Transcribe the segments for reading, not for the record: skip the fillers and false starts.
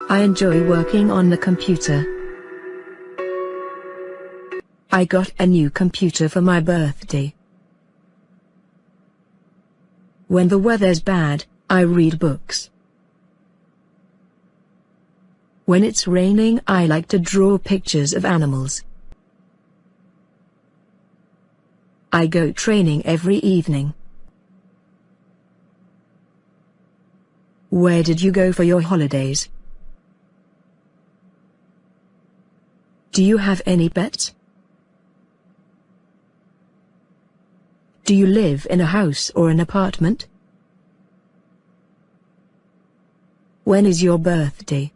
I enjoy working on the computer. I got a new computer for my birthday. When the weather's bad, I read books. When it's raining, I like to draw pictures of animals. I go training every evening. Where did you go for your holidays? Do you have any pets? Do you live in a house or an apartment? When is your birthday?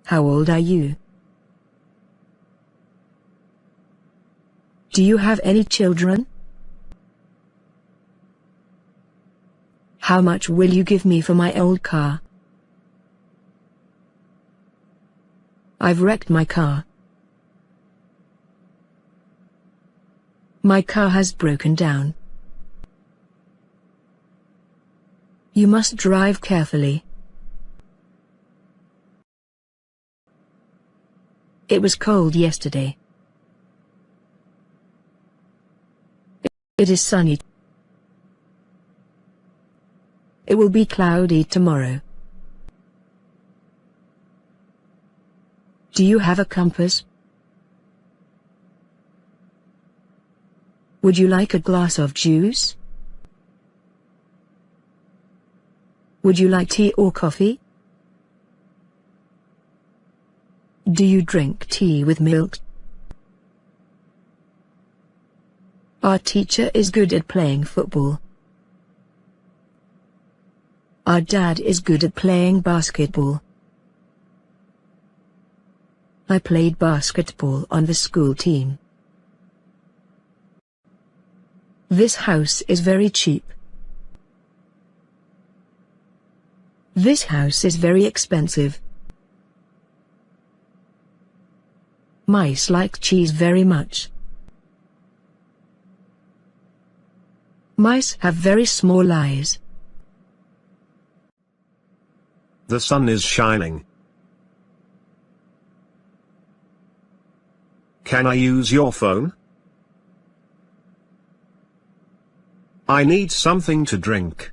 How old are you? Do you have any children? How much will you give me for my old car? I've wrecked my car. My car has broken down. You must drive carefully. It was cold yesterday. It is sunny. It will be cloudy tomorrow. Do you have a compass? Would you like a glass of juice? Would you like tea or coffee? Do you drink tea with milk? Our teacher is good at playing football. Our dad is good at playing basketball. I played basketball on the school team. This house is very cheap. This house is very expensive. Mice like cheese very much. Mice have very small eyes. The sun is shining. Can I use your phone? I need something to drink.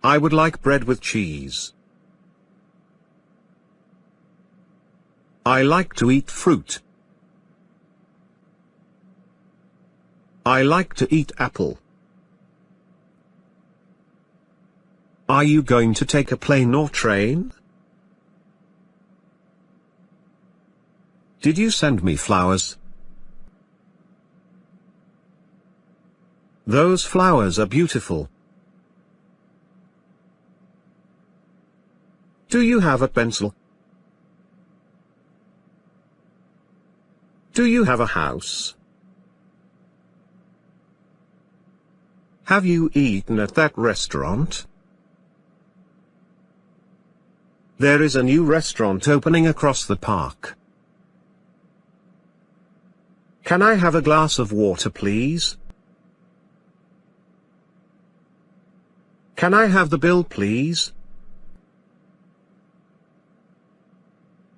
I would like bread with cheese. I like to eat fruit. I like to eat apple. Are you going to take a plane or train? Did you send me flowers? Those flowers are beautiful. Do you have a pencil? Do you have a house? Have you eaten at that restaurant? There is a new restaurant opening across the park. Can I have a glass of water, please? Can I have the bill, please?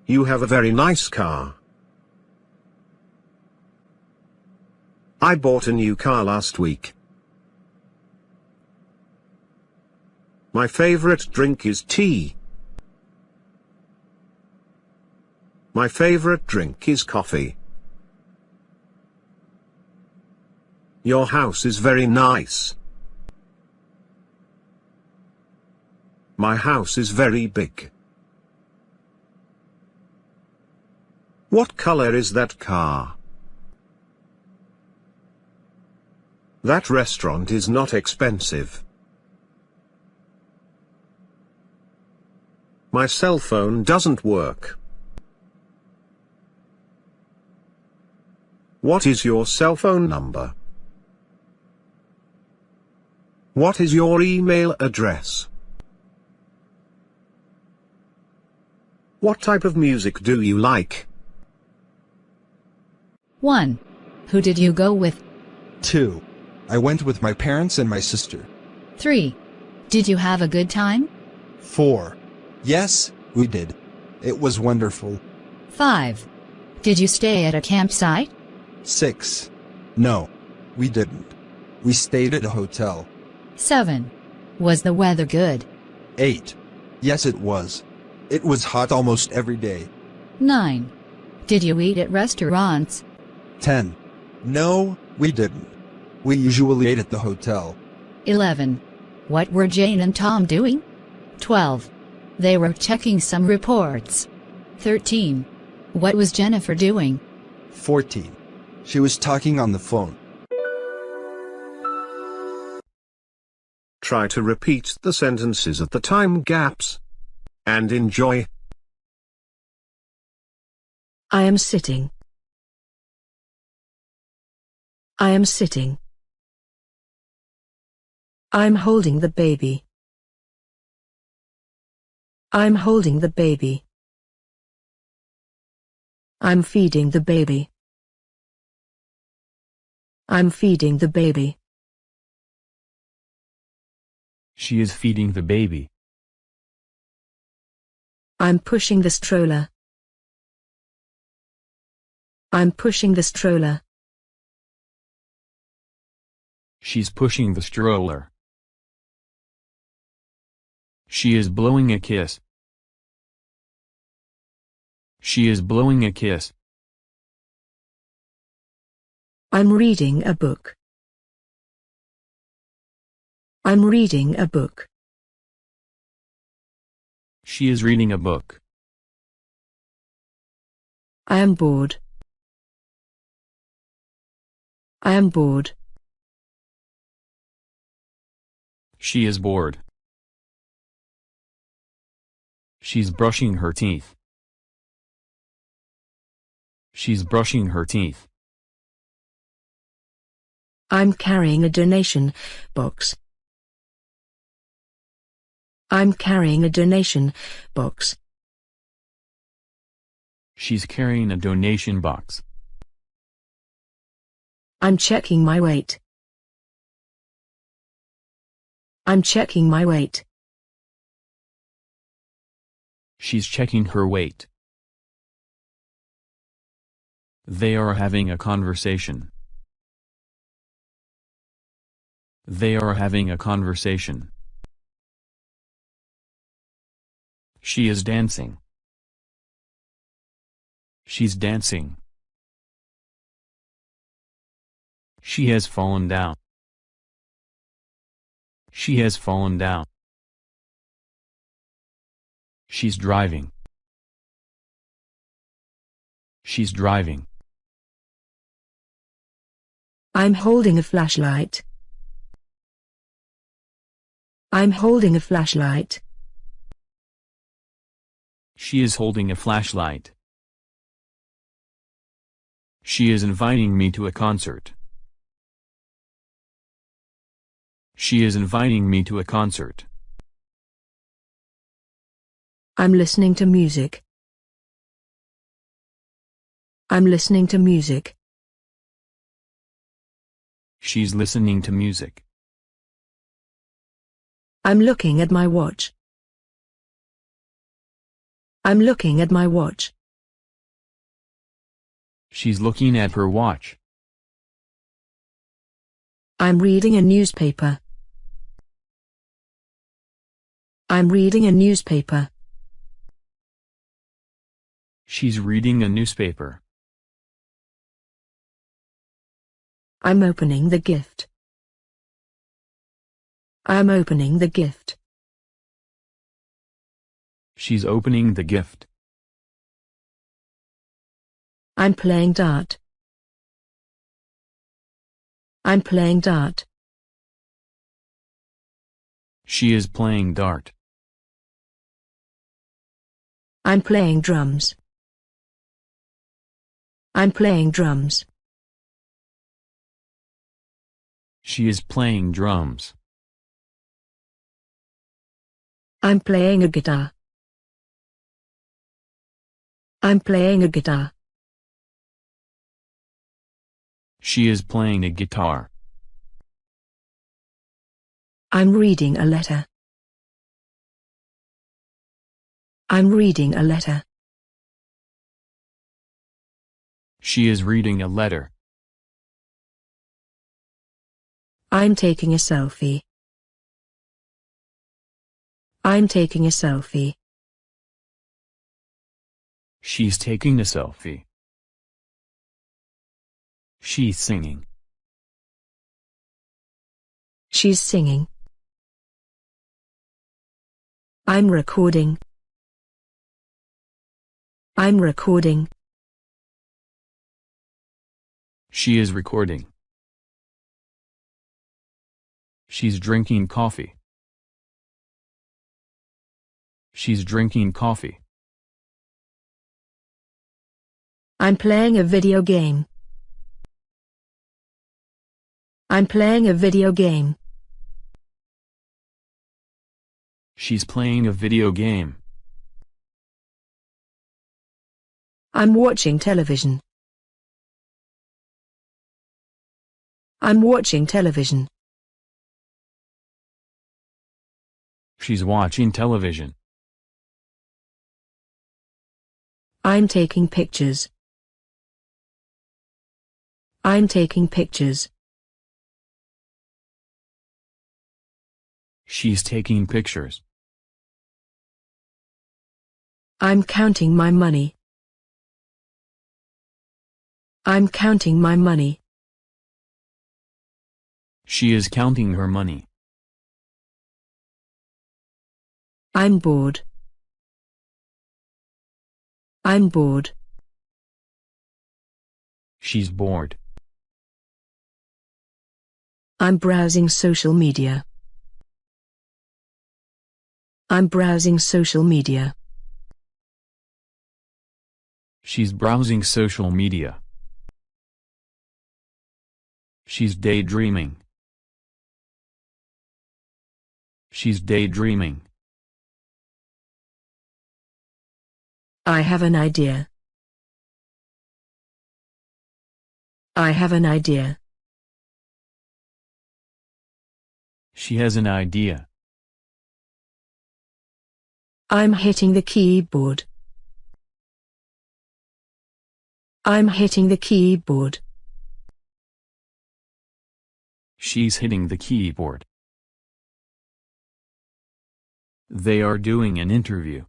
You have a very nice car. I bought a new car last week. My favorite drink is tea. My favorite drink is coffee. Your house is very nice. My house is very big. What color is that car? That restaurant is not expensive. My cell phone doesn't work. What is your cell phone number? What is your email address? What type of music do you like? 1. Who did you go with? 2. I went with my parents and my sister. 3. Did you have a good time? 4. Yes, we did. It was wonderful. 5. Did you stay at a campsite? 6. No, we didn't. We stayed at a hotel. 7. Was the weather good? 8. Yes, it was. It was hot almost every day. 9. Did you eat at restaurants? 10. No, we didn't. We usually ate at the hotel. 11. What were Jane and Tom doing? 12. They were checking some reports. 13. What was Jennifer doing? 14. She was talking on the phone. Try to repeat the sentences at the time gaps. And enjoy. I am sitting. I am sitting. I'm holding the baby. I'm holding the baby. I'm feeding the baby. I'm feeding the baby. She is feeding the baby. I'm pushing the stroller. I'm pushing the stroller. She's pushing the stroller. She is blowing a kiss. She is blowing a kiss. I'm reading a book. I'm reading a book. She is reading a book. I am bored. I am bored. She is bored. She's brushing her teeth. She's brushing her teeth. I'm carrying a donation box. I'm carrying a donation box. She's carrying a donation box. I'm checking my weight. I'm checking my weight. She's checking her weight. They are having a conversation. They are having a conversation. She is dancing. She's dancing. She has fallen down. She has fallen down. She's driving. She's driving. I'm holding a flashlight. I'm holding a flashlight. She is holding a flashlight. She is inviting me to a concert. She is inviting me to a concert. I'm listening to music. I'm listening to music. She's listening to music. I'm looking at my watch. I'm looking at my watch. She's looking at her watch. I'm reading a newspaper. I'm reading a newspaper. She's reading a newspaper. I'm opening the gift. I'm opening the gift. She's opening the gift. I'm playing dart. I'm playing dart. She is playing dart. I'm playing drums. I'm playing drums. She is playing drums. I'm playing a guitar. I'm playing a guitar. She is playing a guitar. I'm reading a letter. I'm reading a letter. She is reading a letter. I'm taking a selfie. I'm taking a selfie. She's taking a selfie. She's singing. She's singing. I'm recording. I'm recording. She is recording. She's drinking coffee. She's drinking coffee. I'm playing a video game. I'm playing a video game. She's playing a video game. I'm watching television. I'm watching television. She's watching television. I'm taking pictures. I'm taking pictures. She's taking pictures. I'm counting my money. I'm counting my money. She is counting her money. I'm bored. I'm bored. She's bored. I'm browsing social media. I'm browsing social media. She's browsing social media. She's daydreaming. She's daydreaming. I have an idea. I have an idea. She has an idea. I'm hitting the keyboard. I'm hitting the keyboard. She's hitting the keyboard. They are doing an interview.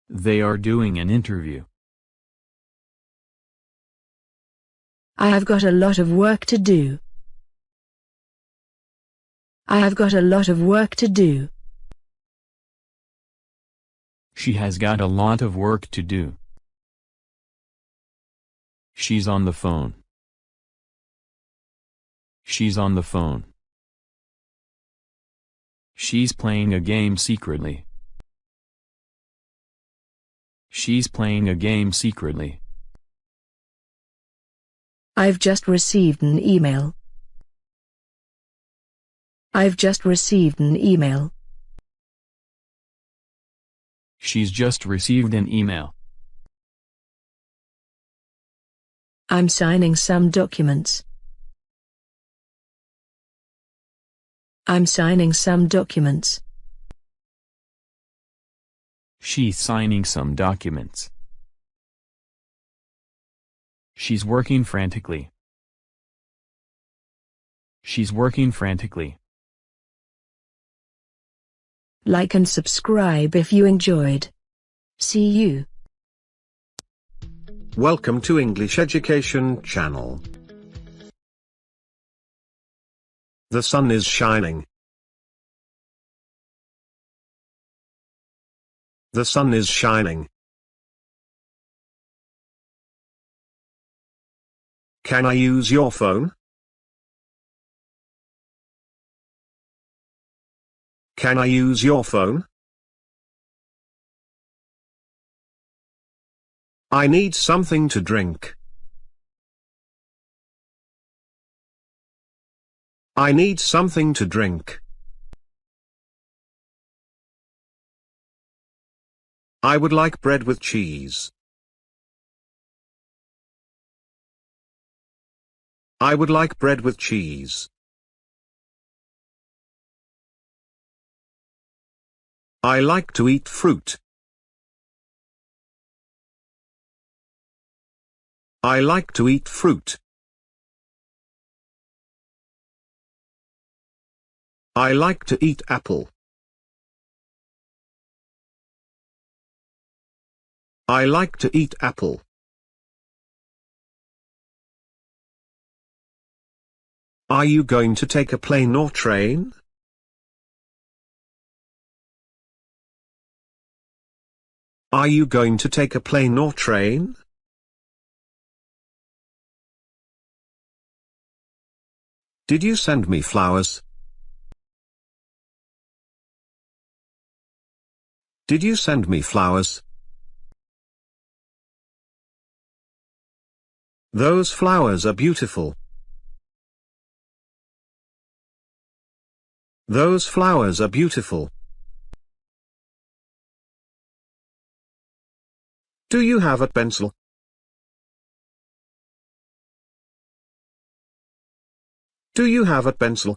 They are doing an interview. I have got a lot of work to do. I have got a lot of work to do. She has got a lot of work to do. She's on the phone. She's on the phone. She's playing a game secretly. She's playing a game secretly. I've just received an email. I've just received an email. She's just received an email. I'm signing some documents. I'm signing some documents. She's signing some documents. She's working frantically. She's working frantically. Like and subscribe if you enjoyed. See you. Welcome to English Education Channel. The sun is shining. The sun is shining. Can I use your phone? Can I use your phone? I need something to drink. I need something to drink. I would like bread with cheese. I would like bread with cheese. I like to eat fruit. I like to eat fruit. I like to eat apple. I like to eat apple. Are you going to take a plane or train? Are you going to take a plane or train? Did you send me flowers? Did you send me flowers? Those flowers are beautiful. Those flowers are beautiful. Do you have a pencil? Do you have a pencil?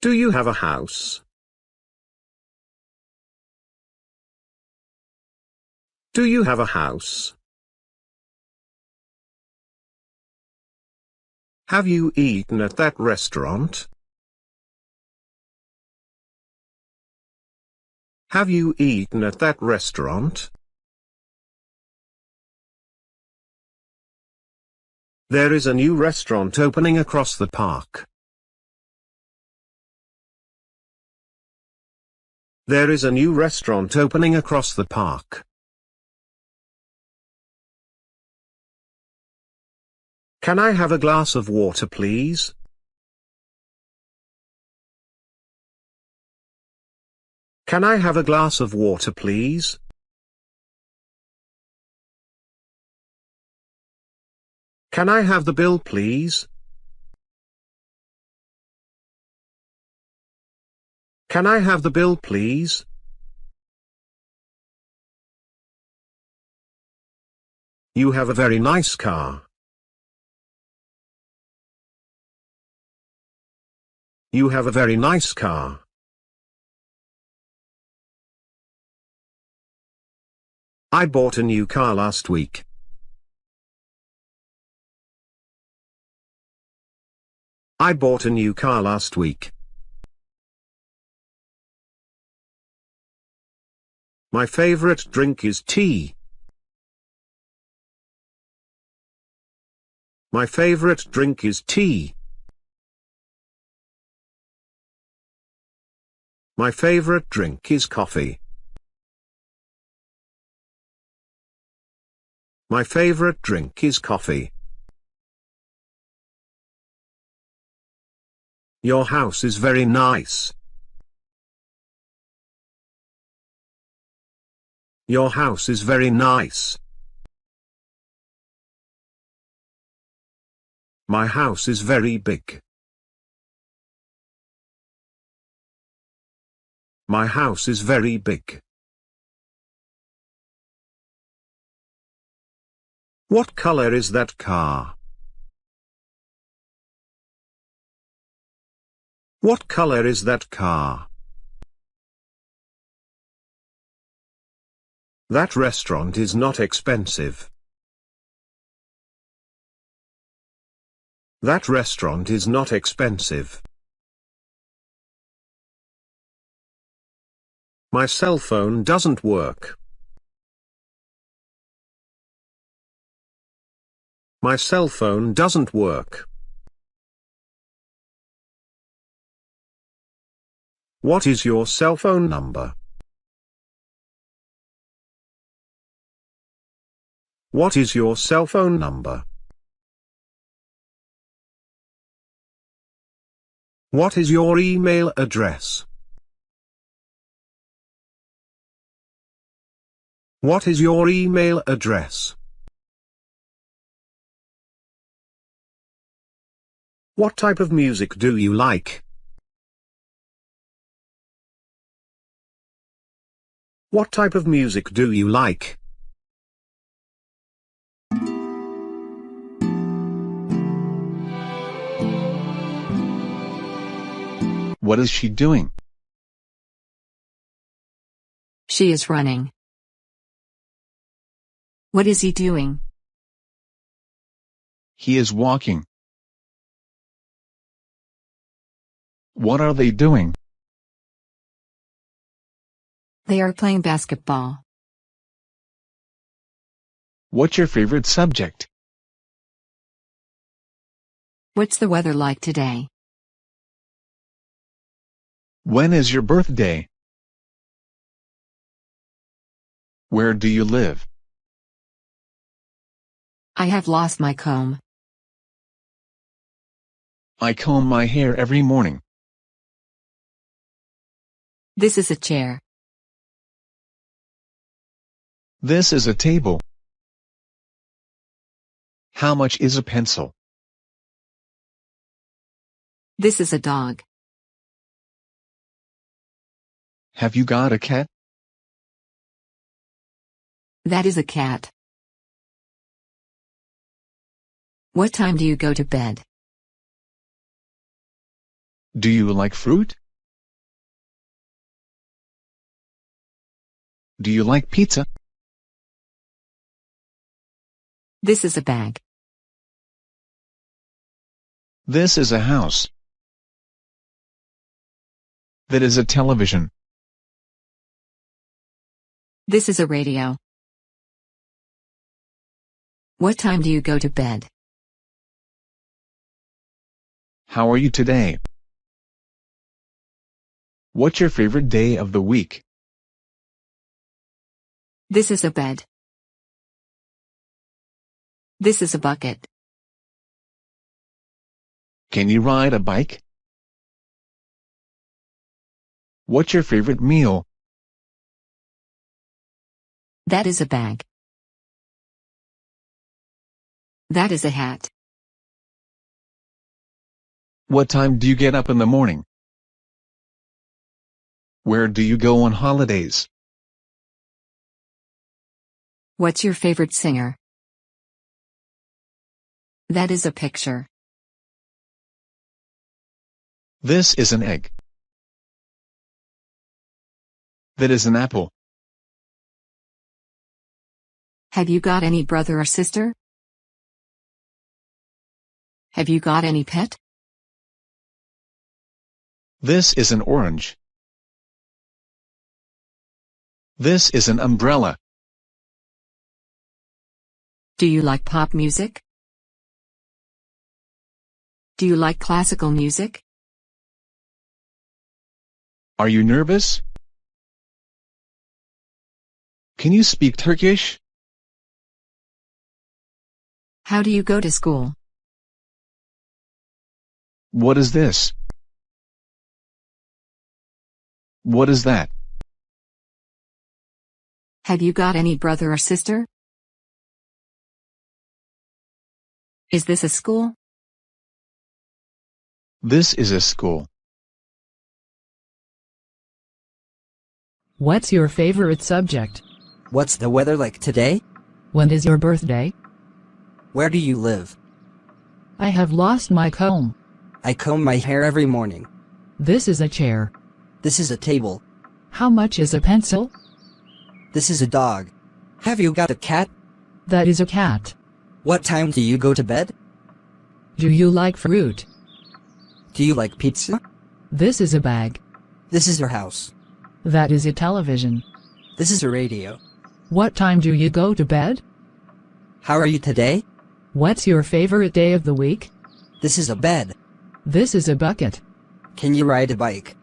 Do you have a house? Do you have a house? Have you eaten at that restaurant? Have you eaten at that restaurant? There is a new restaurant opening across the park. There is a new restaurant opening across the park. Can I have a glass of water, please? Can I have a glass of water, please? Can I have the bill, please? Can I have the bill, please? You have a very nice car. You have a very nice car. I bought a new car last week. I bought a new car last week. My favorite drink is tea. My favorite drink is tea. My favorite drink is coffee. My favorite drink is coffee. Your house is very nice. Your house is very nice. My house is very big. My house is very big. What color is that car? What color is that car? That restaurant is not expensive. That restaurant is not expensive. My cell phone doesn't work. My cell phone doesn't work. What is your cell phone number? What is your cell phone number? What is your email address? What is your email address? What type of music do you like? What type of music do you like? What is she doing? She is running. What is he doing? He is walking. What are they doing? They are playing basketball. What's your favorite subject? What's the weather like today? When is your birthday? Where do you live? I have lost my comb. I comb my hair every morning. This is a chair. This is a table. How much is a pencil? This is a dog. Have you got a cat? That is a cat. What time do you go to bed? Do you like fruit? Do you like pizza? This is a bag. This is a house. That is a television. This is a radio. What time do you go to bed? How are you today? What's your favorite day of the week? This is a bed. This is a bucket. Can you ride a bike? What's your favorite meal? That is a bag. That is a hat. What time do you get up in the morning? Where do you go on holidays? What's your favorite singer? That is a picture. This is an egg. That is an apple. Have you got any brother or sister? Have you got any pet? This is an orange. This is an umbrella. Do you like pop music? Do you like classical music? Are you nervous? Can you speak Turkish? How do you go to school? What is this? What is that? Have you got any brother or sister? Is this a school? This is a school. What's your favorite subject? What's the weather like today? When is your birthday? Where do you live? I have lost my comb. I comb my hair every morning. This is a chair. This is a table. How much is a pencil? This is a dog. Have you got a cat? That is a cat. What time do you go to bed? Do you like fruit? Do you like pizza? This is a bag. This is your house. That is a television. This is a radio. What time do you go to bed? How are you today? What's your favorite day of the week? This is a bed. This is a bucket. Can you ride a bike?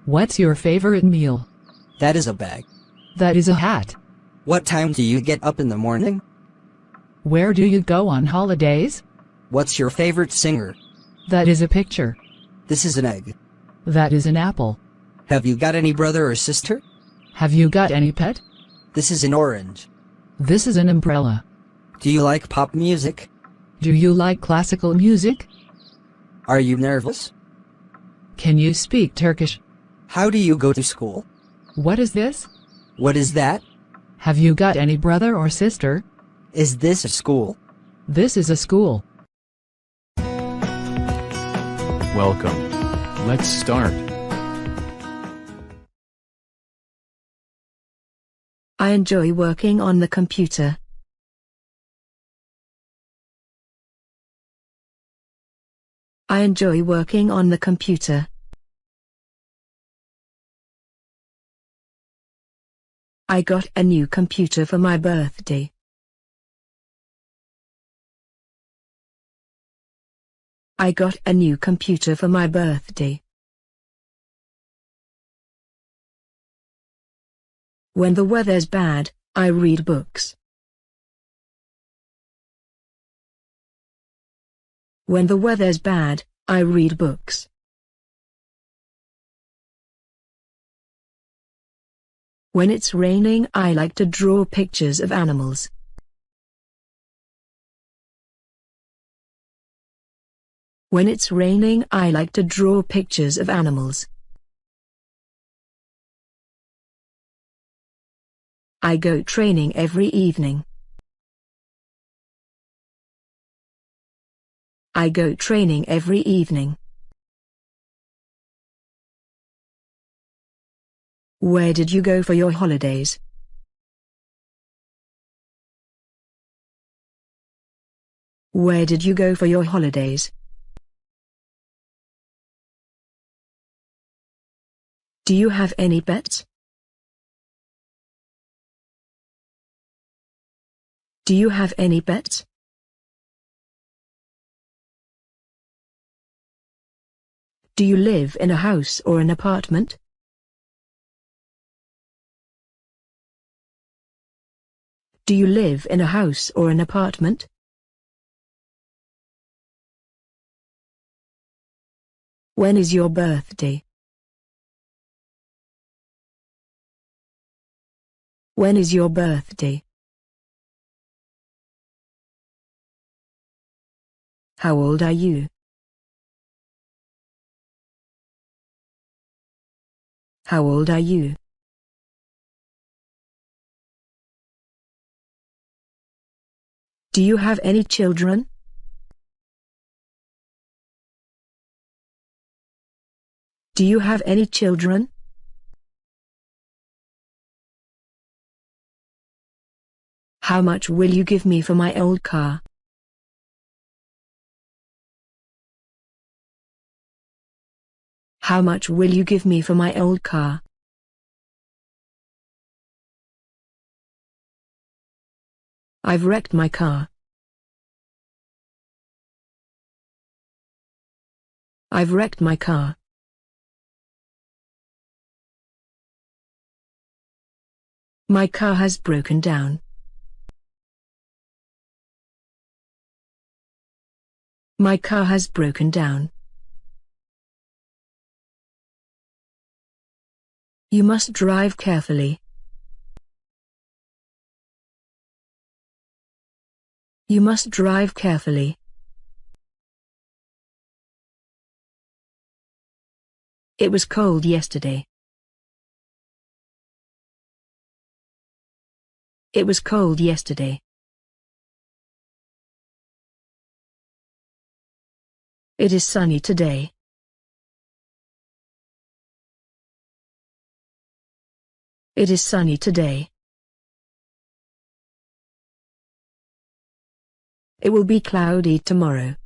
What's your favorite meal? That is a bag. That is a hat. What time do you get up in the morning? Where do you go on holidays? What's your favorite singer? That is a picture. This is an egg. That is an apple. Have you got any brother or sister? Have you got any pet? This is an orange. This is an umbrella. Do you like pop music? Do you like classical music? Are you nervous? Can you speak Turkish? How do you go to school? What is this? What is that? Have you got any brother or sister? Is this a school? This is a school. Welcome. Let's start. I enjoy working on the computer. I enjoy working on the computer. I got a new computer for my birthday. I got a new computer for my birthday. When the weather's bad, I read books. When the weather's bad, I read books. When it's raining, I like to draw pictures of animals. When it's raining, I like to draw pictures of animals. I go training every evening. I go training every evening. Where did you go for your holidays? Where did you go for your holidays? Do you have any pets? Do you have any pets? Do you live in a house or an apartment? Do you live in a house or an apartment? When is your birthday? When is your birthday? How old are you? How old are you? Do you have any children? Do you have any children? How much will you give me for my old car? How much will you give me for my old car? I've wrecked my car. I've wrecked my car. My car has broken down. My car has broken down. You must drive carefully. You must drive carefully. It was cold yesterday. It was cold yesterday. It is sunny today. It is sunny today. It will be cloudy tomorrow.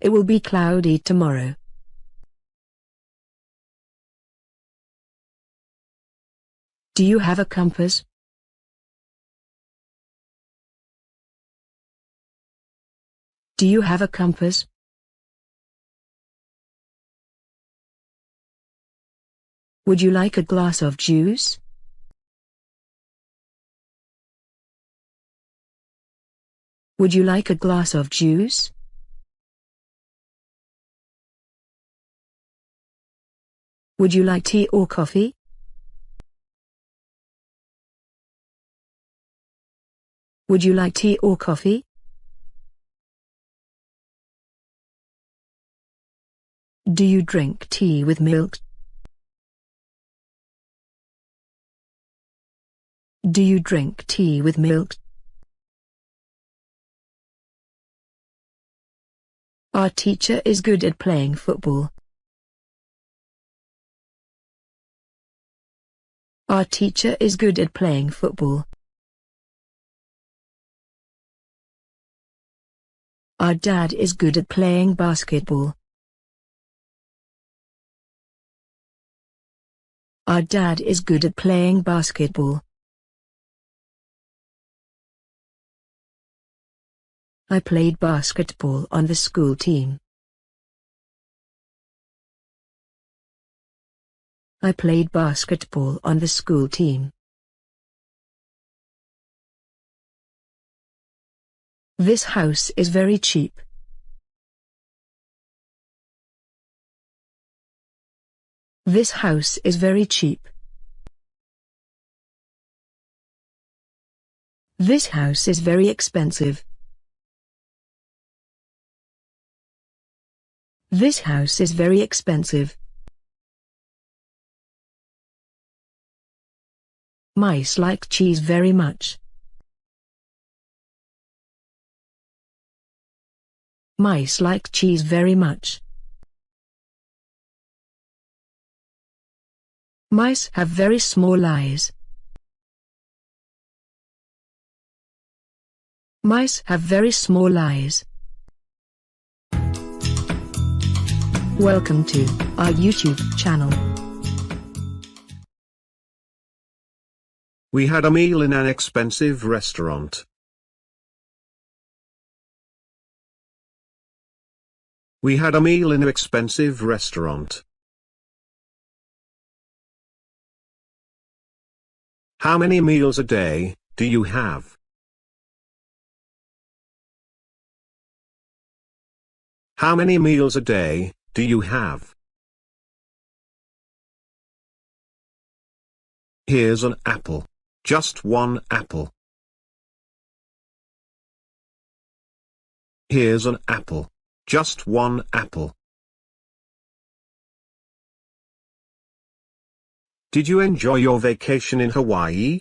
It will be cloudy tomorrow. Do you have a compass? Do you have a compass? Would you like a glass of juice? Would you like a glass of juice? Would you like tea or coffee? Would you like tea or coffee? Do you drink tea with milk? Do you drink tea with milk? Our teacher is good at playing football. Our teacher is good at playing football. Our dad is good at playing basketball. Our dad is good at playing basketball. I played basketball on the school team. I played basketball on the school team. This house is very cheap. This house is very cheap. This house is very expensive. This house is very expensive. Mice like cheese very much. Mice like cheese very much. Mice have very small eyes. Mice have very small eyes. Welcome to our YouTube channel. We had a meal in an expensive restaurant. We had a meal in an expensive restaurant. How many meals a day do you have? How many meals a day do you have? Here's an apple. Just one apple. Here's an apple. Just one apple. Did you enjoy your vacation in Hawaii?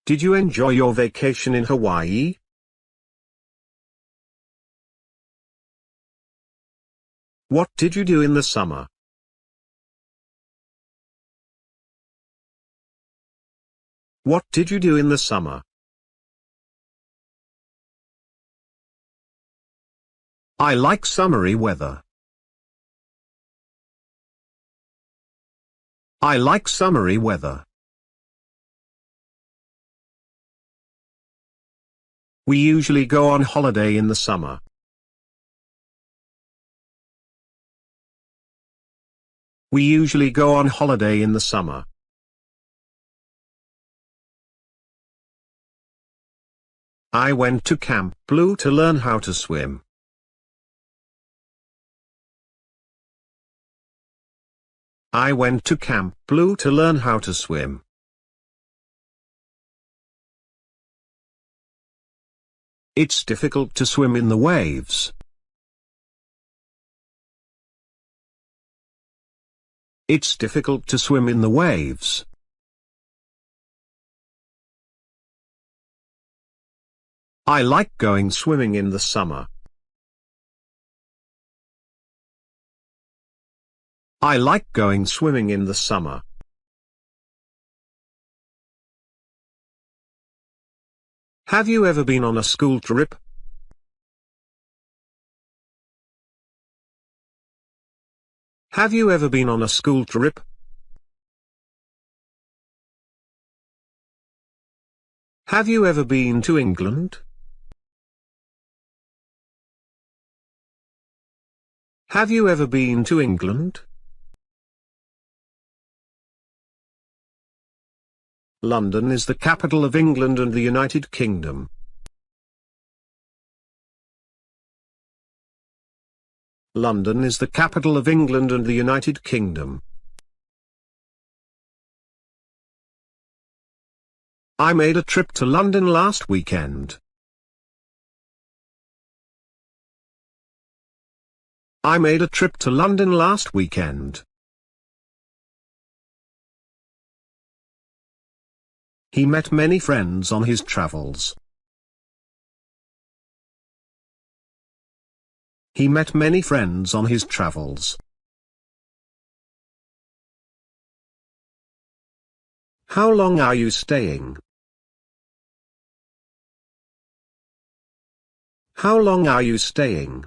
Did you enjoy your vacation in Hawaii? What did you do in the summer? What did you do in the summer? I like summery weather. I like summery weather. We usually go on holiday in the summer. We usually go on holiday in the summer. I went to Camp Blue to learn how to swim. I went to Camp Blue to learn how to swim. It's difficult to swim in the waves. It's difficult to swim in the waves. I like going swimming in the summer. I like going swimming in the summer. Have you ever been on a school trip? Have you ever been on a school trip? Have you ever been to England? Have you ever been to England? London is the capital of England and the United Kingdom. London is the capital of England and the United Kingdom. I made a trip to London last weekend. I made a trip to London last weekend. He met many friends on his travels. He met many friends on his travels. How long are you staying? How long are you staying?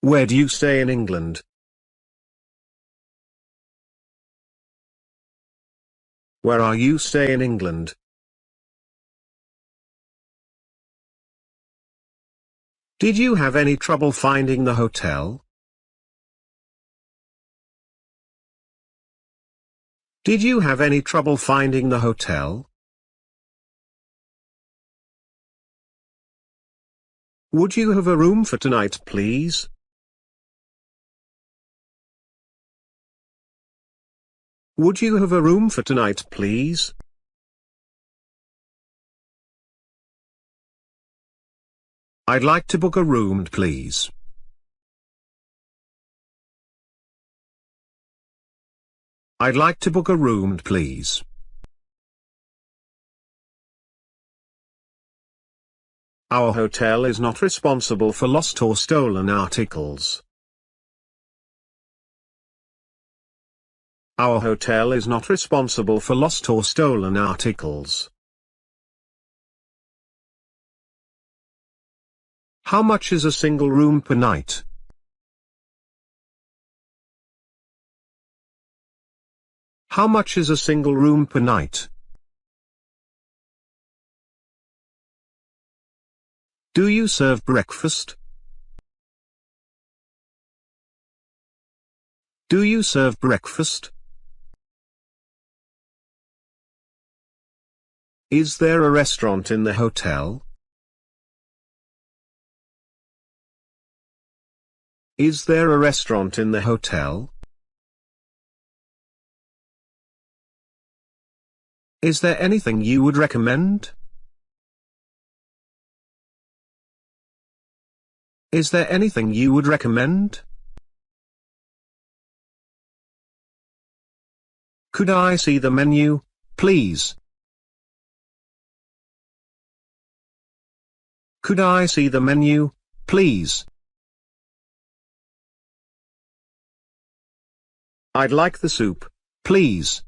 Where do you stay in England? Where are you stay in England? Did you have any trouble finding the hotel? Did you have any trouble finding the hotel? Would you have a room for tonight, please? Would you have a room for tonight, please? I'd like to book a room, please. I'd like to book a room, please. Our hotel is not responsible for lost or stolen articles. Our hotel is not responsible for lost or stolen articles. How much is a single room per night? How much is a single room per night? Do you serve breakfast? Do you serve breakfast? Is there a restaurant in the hotel? Is there a restaurant in the hotel? Is there anything you would recommend? Is there anything you would recommend? Could I see the menu, please? Could I see the menu, please? I'd like the soup, please.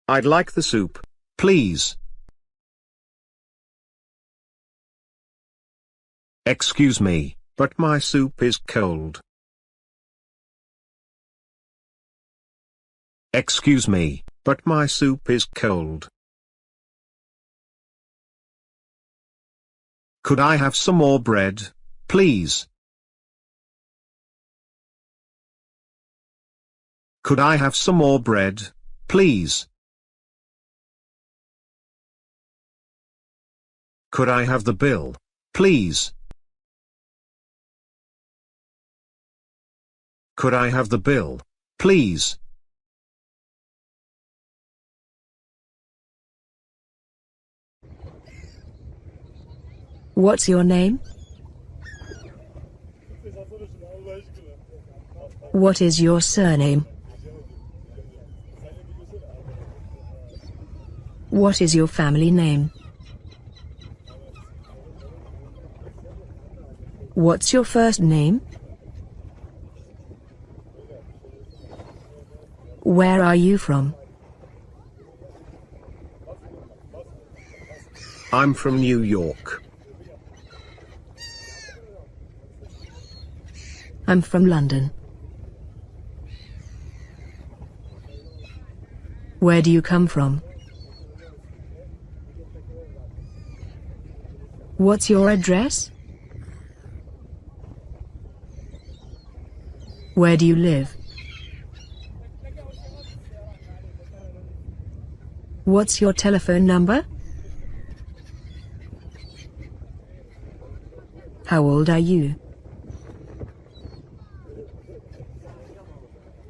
I'd like the soup, please. Excuse me, but my soup is cold. Excuse me, but my soup is cold. Could I have some more bread, please? Could I have some more bread, please? Could I have the bill, please? Could I have the bill, please? What's your name? What is your surname? What is your family name? What's your first name? Where are you from? I'm from New York. I'm from London. Where do you come from? What's your address? Where do you live? What's your telephone number? How old are you?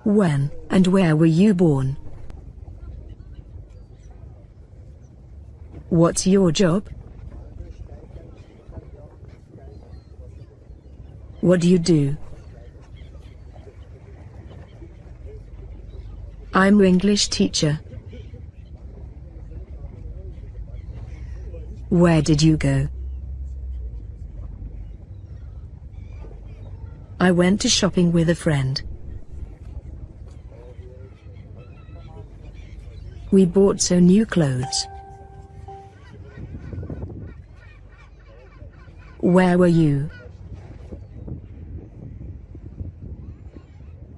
When and where were you born? What's your job? What do you do? I'm English teacher. Where did you go? I went to shopping with a friend. We bought some new clothes. Where were you?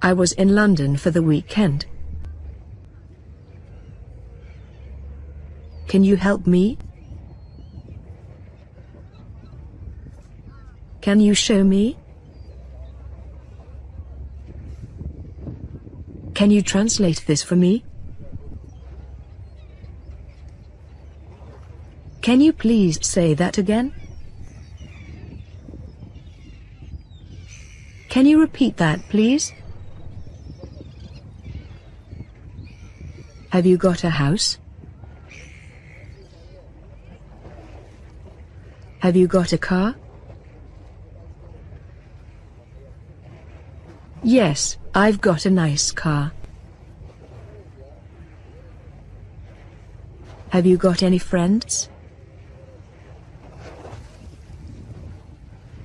I was in London for the weekend. Can you help me? Can you show me? Can you translate this for me? Can you please say that again? Can you repeat that, please? Have you got a house? Have you got a car? Yes, I've got a nice car. Have you got any friends?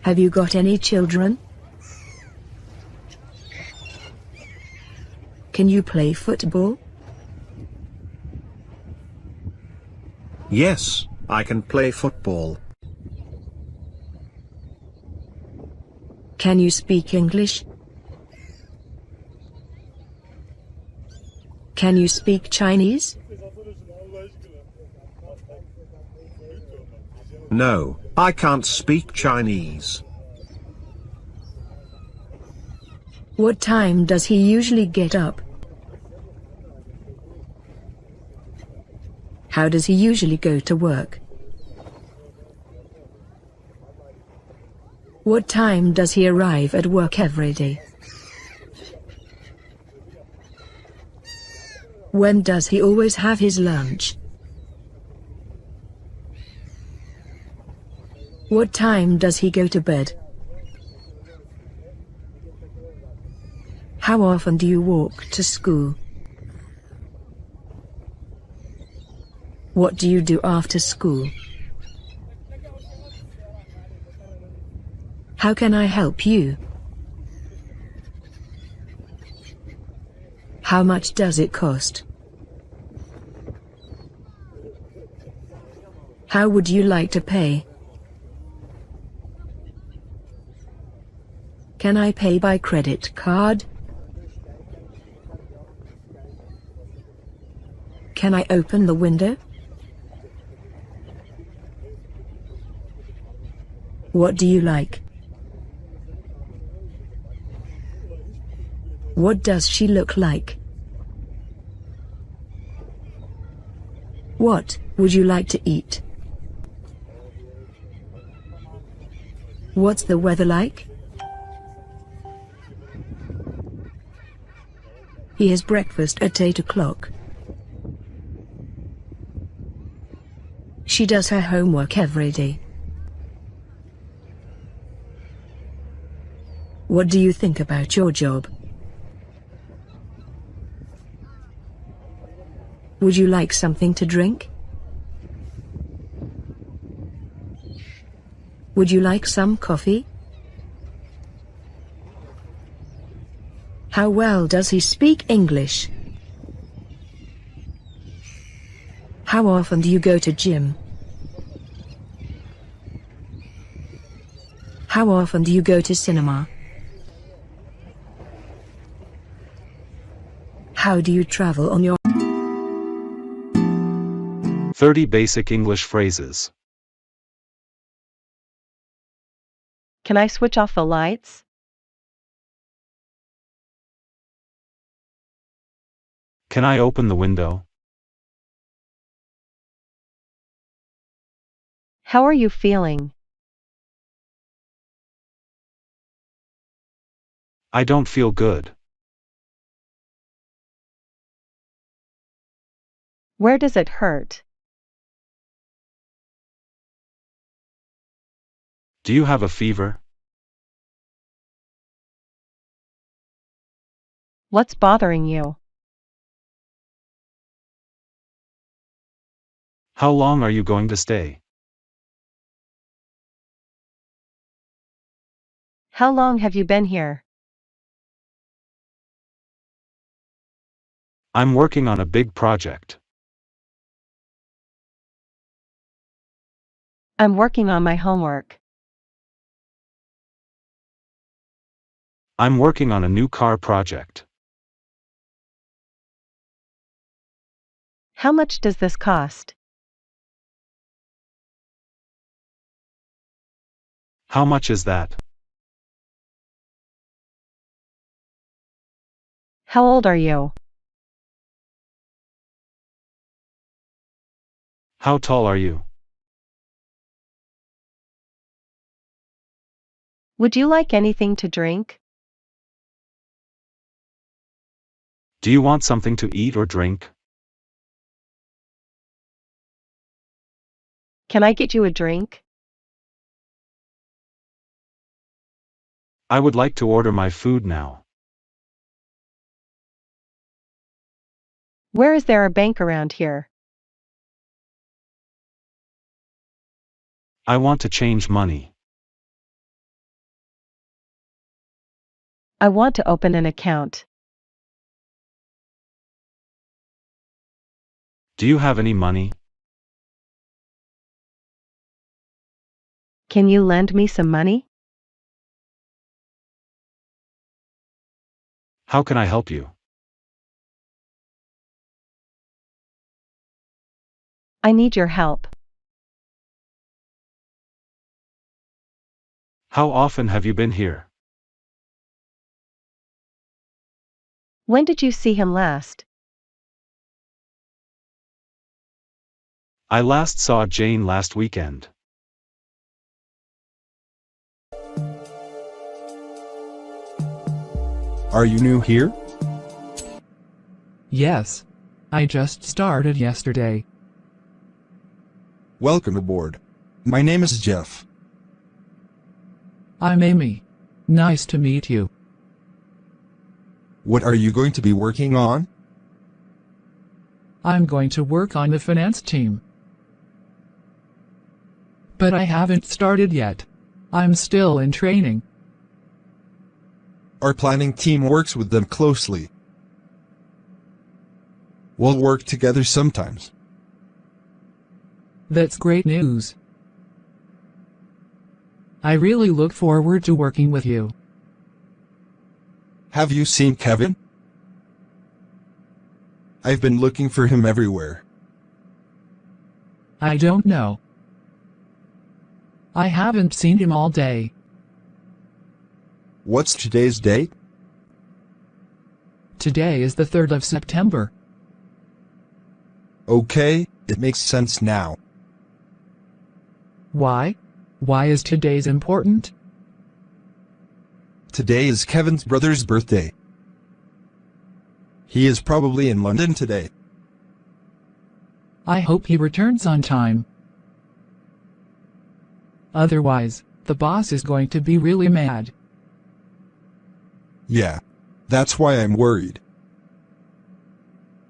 Have you got any children? Can you play football? Yes, I can play football. Can you speak English? Can you speak Chinese? No, I can't speak Chinese. What time does he usually get up? How does he usually go to work? What time does he arrive at work every day? When does he always have his lunch? What time does he go to bed? How often do you walk to school? What do you do after school? How can I help you? How much does it cost? How would you like to pay? Can I pay by credit card? Can I open the window? What do you like? What does she look like? What would you like to eat? What's the weather like? He has breakfast at 8 o'clock. She does her homework every day. What do you think about your job? Would you like something to drink? Would you like some coffee? How well does he speak English? How often do you go to gym? How often do you go to cinema? How do you travel on your 30 basic English phrases. Can I switch off the lights? Can I open the window? How are you feeling? I don't feel good. Where does it hurt? Do you have a fever? What's bothering you? How long are you going to stay? How long have you been here? I'm working on a big project. I'm working on my homework. I'm working on a new car project. How much does this cost? How much is that? How old are you? How tall are you? Would you like anything to drink? Do you want something to eat or drink? Can I get you a drink? I would like to order my food now. Where is there a bank around here? I want to change money. I want to open an account. Do you have any money? Can you lend me some money? How can I help you? I need your help. How often have you been here? When did you see him last? I last saw Jane last weekend. Are you new here? Yes. I just started yesterday. Welcome aboard. My name is Jeff. I'm Amy. Nice to meet you. What are you going to be working on? I'm going to work on the finance team. But I haven't started yet. I'm still in training. Our planning team works with them closely. We'll work together sometimes. That's great news. I really look forward to working with you. Have you seen Kevin? I've been looking for him everywhere. I don't know. I haven't seen him all day. What's today's date? Today is the 3rd of September. Okay, it makes sense now. Why? Why is today's important? Today is Kevin's brother's birthday. He is probably in London today. I hope he returns on time. Otherwise, the boss is going to be really mad. Yeah, that's why I'm worried.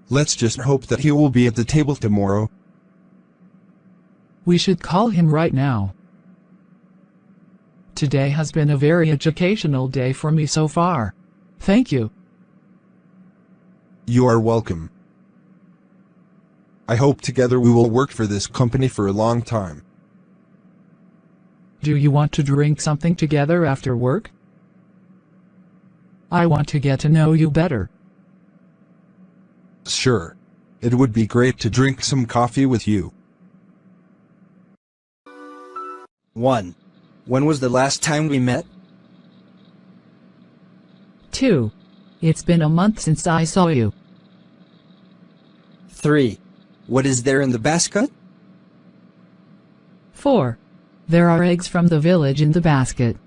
Let's just hope that he will be at the table tomorrow. We should call him right now. Today has been a very educational day for me so far. Thank you. You are welcome. I hope together we will work for this company for a long time. Do you want to drink something together after work? I want to get to know you better. Sure. It would be great to drink some coffee with you. 1. When was the last time we met? 2. It's been a month since I saw you. 3. What is there in the basket? 4. There are eggs from the village in the basket.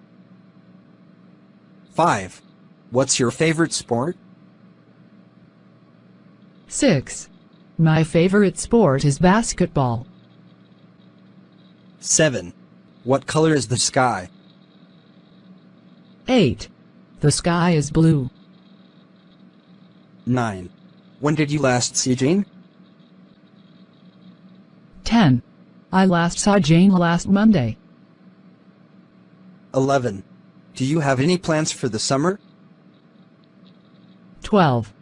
5. What's your favorite sport? 6. My favorite sport is basketball. 7. What color is the sky? 8. The sky is blue. 9. When did you last see Jane? 10. I last saw Jane last Monday. 11. Do you have any plans for the summer? 12.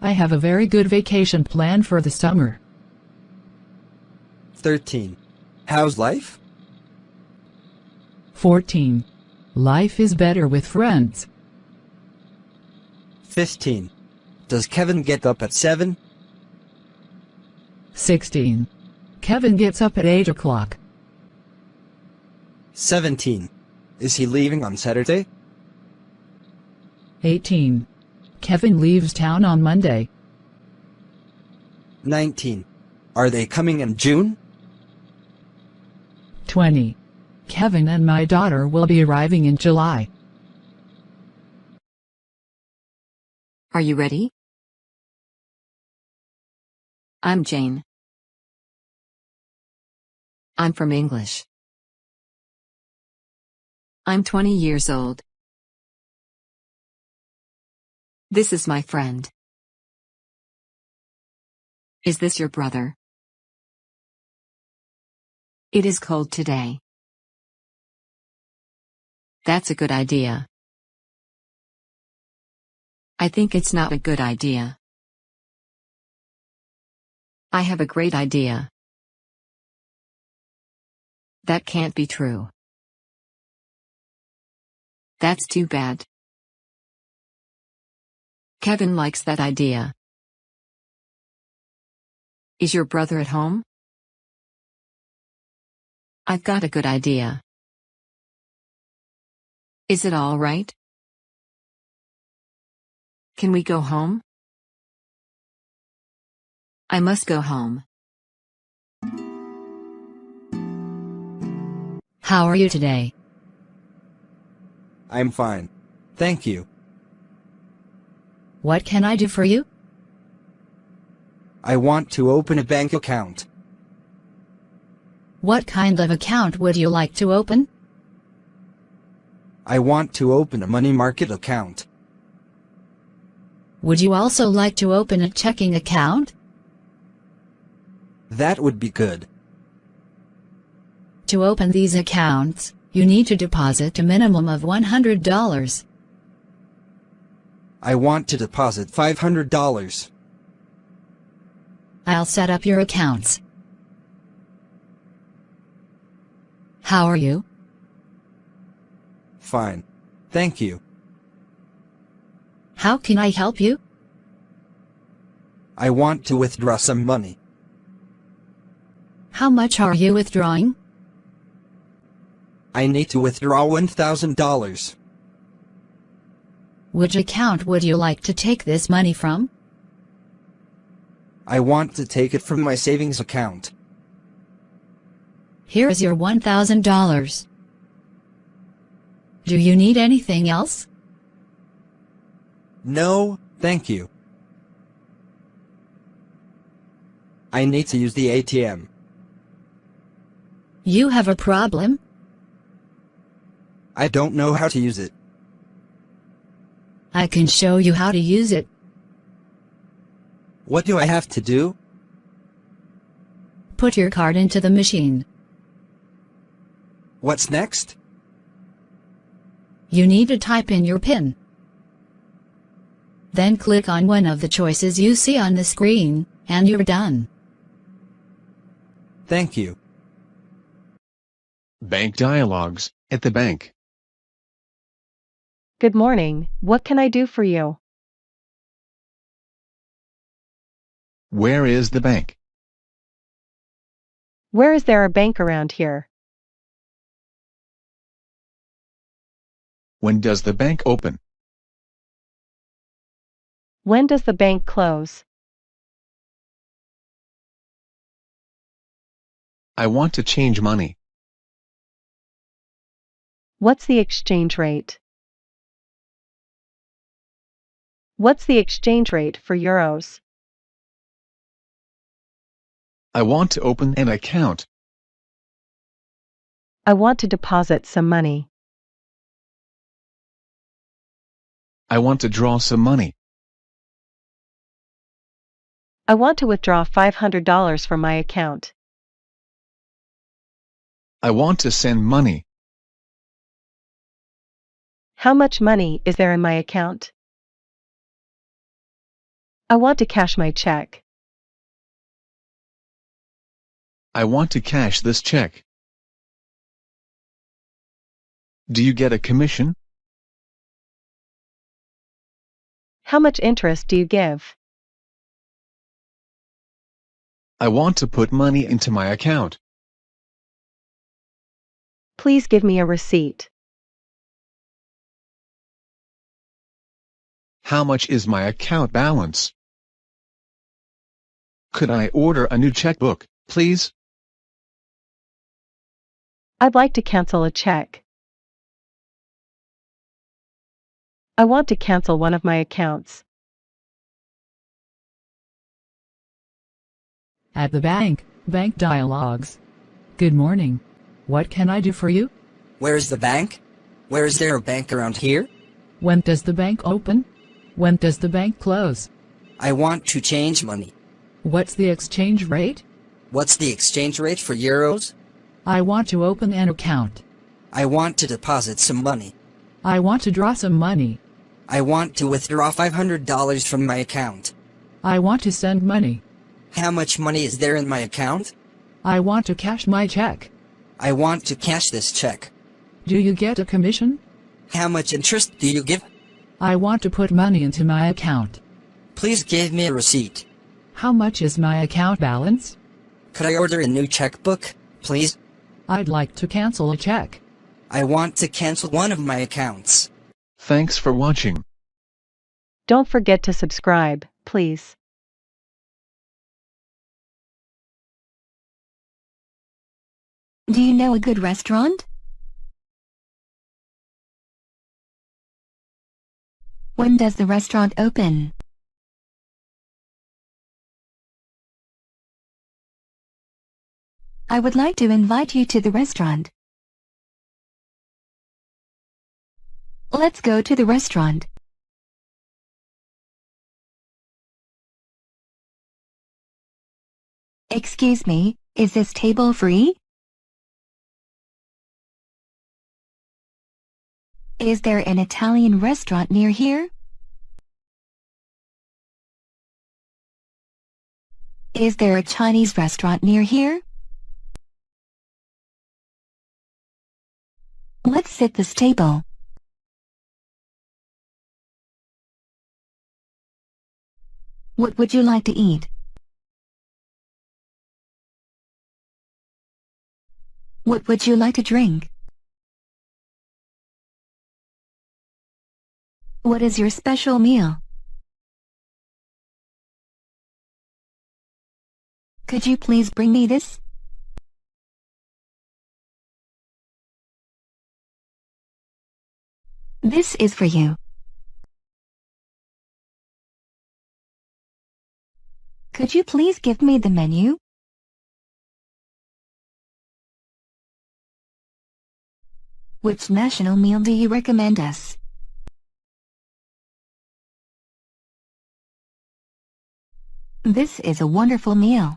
I have a very good vacation plan for the summer. 13. How's life? 14. Life is better with friends. 15. Does Kevin get up at 7? 16. Kevin gets up at 8 o'clock. 17. Is he leaving on Saturday? 18. Kevin leaves town on Monday. 19. Are they coming in June? 20. Kevin and my daughter will be arriving in July. Are you ready? I'm Jane. I'm from English. I'm 20 years old. This is my friend. Is this your brother? It is cold today. That's a good idea. I think it's not a good idea. I have a great idea. That can't be true. That's too bad. Kevin likes that idea. Is your brother at home? I've got a good idea. Is it all right? Can we go home? I must go home. How are you today? I'm fine. Thank you. What can I do for you? I want to open a bank account. What kind of account would you like to open? I want to open a money market account. Would you also like to open a checking account? That would be good. To open these accounts, you need to deposit a minimum of $100. I want to deposit $500. I'll set up your accounts. How are you? Fine. Thank you. How can I help you? I want to withdraw some money. How much are you withdrawing? I need to withdraw $1,000. Which account would you like to take this money from? I want to take it from my savings account. Here is your $1,000. Do you need anything else? No, thank you. I need to use the ATM. You have a problem? I don't know how to use it. I can show you how to use it. What do I have to do? Put your card into the machine. What's next? You need to type in your PIN. Then click on one of the choices you see on the screen, and you're done. Thank you. Bank dialogues at the bank. Good morning. What can I do for you? Where is the bank? Where is there a bank around here? When does the bank open? When does the bank close? I want to change money. What's the exchange rate? What's the exchange rate for euros? I want to open an account. I want to deposit some money. I want to draw some money. I want to withdraw $500 from my account. I want to send money. How much money is there in my account? I want to cash my check. I want to cash this check. Do you get a commission? How much interest do you give? I want to put money into my account. Please give me a receipt. How much is my account balance? Could I order a new checkbook, please? I'd like to cancel a check. I want to cancel one of my accounts. At the bank, bank dialogues. Good morning. What can I do for you? Where is the bank? Where is there a bank around here? When does the bank open? When does the bank close? I want to change money. What's the exchange rate? What's the exchange rate for euros? I want to open an account. I want to deposit some money. I want to draw some money. I want to withdraw $500 from my account. I want to send money. How much money is there in my account? I want to cash my check. I want to cash this check. Do you get a commission? How much interest do you give? I want to put money into my account. Please give me a receipt. How much is my account balance? Could I order a new checkbook, please? I'd like to cancel a check. I want to cancel one of my accounts. Thanks for watching. Don't forget to subscribe, please. Do you know a good restaurant? When does the restaurant open? I would like to invite you to the restaurant. Let's go to the restaurant. Excuse me, is this table free? Is there an Italian restaurant near here? Is there a Chinese restaurant near here? Let's sit this table. What would you like to eat? What would you like to drink? What is your special meal? Could you please bring me this? This is for you. Could you please give me the menu? Which national meal do you recommend us? This is a wonderful meal.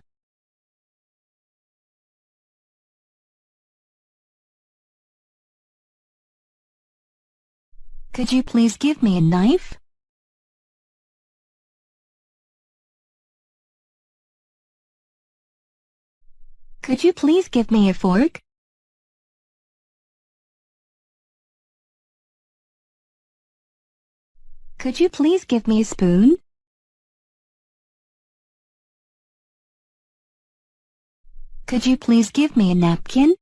Could you please give me a knife? Could you please give me a fork? Could you please give me a spoon? Could you please give me a napkin?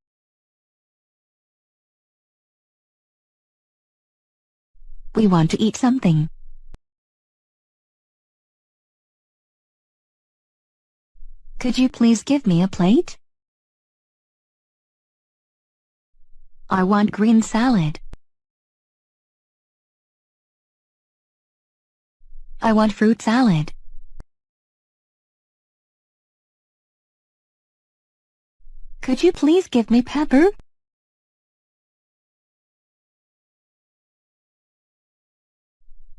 We want to eat something. Could you please give me a plate? I want green salad. I want fruit salad. Could you please give me pepper?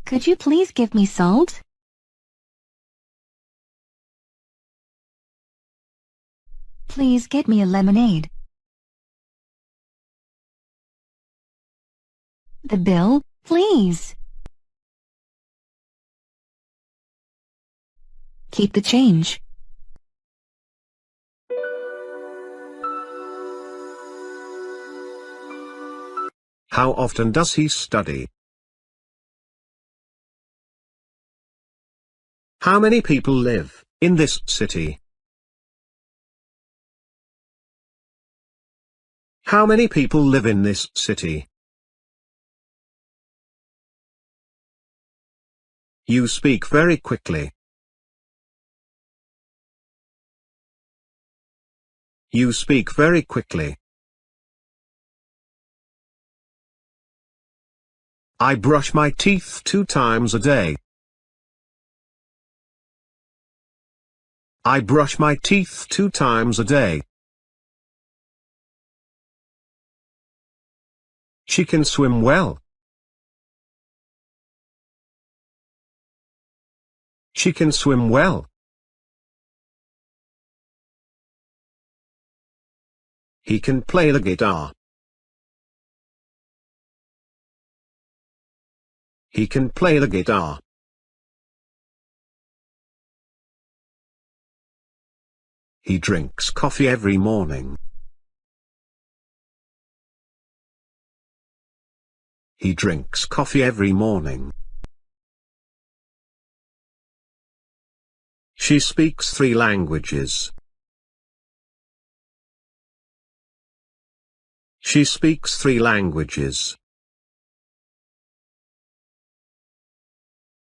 Could you please give me salt? Please get me a lemonade. The bill, Please. Keep the change. How often does he study? How many people live in this city? How many people live in this city? You speak very quickly. You speak very quickly. I brush my teeth 2 times a day. I brush my teeth 2 times a day. She can swim well. She can swim well. He can play the guitar. He can play the guitar. He drinks coffee every morning. He drinks coffee every morning. She speaks 3 languages. She speaks 3 languages.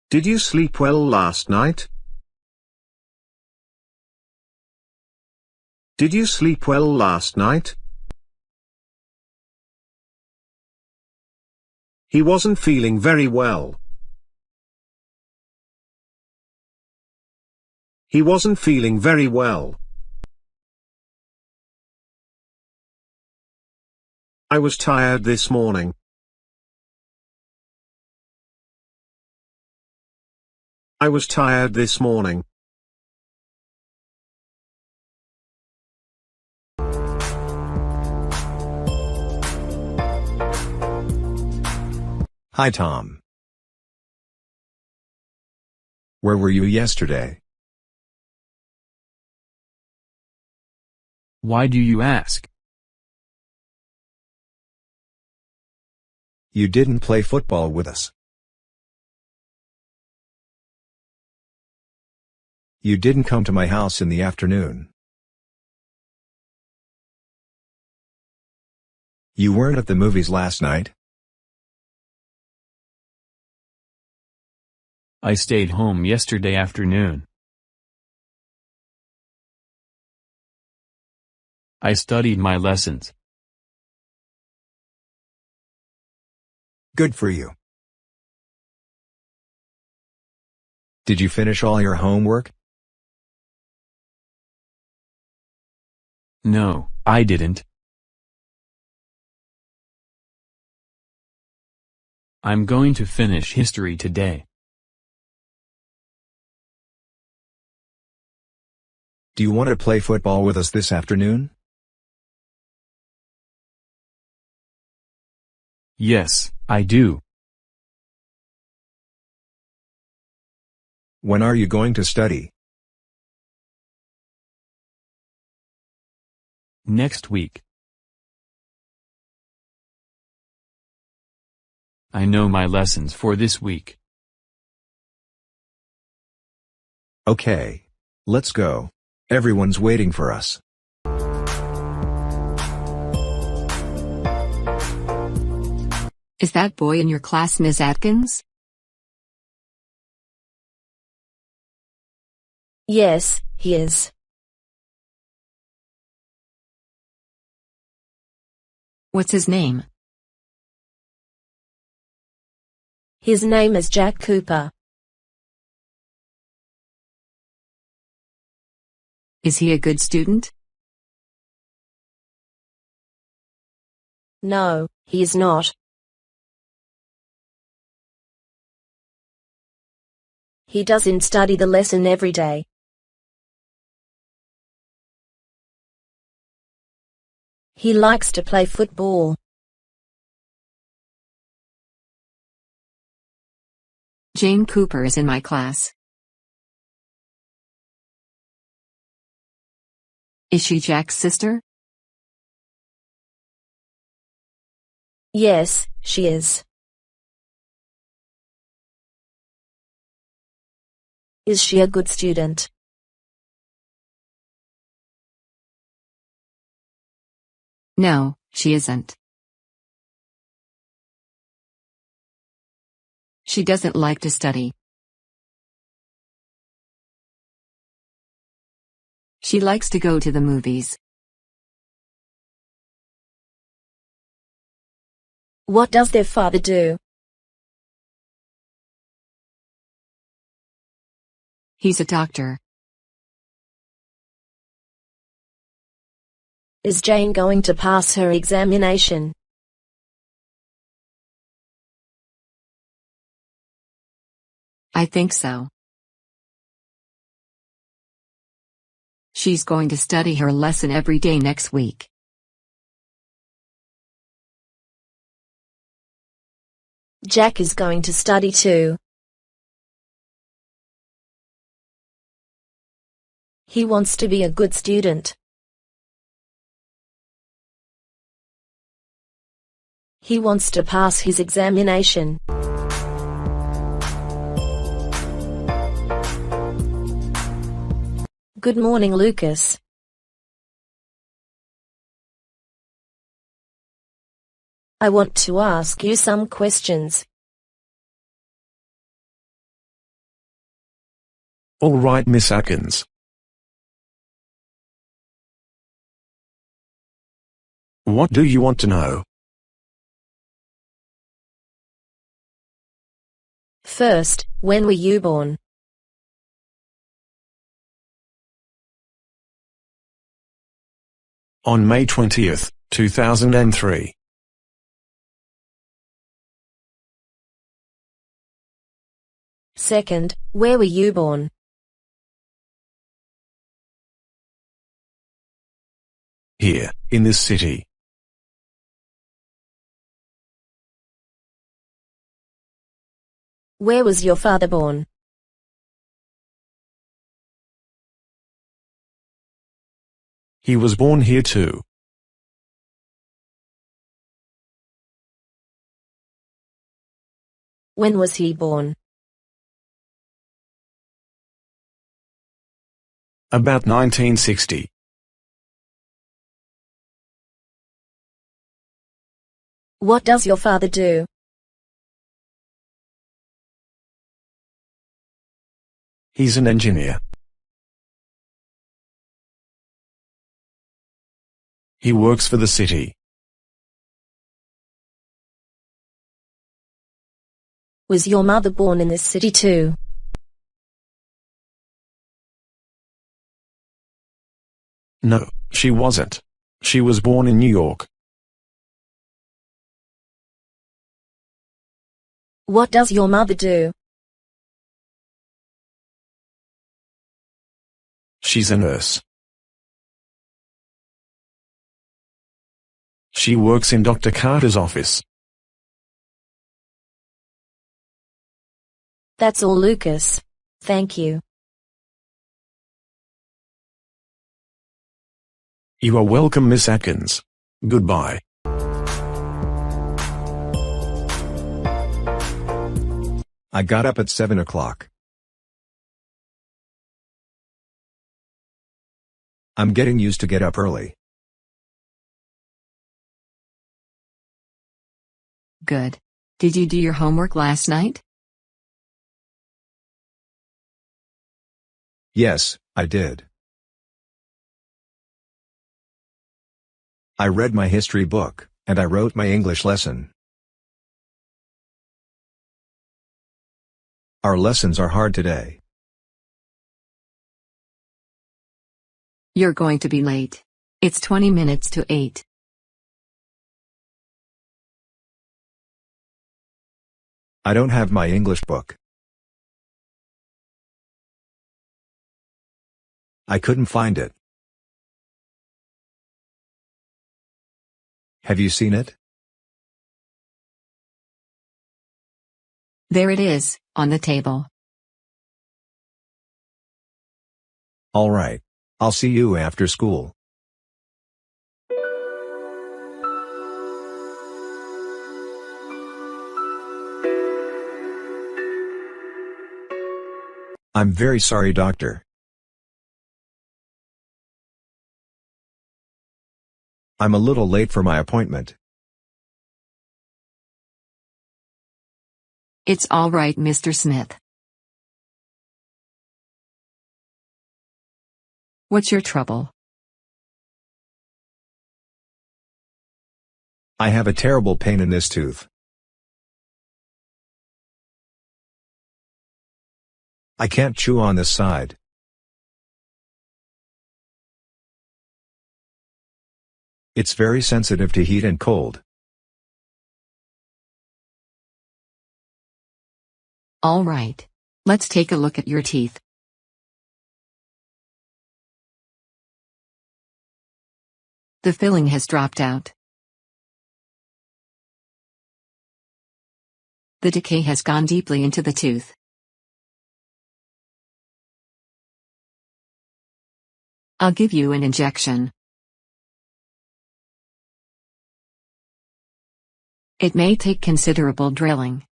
Did you sleep well last night? Did you sleep well last night? He wasn't feeling very well. He wasn't feeling very well. I was tired this morning. I was tired this morning. Hi Tom. Where were you yesterday? Why do you ask? You didn't play football with us. You didn't come to my house in the afternoon. You weren't at the movies last night. I stayed home yesterday afternoon. I studied my lessons. Good for you. Did you finish all your homework? No, I didn't. I'm going to finish history today. Do you want to play football with us this afternoon? Yes, I do. When are you going to study? Next week. I know my lessons for this week. Okay. Let's go. Everyone's waiting for us. Is that boy in your class Miss Atkins? Yes, he is. What's his name? His name is Jack Cooper. Is he a good student? No, he is not. He doesn't study the lesson every day. He likes to play football. Jane Cooper is in my class. Is she Jack's sister? Yes, she is. Is she a good student? No, she isn't. She doesn't like to study. She likes to go to the movies. What does their father do? He's a doctor. Is Jane going to pass her examination? I think so. She's going to study her lesson every day next week. Jack is going to study too. He wants to be a good student. He wants to pass his examination. Good morning, Lucas. I want to ask you some questions. All right, Miss Atkins. What do you want to know? First, when were you born? On May 20th, 2003. Second, where were you born? Here, in this city. Where was your father born? He was born here too. When was he born? About 1960. What does your father do? He's an engineer. He works for the city. Was your mother born in this city too? No, she wasn't. She was born in New York. What does your mother do? She's a nurse. She works in Dr. Carter's office. That's all, Lucas. Thank you. You are welcome, Miss Atkins. Goodbye. I got up at 7 o'clock. I'm getting used to get up early. Good. Did you do your homework last night? Yes, I did. I read my history book, and I wrote my English lesson. Our lessons are hard today. You're going to be late. It's 20 minutes to 8. I don't have my English book. I couldn't find it. Have you seen it? There it is, on the table. All right. I'll see you after school. I'm very sorry, doctor. I'm a little late for my appointment. It's all right, Mr. Smith. What's your trouble? I have a terrible pain in this tooth. I can't chew on this side. It's very sensitive to heat and cold. All right. Let's take a look at your teeth. The filling has dropped out. The decay has gone deeply into the tooth. I'll give you an injection. It may take considerable drilling.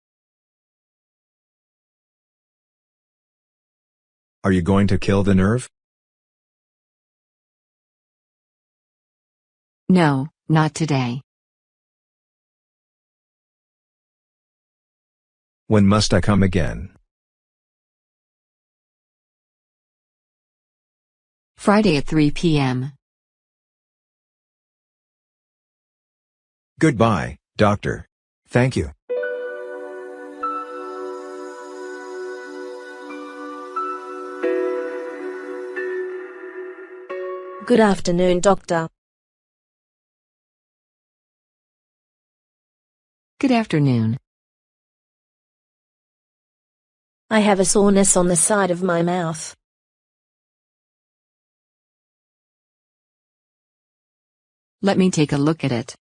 Are you going to kill the nerve? No, not today. When must I come again? Friday at 3 p.m. Goodbye, doctor. Thank you. Good afternoon, doctor. Good afternoon. I have a soreness on the side of my mouth. Let me take a look at it.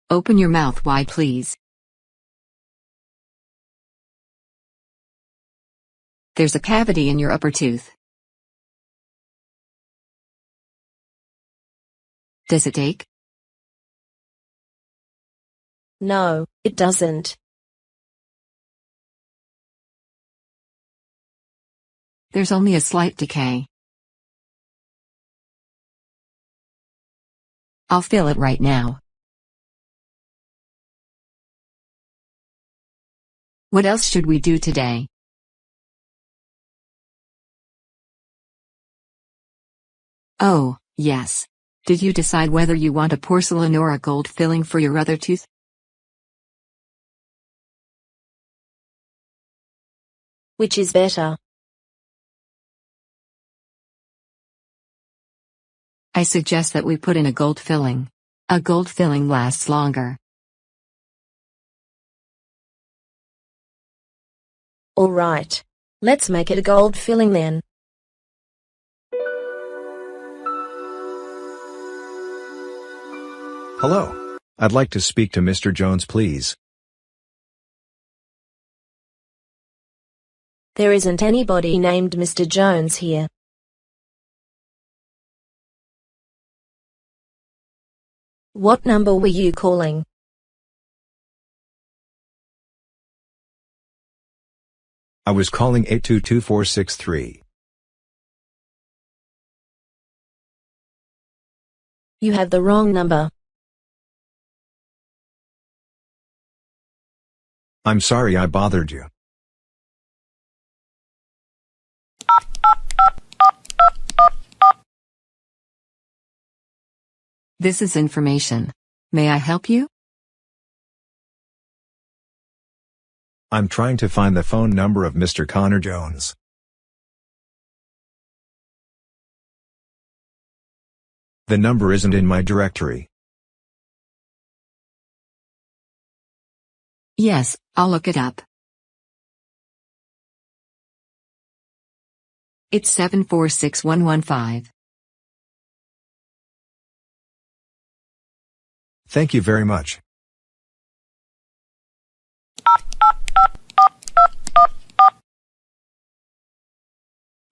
Open your mouth wide, please. There's a cavity in your upper tooth. Does it ache? No, it doesn't. There's only a slight decay. I'll fill it right now. What else should we do today? Oh, yes. Did you decide whether you want a porcelain or a gold filling for your other tooth? Which is better? I suggest that we put in a gold filling. A gold filling lasts longer. All right. Let's make it a gold filling then. Hello. I'd like to speak to Mr. Jones, please. There isn't anybody named Mr. Jones here. What number were you calling? I was calling 822-463. You have the wrong number. I'm sorry I bothered you. This is information. May I help you? I'm trying to find the phone number of Mr. Connor Jones. The number isn't in my directory. Yes, I'll look it up. It's 746115. Thank you very much.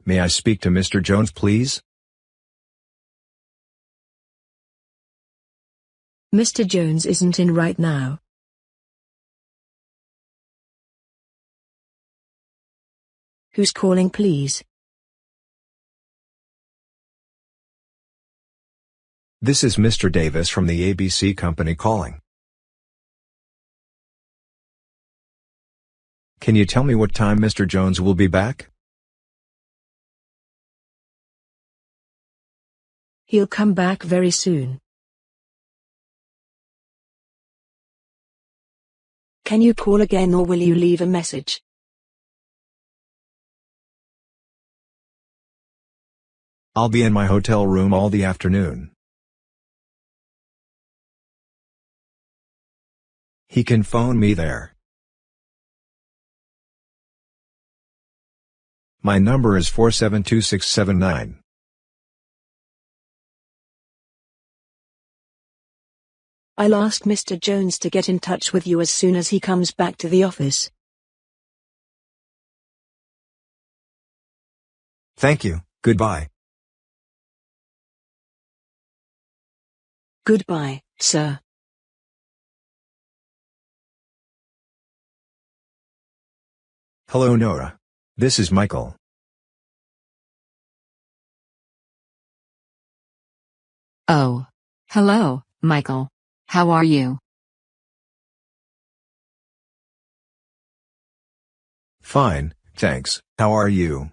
May I speak to Mr. Jones, please? Mr. Jones isn't in right now. Who's calling, please? This is Mr. Davis from the ABC company calling. Can you tell me what time Mr. Jones will be back? He'll come back very soon. Can you call again or will you leave a message? I'll be in my hotel room all the afternoon. He can phone me there. My number is 472679. I'll ask Mr. Jones to get in touch with you as soon as he comes back to the office. Thank you. Goodbye. Goodbye, sir. Hello, Nora. This is Michael. Oh. Hello, Michael. How are you? Fine, thanks. How are you?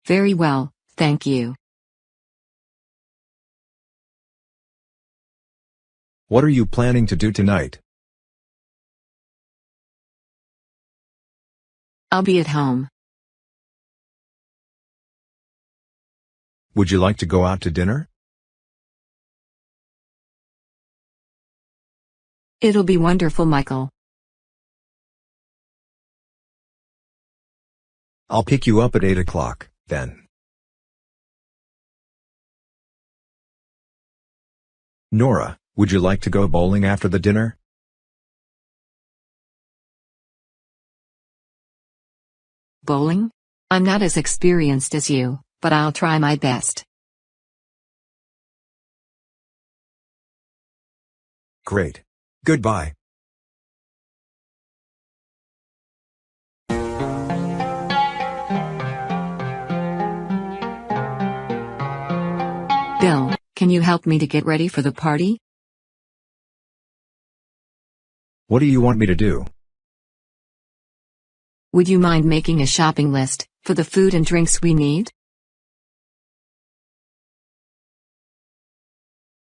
Very well, thank you. What are you planning to do tonight? I'll be at home. Would you like to go out to dinner? It'll be wonderful, Michael. I'll pick you up at 8 o'clock, then. Nora, would you like to go bowling after the dinner? Bowling? I'm not as experienced as you, but I'll try my best. Great. Goodbye. Bill, can you help me to get ready for the party? What do you want me to do? Would you mind making a shopping list for the food and drinks we need?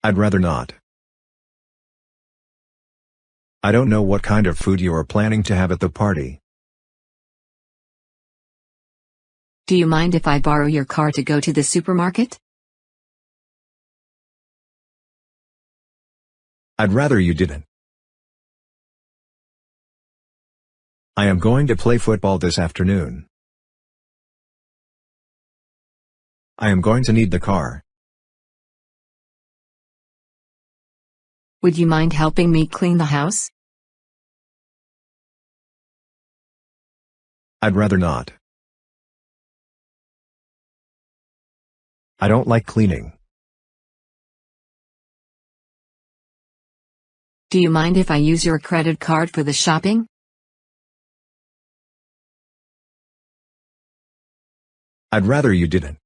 I'd rather not. I don't know what kind of food you are planning to have at the party. Do you mind if I borrow your car to go to the supermarket? I'd rather you didn't. I am going to play football this afternoon. I am going to need the car. Would you mind helping me clean the house? I'd rather not. I don't like cleaning. Do you mind if I use your credit card for the shopping? I'd rather you didn't.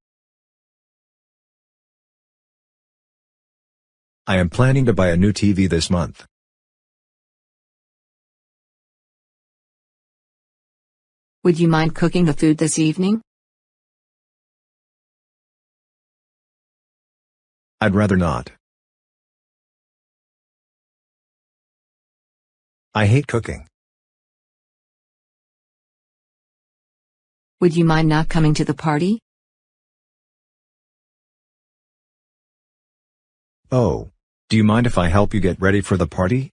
I am planning to buy a new TV this month. Would you mind cooking the food this evening? I'd rather not. I hate cooking. Would you mind not coming to the party? Oh. Do you mind if I help you get ready for the party?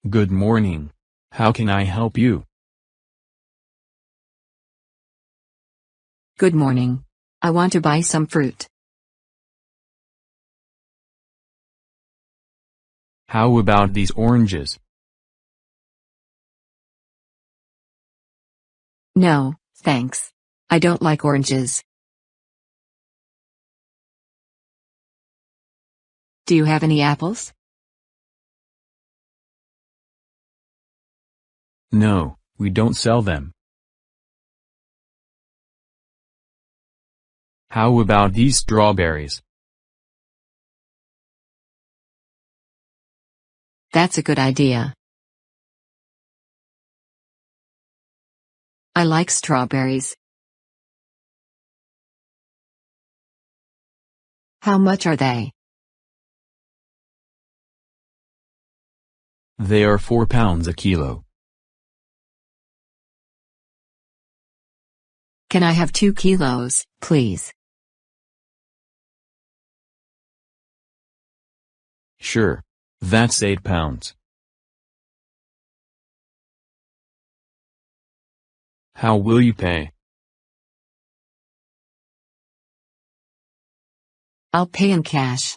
Good morning. How can I help you? Good morning. I want to buy some fruit. How about these oranges? No, thanks. I don't like oranges. Do you have any apples? No, we don't sell them. How about these strawberries? That's a good idea. I like strawberries. How much are they? They are £4 a kilo. Can I have 2 kilos, please? Sure. That's £8. How will you pay? I'll pay in cash.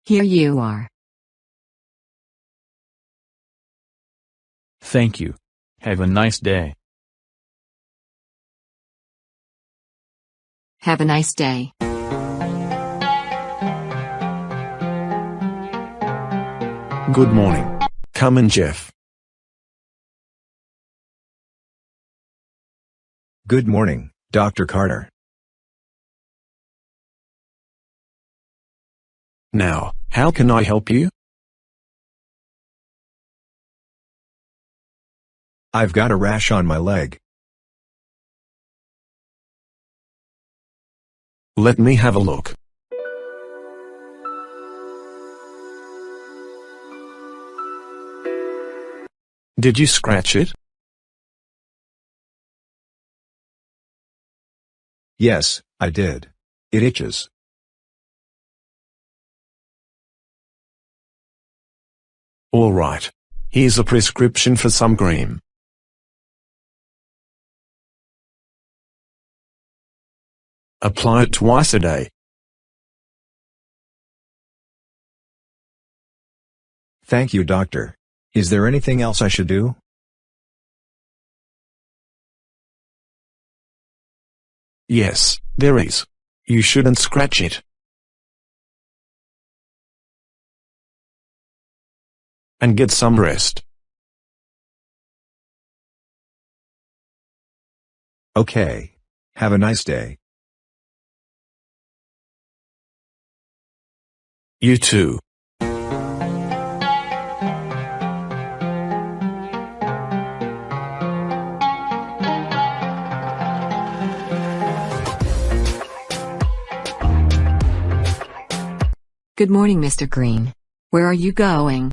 Here you are. Thank you. Have a nice day. Have a nice day. Good morning. Come in, Jeff. Good morning, Dr. Carter. Now, how can I help you? I've got a rash on my leg. Let me have a look. Did you scratch it? Yes, I did. It itches. All right. Here's a prescription for some cream. Apply it twice a day. Thank you, doctor. Is there anything else I should do? Yes, there is. You shouldn't scratch it. And get some rest. Okay. Have a nice day. You too. Good morning, Mr. Green. Where are you going?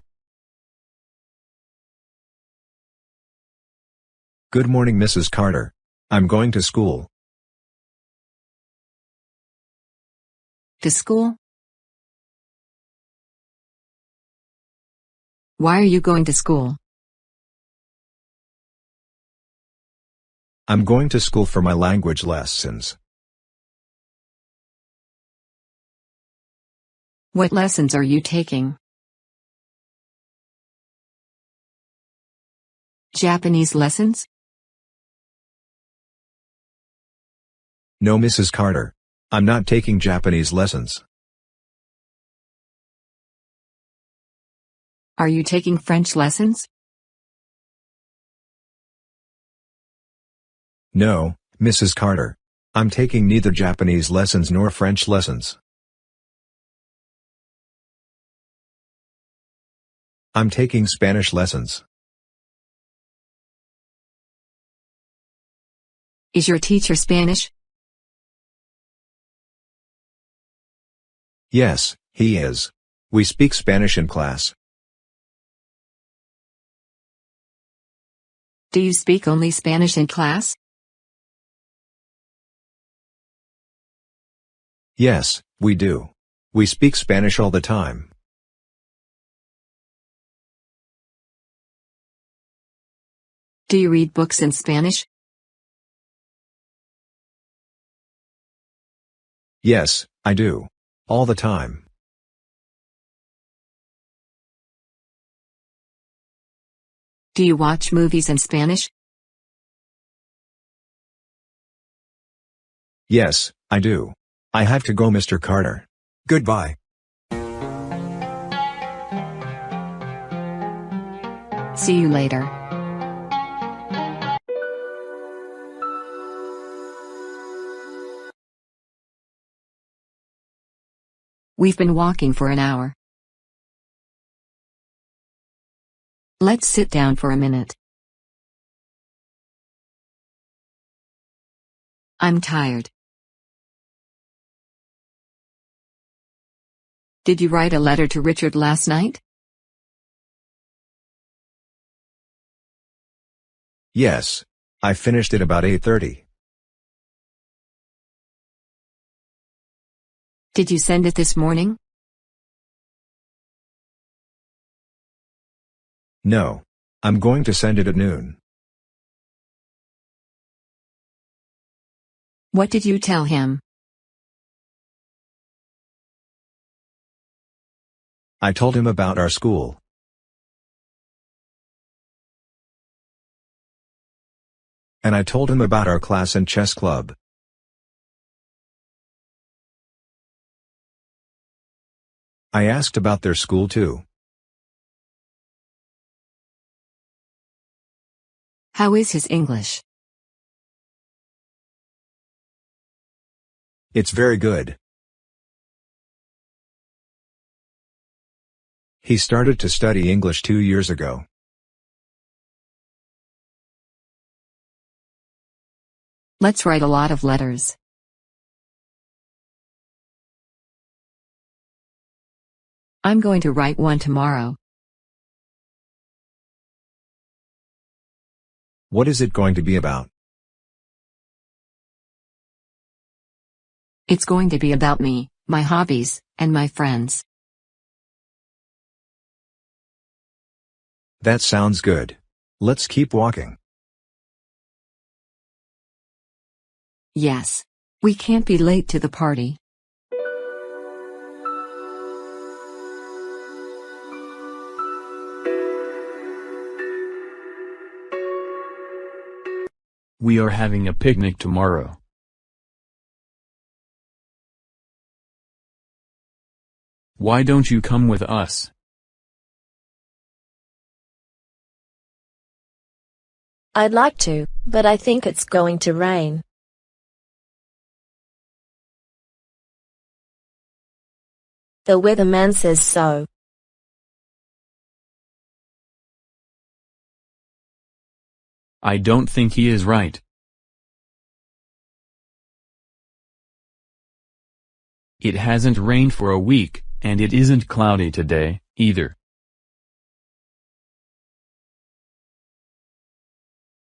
Good morning, Mrs. Carter. I'm going to school. To school? Why are you going to school? I'm going to school for my language lessons. What lessons are you taking? Japanese lessons? No, Mrs. Carter. I'm not taking Japanese lessons. Are you taking French lessons? No, Mrs. Carter. I'm taking neither Japanese lessons nor French lessons. I'm taking Spanish lessons. Is your teacher Spanish? Yes, he is. We speak Spanish in class. Do you speak only Spanish in class? Yes, we do. We speak Spanish all the time. Do you read books in Spanish? Yes, I do. All the time. Do you watch movies in Spanish? Yes, I do. I have to go, Mr. Carter. Goodbye. See you later. We've been walking for an hour. Let's sit down for a minute. I'm tired. Did you write a letter to Richard last night? Yes. I finished it about 8:30. Did you send it this morning? No. I'm going to send it at noon. What did you tell him? I told him about our school. And I told him about our class and chess club. I asked about their school too. How is his English? It's very good. He started to study English 2 years ago. Let's write a lot of letters. I'm going to write one tomorrow. What is it going to be about? It's going to be about me, my hobbies, and my friends. That sounds good. Let's keep walking. Yes. We can't be late to the party. We are having a picnic tomorrow. Why don't you come with us? I'd like to, but I think it's going to rain. The weatherman says so. I don't think he is right. It hasn't rained for a week, and it isn't cloudy today, either.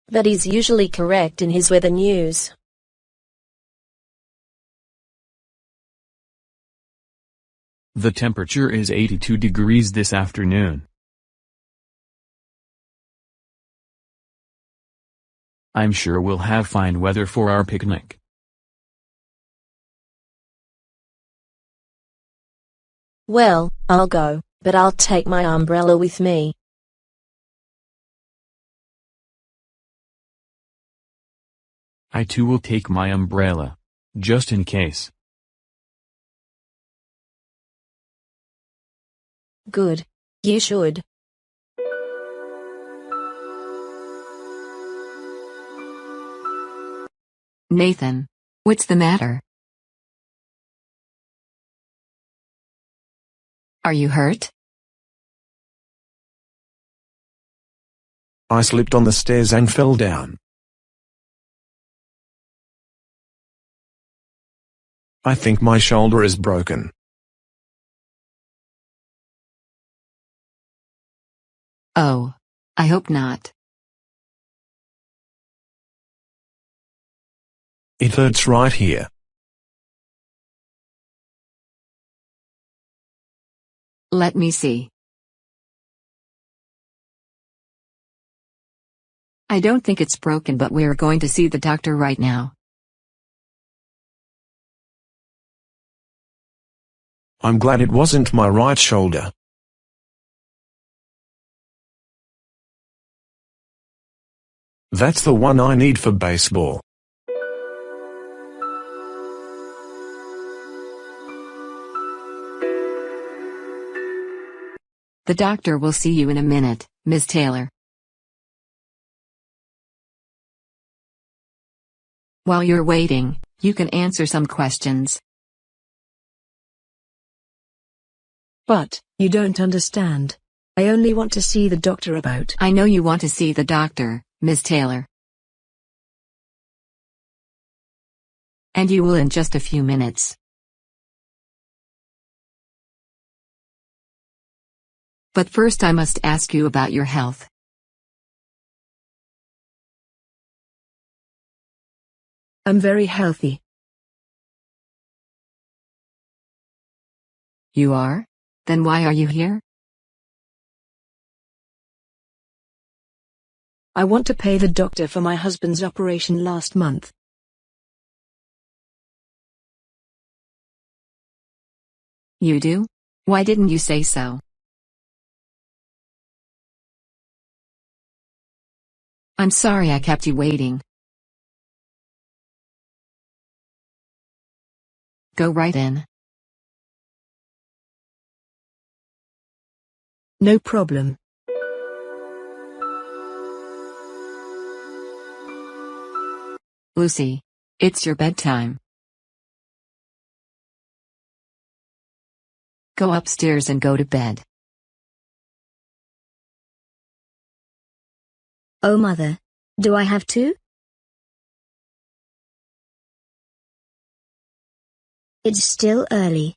But he's usually correct in his weather news. The temperature is 82 degrees this afternoon. I'm sure we'll have fine weather for our picnic. Well, I'll go, but I'll take my umbrella with me. I too will take my umbrella. Just in case. Good. You should. Nathan. What's the matter? Are you hurt? I slipped on the stairs and fell down. I think my shoulder is broken. Oh. I hope not. It hurts right here. Let me see. I don't think it's broken, but we're going to see the doctor right now. I'm glad it wasn't my right shoulder. That's the one I need for baseball. The doctor will see you in a minute, Miss Taylor. While you're waiting, you can answer some questions. But, you don't understand. I only want to see the doctor about. I know you want to see the doctor, Miss Taylor. And you will in just a few minutes. But first I must ask you about your health. I'm very healthy. You are? Then why are you here? I want to pay the doctor for my husband's operation last month. You do? Why didn't you say so? I'm sorry I kept you waiting. Go right in. No problem. Lucy, it's your bedtime. Go upstairs and go to bed. Oh, Mother. Do I have to? It's still early.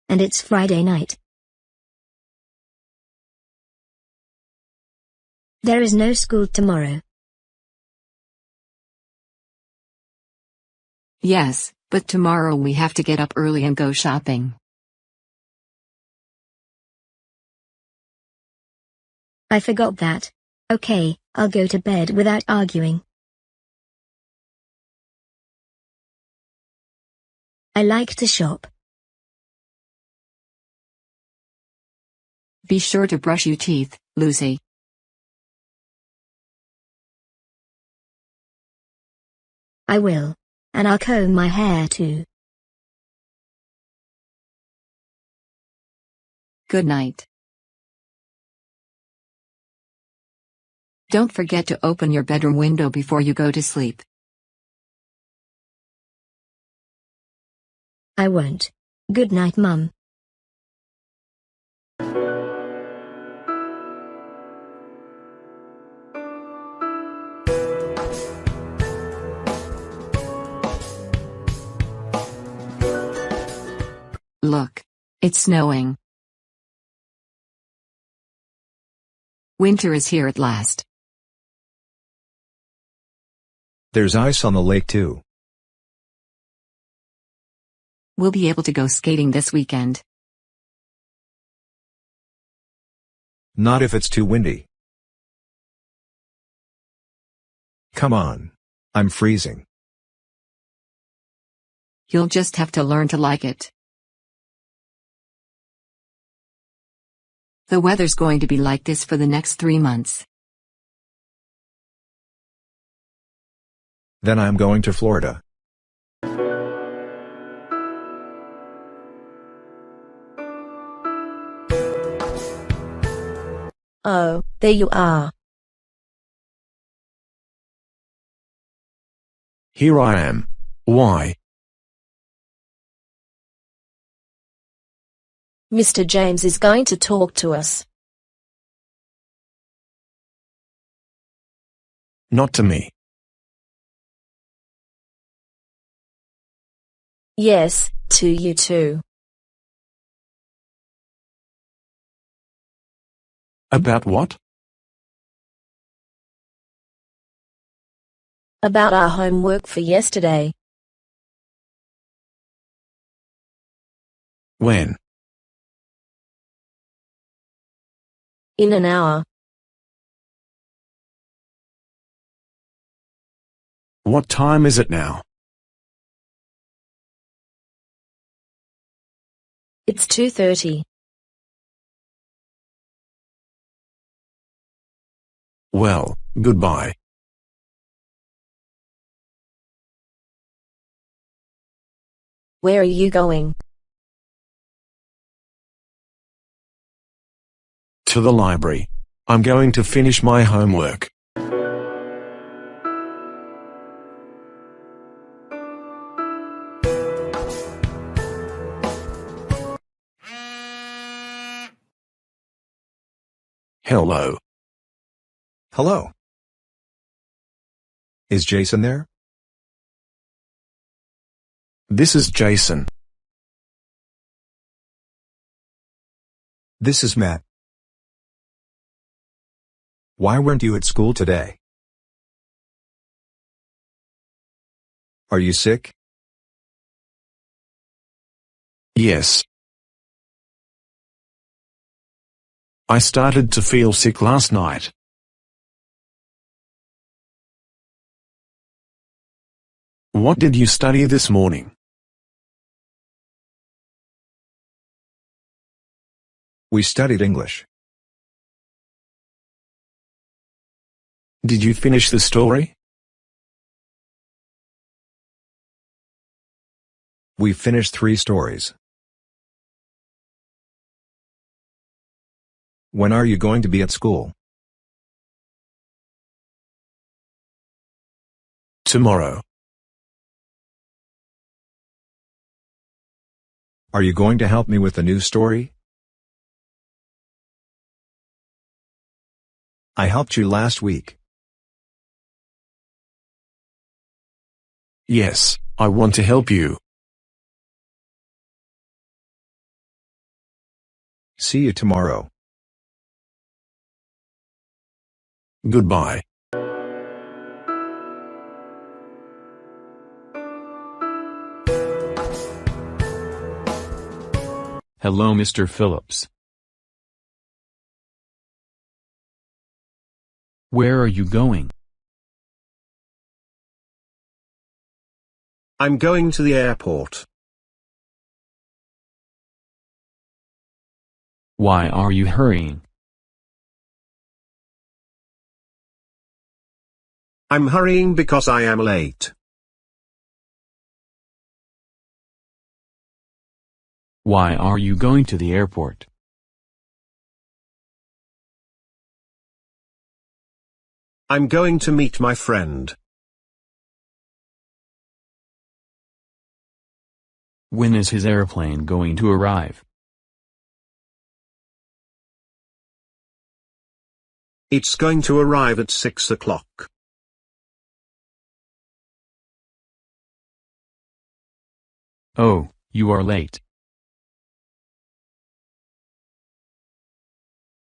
And it's Friday night. There is no school tomorrow. Yes, but tomorrow we have to get up early and go shopping. I forgot that. Okay, I'll go to bed without arguing. I like to shop. Be sure to brush your teeth, Lucy. I will. And I'll comb my hair too. Good night. Don't forget to open your bedroom window before you go to sleep. I won't. Good night, Mum. Look. It's snowing. Winter is here at last. There's ice on the lake too. We'll be able to go skating this weekend. Not if it's too windy. Come on. I'm freezing. You'll just have to learn to like it. The weather's going to be like this for the next 3 months. Then I'm going to Florida. Oh, there you are. Here I am. Why? Mr. James is going to talk to us. Not to me. Yes, to you too. About what? About our homework for yesterday. When? In an hour. What time is it now? It's 2:30. Well, goodbye. Where are you going? To the library. I'm going to finish my homework. Hello. Hello. Is Jason there? This is Jason. This is Matt. Why weren't you at school today? Are you sick? Yes. I started to feel sick last night. What did you study this morning? We studied English. Did you finish the story? We finished 3 stories. When are you going to be at school? Tomorrow. Are you going to help me with the new story? I helped you last week. Yes, I want to help you. See you tomorrow. Goodbye. Hello, Mr. Phillips. Where are you going? I'm going to the airport. Why are you hurrying? I'm hurrying because I am late. Why are you going to the airport? I'm going to meet my friend. When is his airplane going to arrive? It's going to arrive at 6 o'clock. Oh, you are late.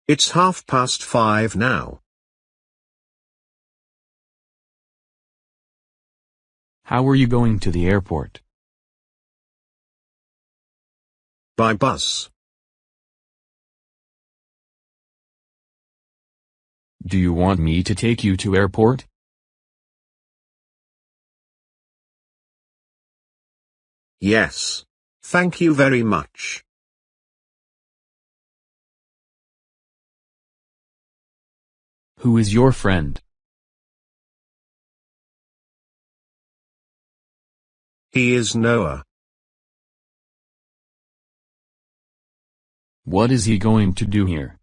It's 5:30 now. How are you going to the airport? By bus. Do you want me to take you to airport? Yes. Thank you very much. Who is your friend? He is Noah. What is he going to do here?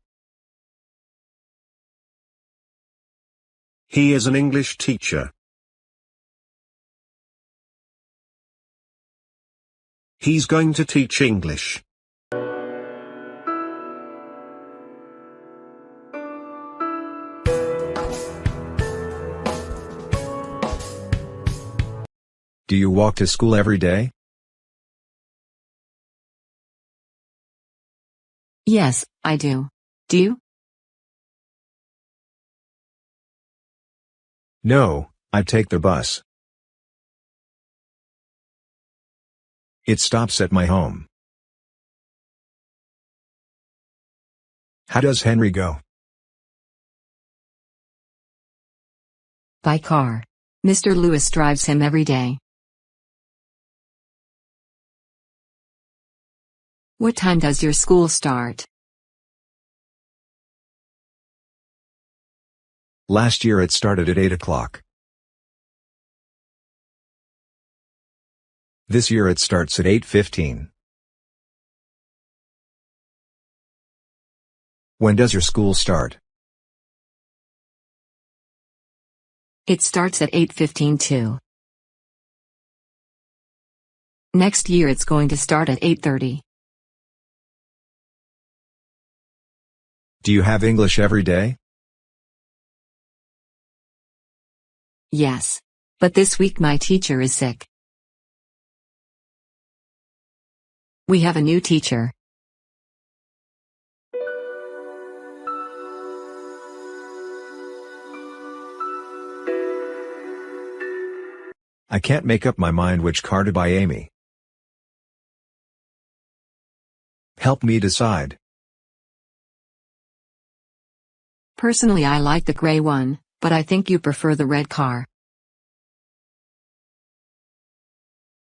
He is an English teacher. He's going to teach English. Do you walk to school every day? Yes, I do. Do you? No, I take the bus. It stops at my home. How does Henry go? By car. Mr. Lewis drives him every day. What time does your school start? Last year it started at 8 o'clock. This year it starts at 8:15. When does your school start? It starts at 8:15 too. Next year it's going to start at 8:30. Do you have English every day? Yes. But this week my teacher is sick. We have a new teacher. I can't make up my mind which car to buy Amy. Help me decide. Personally, I like the gray one, but I think you prefer the red car.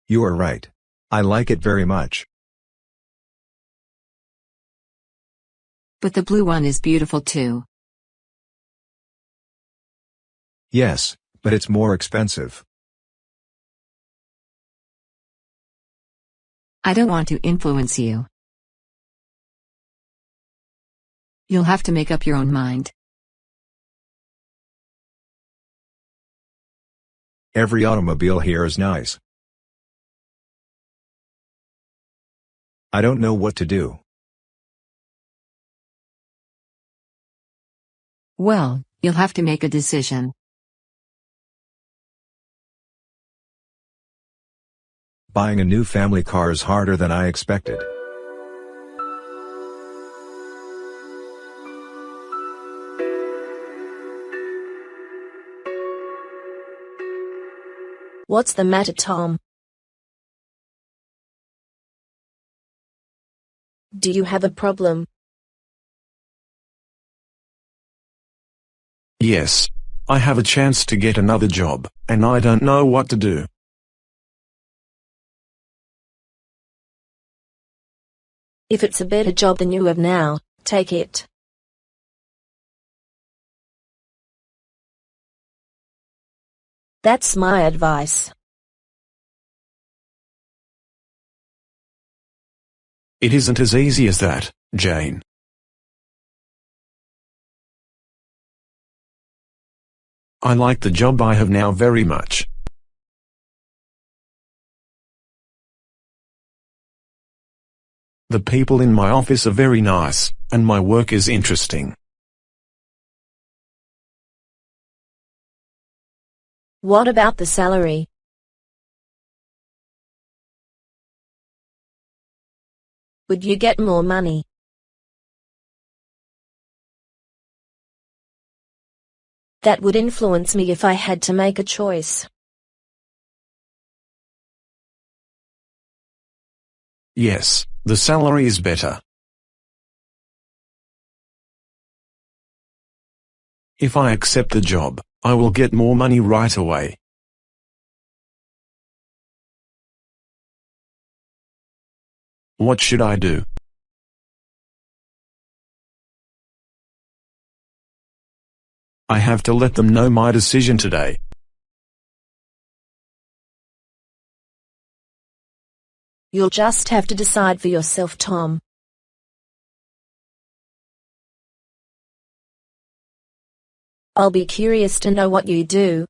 You are right. I like it very much. But the blue one is beautiful too. Yes, but it's more expensive. I don't want to influence you. You'll have to make up your own mind. Every automobile here is nice. I don't know what to do. Well, you'll have to make a decision. Buying a new family car is harder than I expected. What's the matter, Tom? Do you have a problem? Yes. I have a chance to get another job, and I don't know what to do. If it's a better job than you have now, take it. That's my advice. It isn't as easy as that, Jane. I like the job I have now very much. The people in my office are very nice, and my work is interesting. What about the salary? Would you get more money? That would influence me if I had to make a choice. Yes, the salary is better. If I accept the job, I will get more money right away. What should I do? I have to let them know my decision today. You'll just have to decide for yourself, Tom. I'll be curious to know what you do.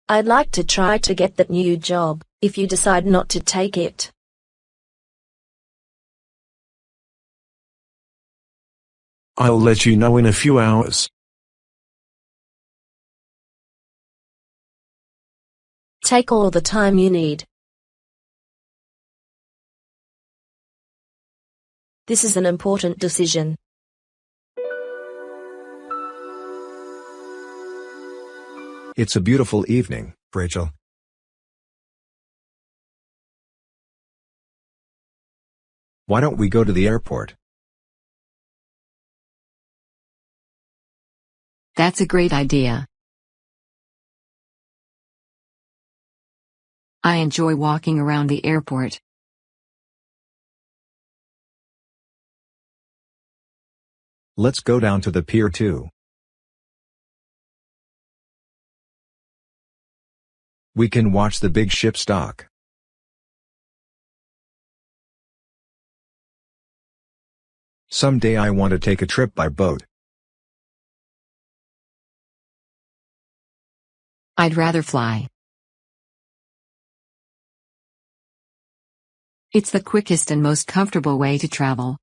I'd like to try to get that new job, if you decide not to take it. I'll let you know in a few hours. Take all the time you need. This is an important decision. It's a beautiful evening, Rachel. Why don't we go to the airport? That's a great idea. I enjoy walking around the airport. Let's go down to the pier too. We can watch the big ships dock. Someday I want to take a trip by boat. I'd rather fly. It's the quickest and most comfortable way to travel.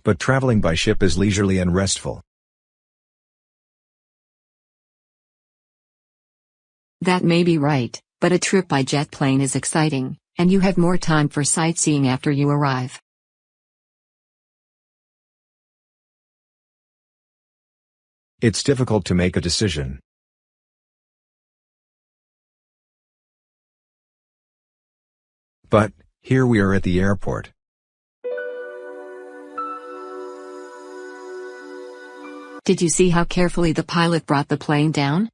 But traveling by ship is leisurely and restful. That may be right, but a trip by jet plane is exciting, and you have more time for sightseeing after you arrive. It's difficult to make a decision. But, here we are at the airport. Did you see how carefully the pilot brought the plane down?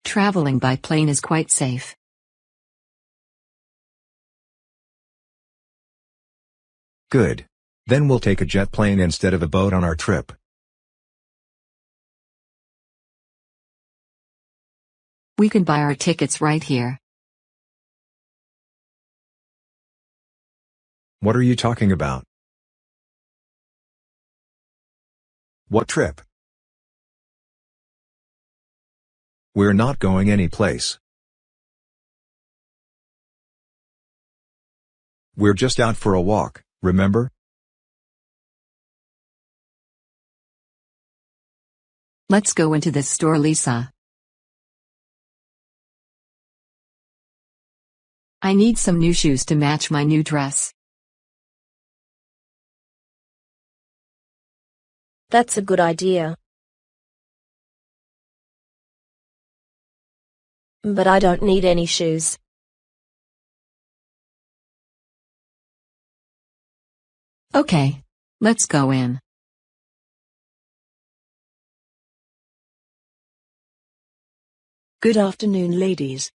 Traveling by plane is quite safe. Good. Then we'll take a jet plane instead of a boat on our trip. We can buy our tickets right here. What are you talking about? What trip? We're not going anyplace. We're just out for a walk, remember? Let's go into this store, Lisa. I need some new shoes to match my new dress. That's a good idea. But I don't need any shoes. Okay. Let's go in. Good afternoon, ladies.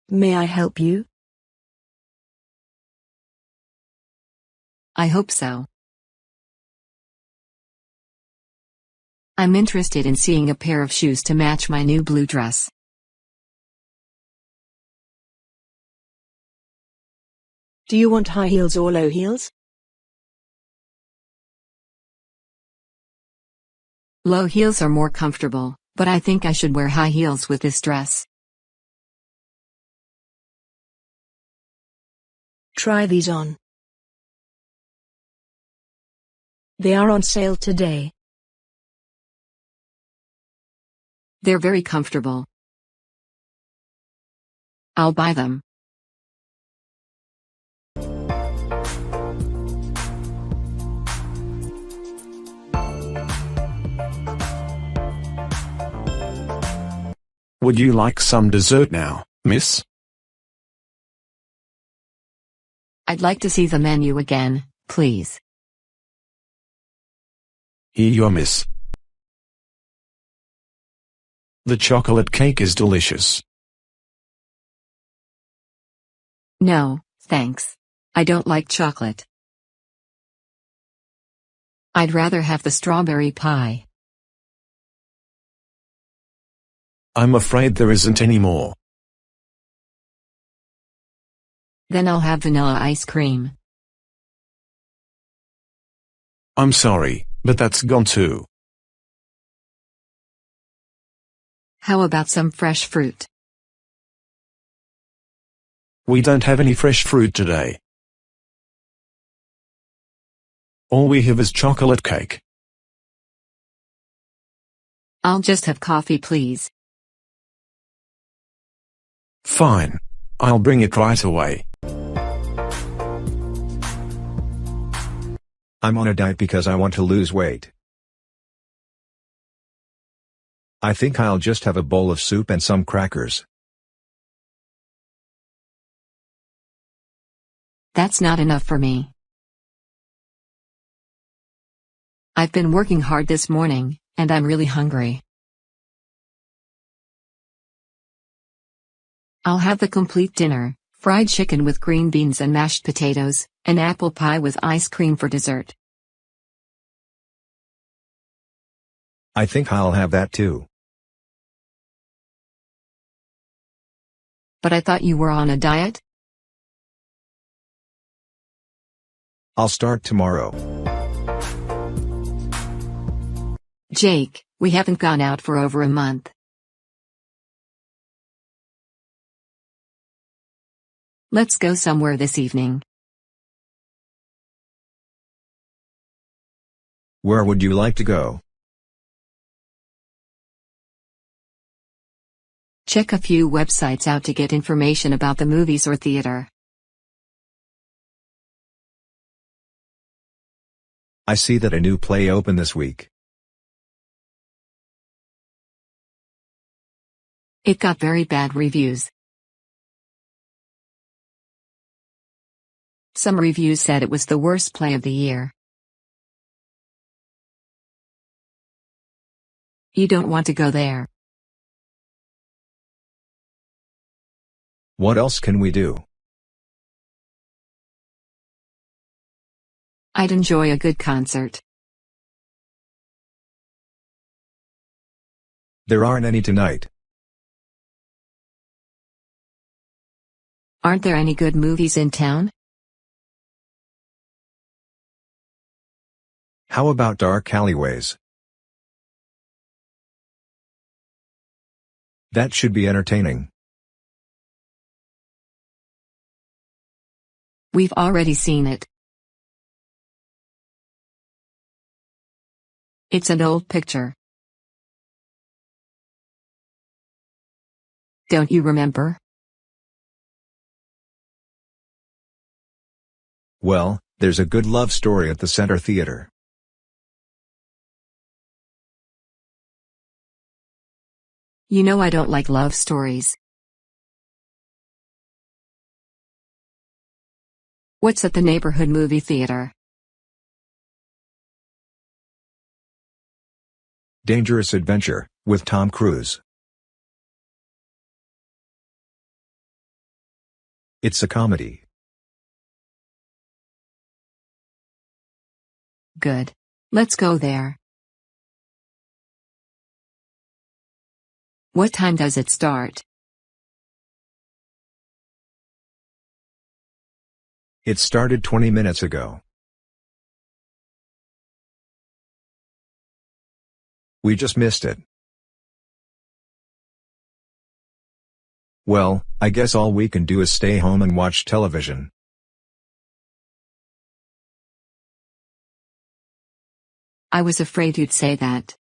May I help you? I hope so. I'm interested in seeing a pair of shoes to match my new blue dress. Do you want high heels or low heels? Low heels are more comfortable, but I think I should wear high heels with this dress. Try these on. They are on sale today. They're very comfortable. I'll buy them. Would you like some dessert now, miss? I'd like to see the menu again, please. Here you are, miss. The chocolate cake is delicious. No, thanks. I don't like chocolate. I'd rather have the strawberry pie. I'm afraid there isn't any more. Then I'll have vanilla ice cream. I'm sorry, but that's gone too. How about some fresh fruit? We don't have any fresh fruit today. All we have is chocolate cake. I'll just have coffee, please. Fine. I'll bring it right away. I'm on a diet because I want to lose weight. I think I'll just have a bowl of soup and some crackers. That's not enough for me. I've been working hard this morning, and I'm really hungry. I'll have the complete dinner, fried chicken with green beans and mashed potatoes, and apple pie with ice cream for dessert. I think I'll have that too. But I thought you were on a diet? I'll start tomorrow. Jake, we haven't gone out for over a month. Let's go somewhere this evening. Where would you like to go? Check a few websites out to get information about the movies or theater. I see that a new play opened this week. It got very bad reviews. Some reviews said it was the worst play of the year. You don't want to go there. What else can we do? I'd enjoy a good concert. There aren't any tonight. Aren't there any good movies in town? How about dark alleyways? That should be entertaining. We've already seen it. It's an old picture. Don't you remember? Well, there's a good love story at the Center Theater. You know I don't like love stories. What's at the neighborhood movie theater? Dangerous Adventure, with Tom Cruise. It's a comedy. Good. Let's go there. What time does it start? It started 20 minutes ago. We just missed it. Well, I guess all we can do is stay home and watch television. I was afraid you'd say that.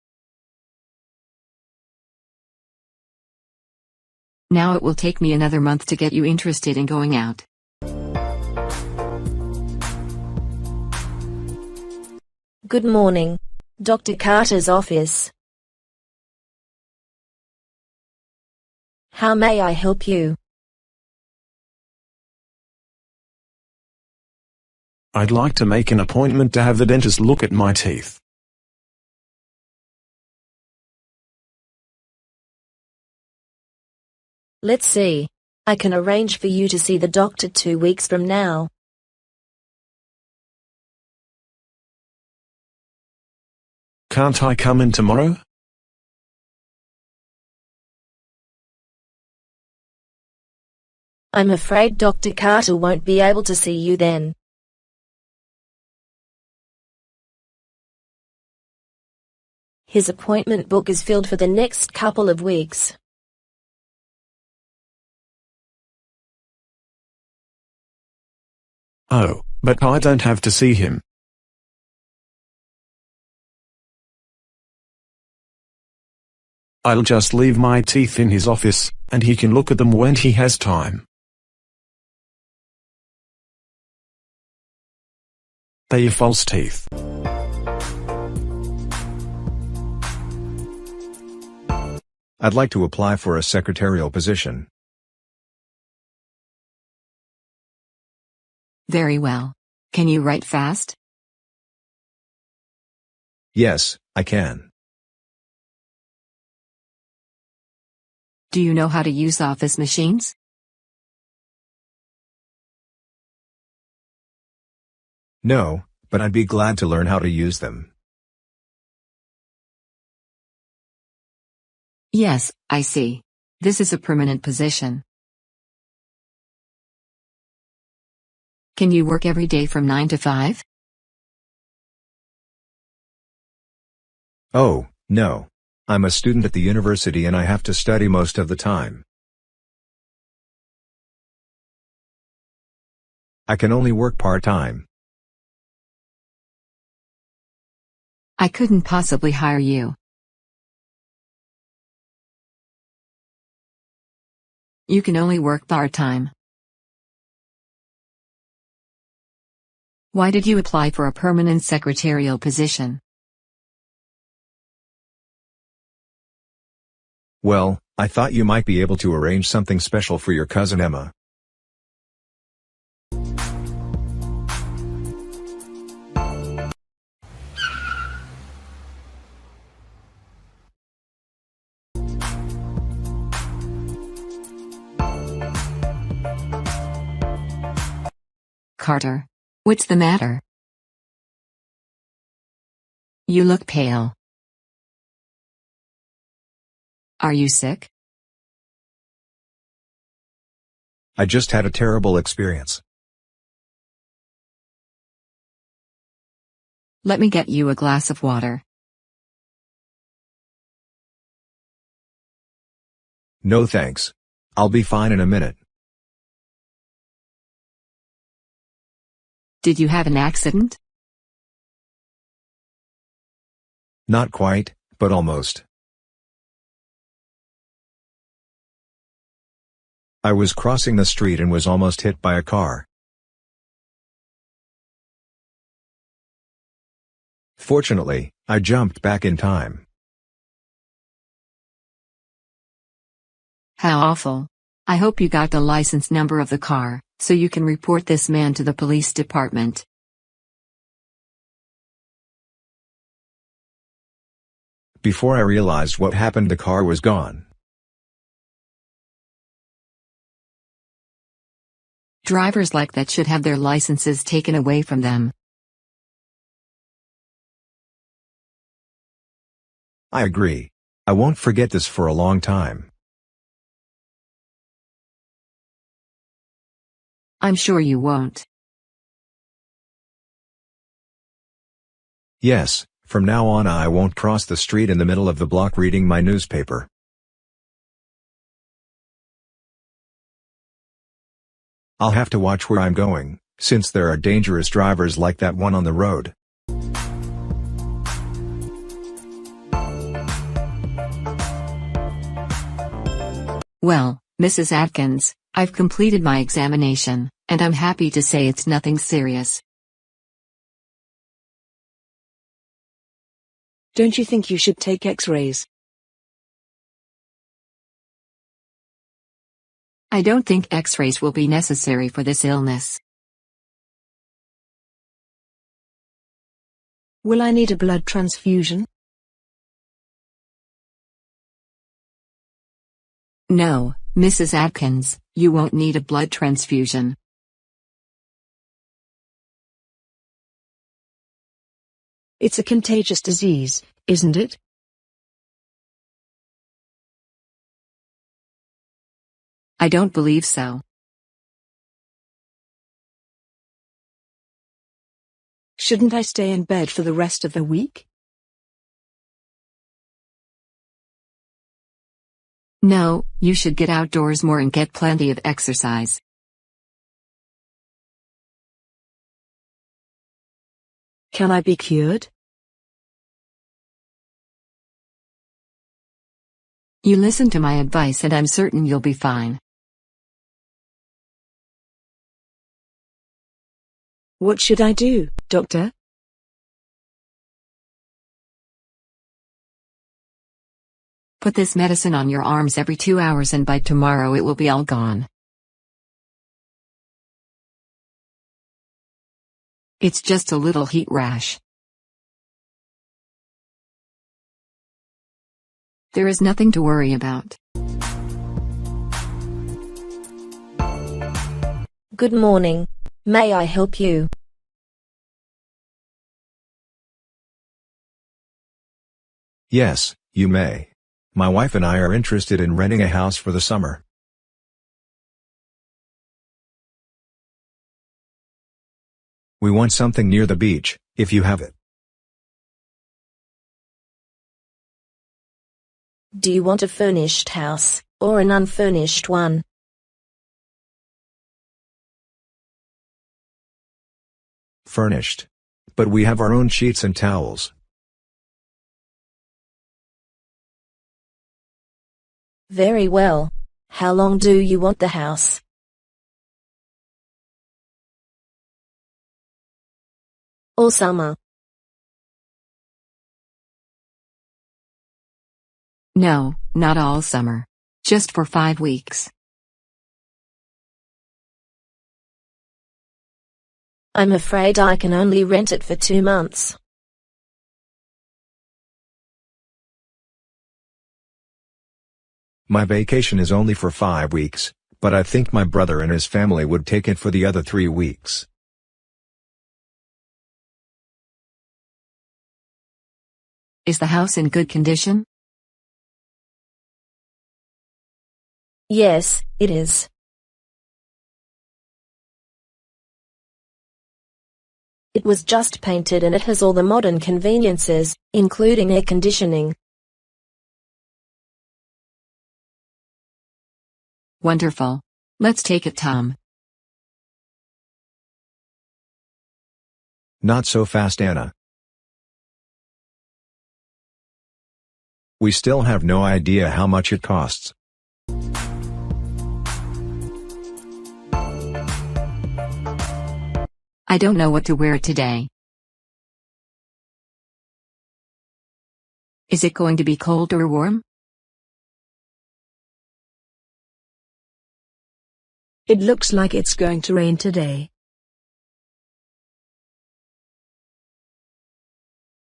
Now it will take me another month to get you interested in going out. Good morning. Dr. Carter's office. How may I help you? I'd like to make an appointment to have the dentist look at my teeth. Let's see. I can arrange for you to see the doctor 2 weeks from now. Can't I come in tomorrow? I'm afraid Dr. Carter won't be able to see you then. His appointment book is filled for the next couple of weeks. Oh, but I don't have to see him. I'll just leave my teeth in his office, and he can look at them when he has time. They're false teeth. I'd like to apply for a secretarial position. Very well. Can you write fast? Yes, I can. Do you know how to use office machines? No, but I'd be glad to learn how to use them. Yes, I see. This is a permanent position. Can you work every day from 9 to 5? Oh, no. I'm a student at the university and I have to study most of the time. I can only work part-time. I couldn't possibly hire you. You can only work part-time. Why did you apply for a permanent secretarial position? Well, I thought you might be able to arrange something special for your cousin Emma. Carter. What's the matter? You look pale. Are you sick? I just had a terrible experience. Let me get you a glass of water. No thanks. I'll be fine in a minute. Did you have an accident? Not quite, but almost. I was crossing the street and was almost hit by a car. Fortunately, I jumped back in time. How awful. I hope you got the license number of the car, so you can report this man to the police department. Before I realized what happened, the car was gone. Drivers like that should have their licenses taken away from them. I agree. I won't forget this for a long time. I'm sure you won't. Yes, from now on I won't cross the street in the middle of the block reading my newspaper. I'll have to watch where I'm going, since there are dangerous drivers like that one on the road. Well, Mrs. Atkins, I've completed my examination, and I'm happy to say it's nothing serious. Don't you think you should take X-rays? I don't think X-rays will be necessary for this illness. Will I need a blood transfusion? No, Mrs. Atkins, you won't need a blood transfusion. It's a contagious disease, isn't it? I don't believe so. Shouldn't I stay in bed for the rest of the week? No, you should get outdoors more and get plenty of exercise. Can I be cured? You listen to my advice and I'm certain you'll be fine. What should I do, doctor? Put this medicine on your arms every 2 hours and by tomorrow it will be all gone. It's just a little heat rash. There is nothing to worry about. Good morning. May I help you? Yes, you may. My wife and I are interested in renting a house for the summer. We want something near the beach, if you have it. Do you want a furnished house, or an unfurnished one? Furnished. But we have our own sheets and towels. Very well. How long do you want the house? All summer? No, not all summer. Just for 5 weeks. I'm afraid I can only rent it for 2 months. My vacation is only for 5 weeks, but I think my brother and his family would take it for the other 3 weeks. Is the house in good condition? Yes, it is. It was just painted and it has all the modern conveniences, including air conditioning. Wonderful. Let's take it, Tom. Not so fast, Anna. We still have no idea how much it costs. I don't know what to wear today. Is it going to be cold or warm? It looks like it's going to rain today.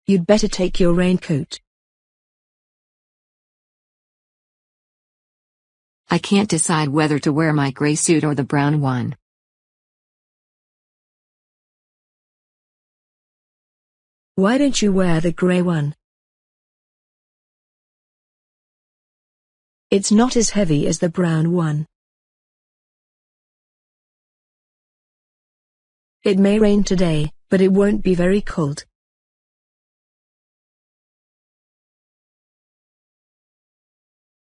You'd better take your raincoat. I can't decide whether to wear my gray suit or the brown one. Why don't you wear the gray one? It's not as heavy as the brown one. It may rain today, but it won't be very cold.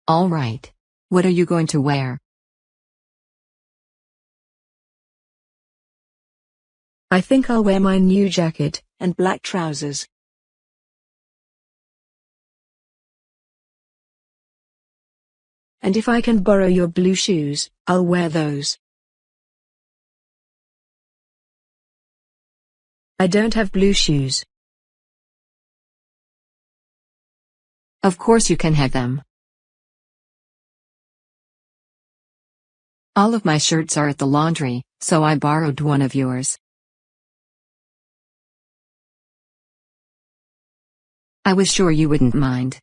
All right. What are you going to wear? I think I'll wear my new jacket and black trousers. And if I can borrow your blue shoes, I'll wear those. I don't have blue shoes. Of course you can have them. All of my shirts are at the laundry, so I borrowed one of yours. I was sure you wouldn't mind.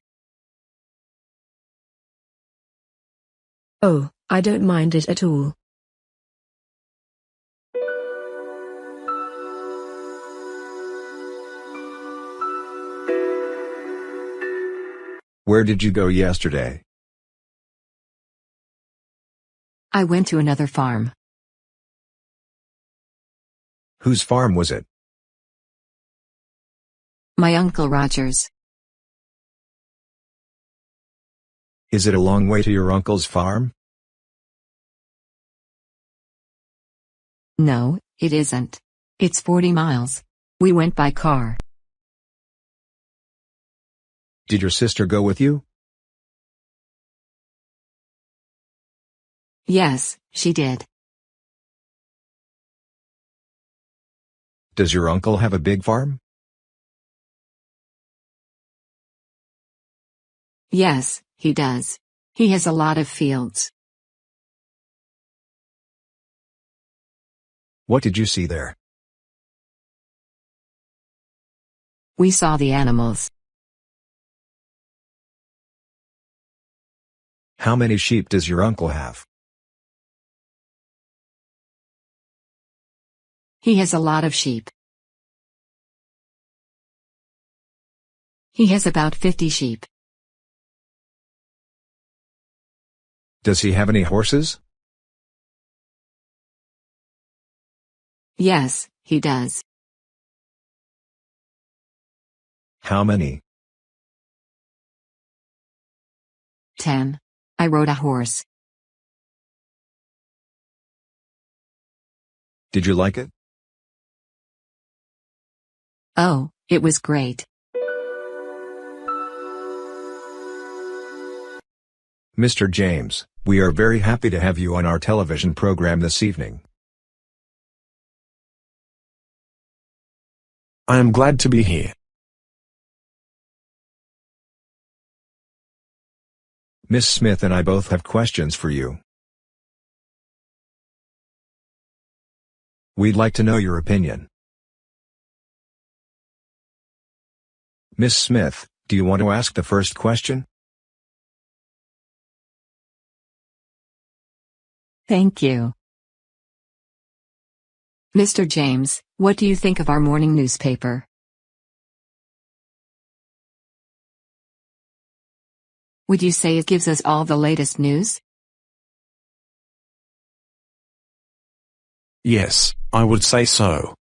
Oh, I don't mind it at all. Where did you go yesterday? I went to another farm. Whose farm was it? My Uncle Roger's. Is it a long way to your uncle's farm? No, it isn't. It's 40 miles. We went by car. Did your sister go with you? Yes, she did. Does your uncle have a big farm? Yes, he does. He has a lot of fields. What did you see there? We saw the animals. How many sheep does your uncle have? He has a lot of sheep. He has about 50 sheep. Does he have any horses? Yes, he does. How many? 10. I rode a horse. Did you like it? Oh, it was great. Mr. James, we are very happy to have you on our television program this evening. I am glad to be here. Miss Smith and I both have questions for you. We'd like to know your opinion. Miss Smith, do you want to ask the first question? Thank you. Mr. James, what do you think of our morning newspaper? Would you say it gives us all the latest news? Yes, I would say so.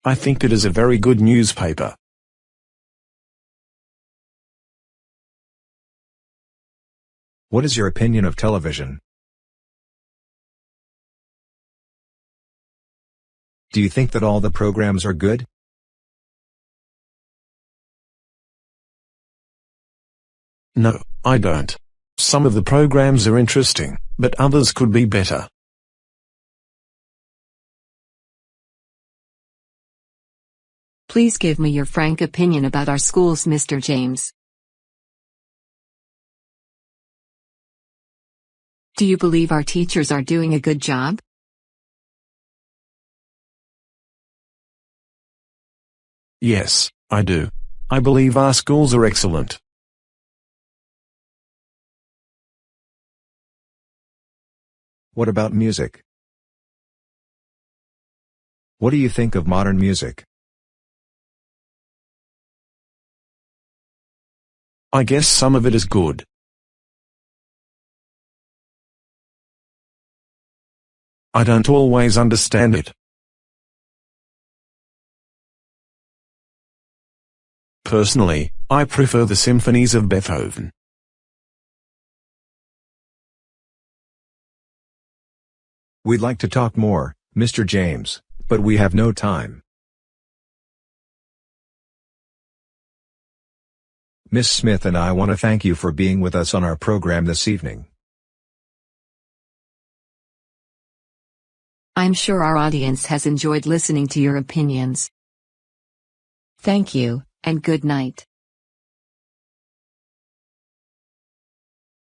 I think it is a very good newspaper. What is your opinion of television? Do you think that all the programs are good? No, I don't. Some of the programs are interesting, but others could be better. Please give me your frank opinion about our schools, Mr. James. Do you believe our teachers are doing a good job? Yes, I do. I believe our schools are excellent. What about music? What do you think of modern music? I guess some of it is good. I don't always understand it. Personally, I prefer the symphonies of Beethoven. We'd like to talk more, Mr. James, but we have no time. Miss Smith and I want to thank you for being with us on our program this evening. I'm sure our audience has enjoyed listening to your opinions. Thank you, and good night.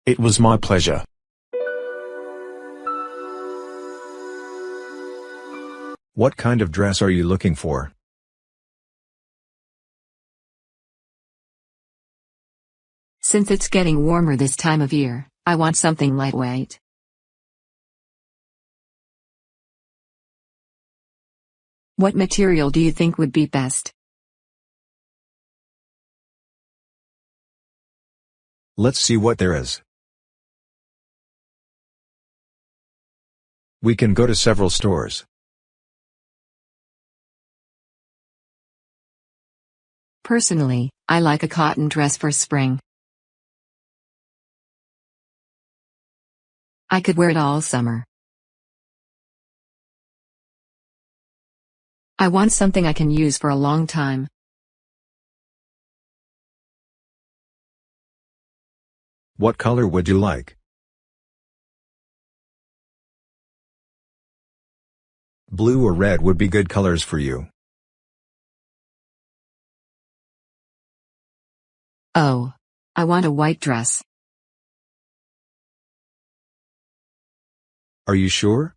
It was my pleasure. What kind of dress are you looking for? Since it's getting warmer this time of year, I want something lightweight. What material do you think would be best? Let's see what there is. We can go to several stores. Personally, I like a cotton dress for spring. I could wear it all summer. I want something I can use for a long time. What color would you like? Blue or red would be good colors for you. Oh, I want a white dress. Are you sure?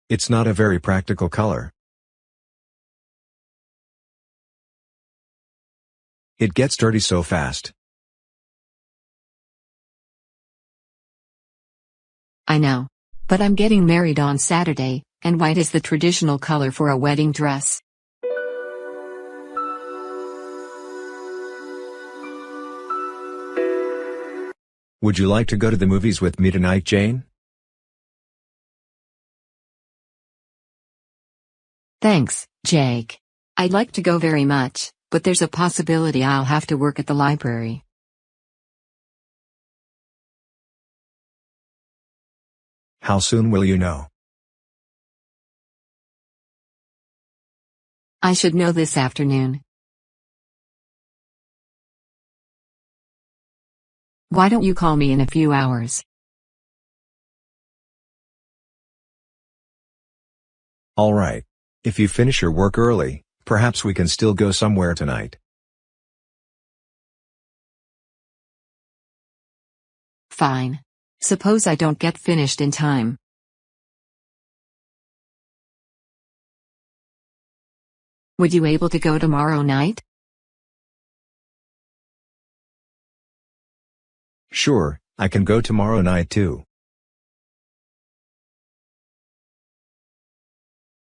It's not a very practical color. It gets dirty so fast. I know. But I'm getting married on Saturday, and white is the traditional color for a wedding dress. Would you like to go to the movies with me tonight, Jane? Thanks, Jake. I'd like to go very much, but there's a possibility I'll have to work at the library. How soon will you know? I should know this afternoon. Why don't you call me in a few hours? All right. If you finish your work early, perhaps we can still go somewhere tonight. Fine. Suppose I don't get finished in time. Would you able to go tomorrow night? Sure, I can go tomorrow night too.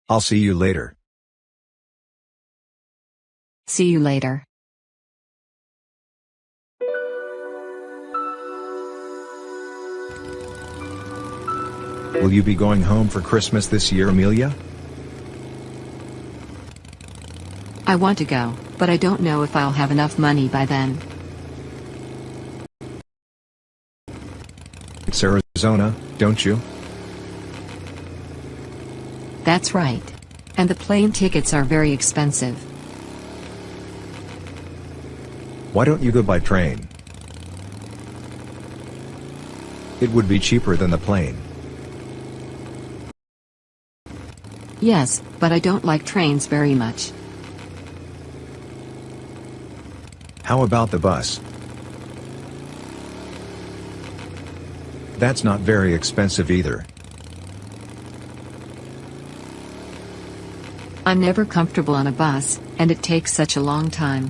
I'll see you later. See you later. Will you be going home for Christmas this year, Amelia? I want to go, but I don't know if I'll have enough money by then. It's Arizona, don't you? That's right. And the plane tickets are very expensive. Why don't you go by train? It would be cheaper than the plane. Yes, but I don't like trains very much. How about the bus? That's not very expensive either. I'm never comfortable on a bus, and it takes such a long time.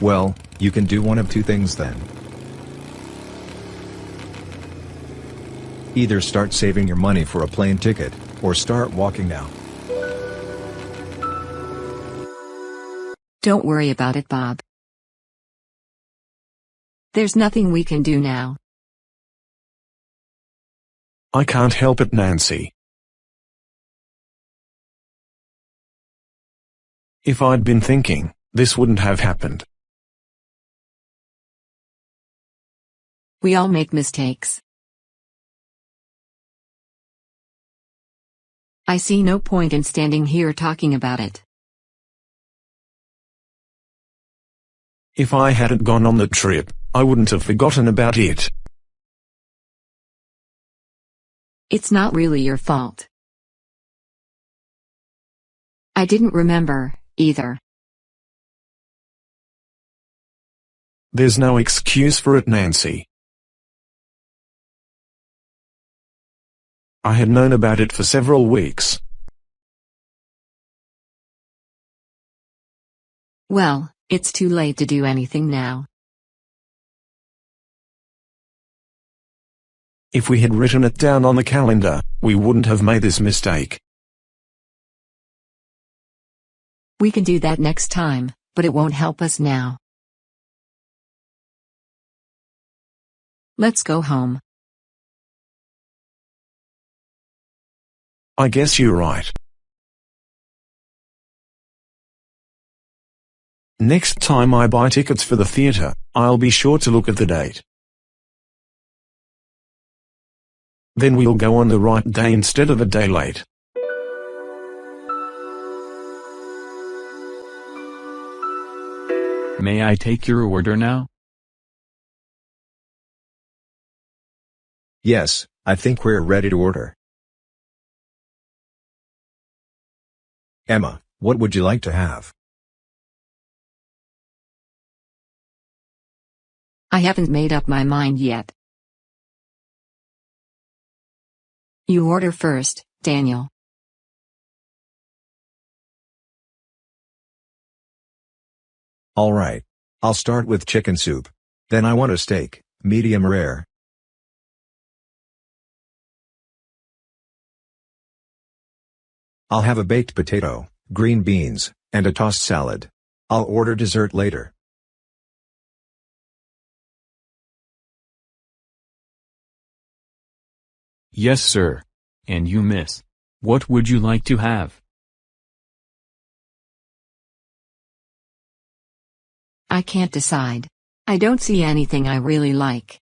Well, you can do one of two things then. Either start saving your money for a plane ticket, or start walking now. Don't worry about it, Bob. There's nothing we can do now. I can't help it, Nancy. If I'd been thinking, this wouldn't have happened. We all make mistakes. I see no point in standing here talking about it. If I hadn't gone on the trip, I wouldn't have forgotten about it. It's not really your fault. I didn't remember, either. There's no excuse for it, Nancy. I had known about it for several weeks. Well, it's too late to do anything now. If we had written it down on the calendar, we wouldn't have made this mistake. We can do that next time, but it won't help us now. Let's go home. I guess you're right. Next time I buy tickets for the theater, I'll be sure to look at the date. Then we'll go on the right day instead of a day late. May I take your order now? Yes, I think we're ready to order. Emma, what would you like to have? I haven't made up my mind yet. You order first, Daniel. All right. I'll start with chicken soup. Then I want a steak, medium rare. I'll have a baked potato, green beans, and a tossed salad. I'll order dessert later. Yes, sir. And you, miss? What would you like to have? I can't decide. I don't see anything I really like.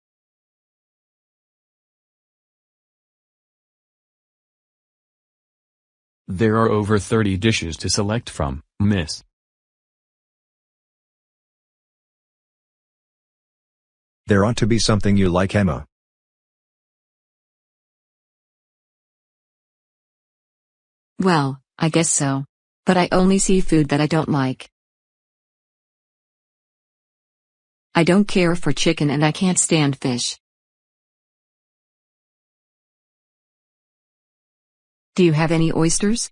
There are over 30 dishes to select from, miss. There ought to be something you like, Emma. Well, I guess so. But I only see food that I don't like. I don't care for chicken and I can't stand fish. Do you have any oysters?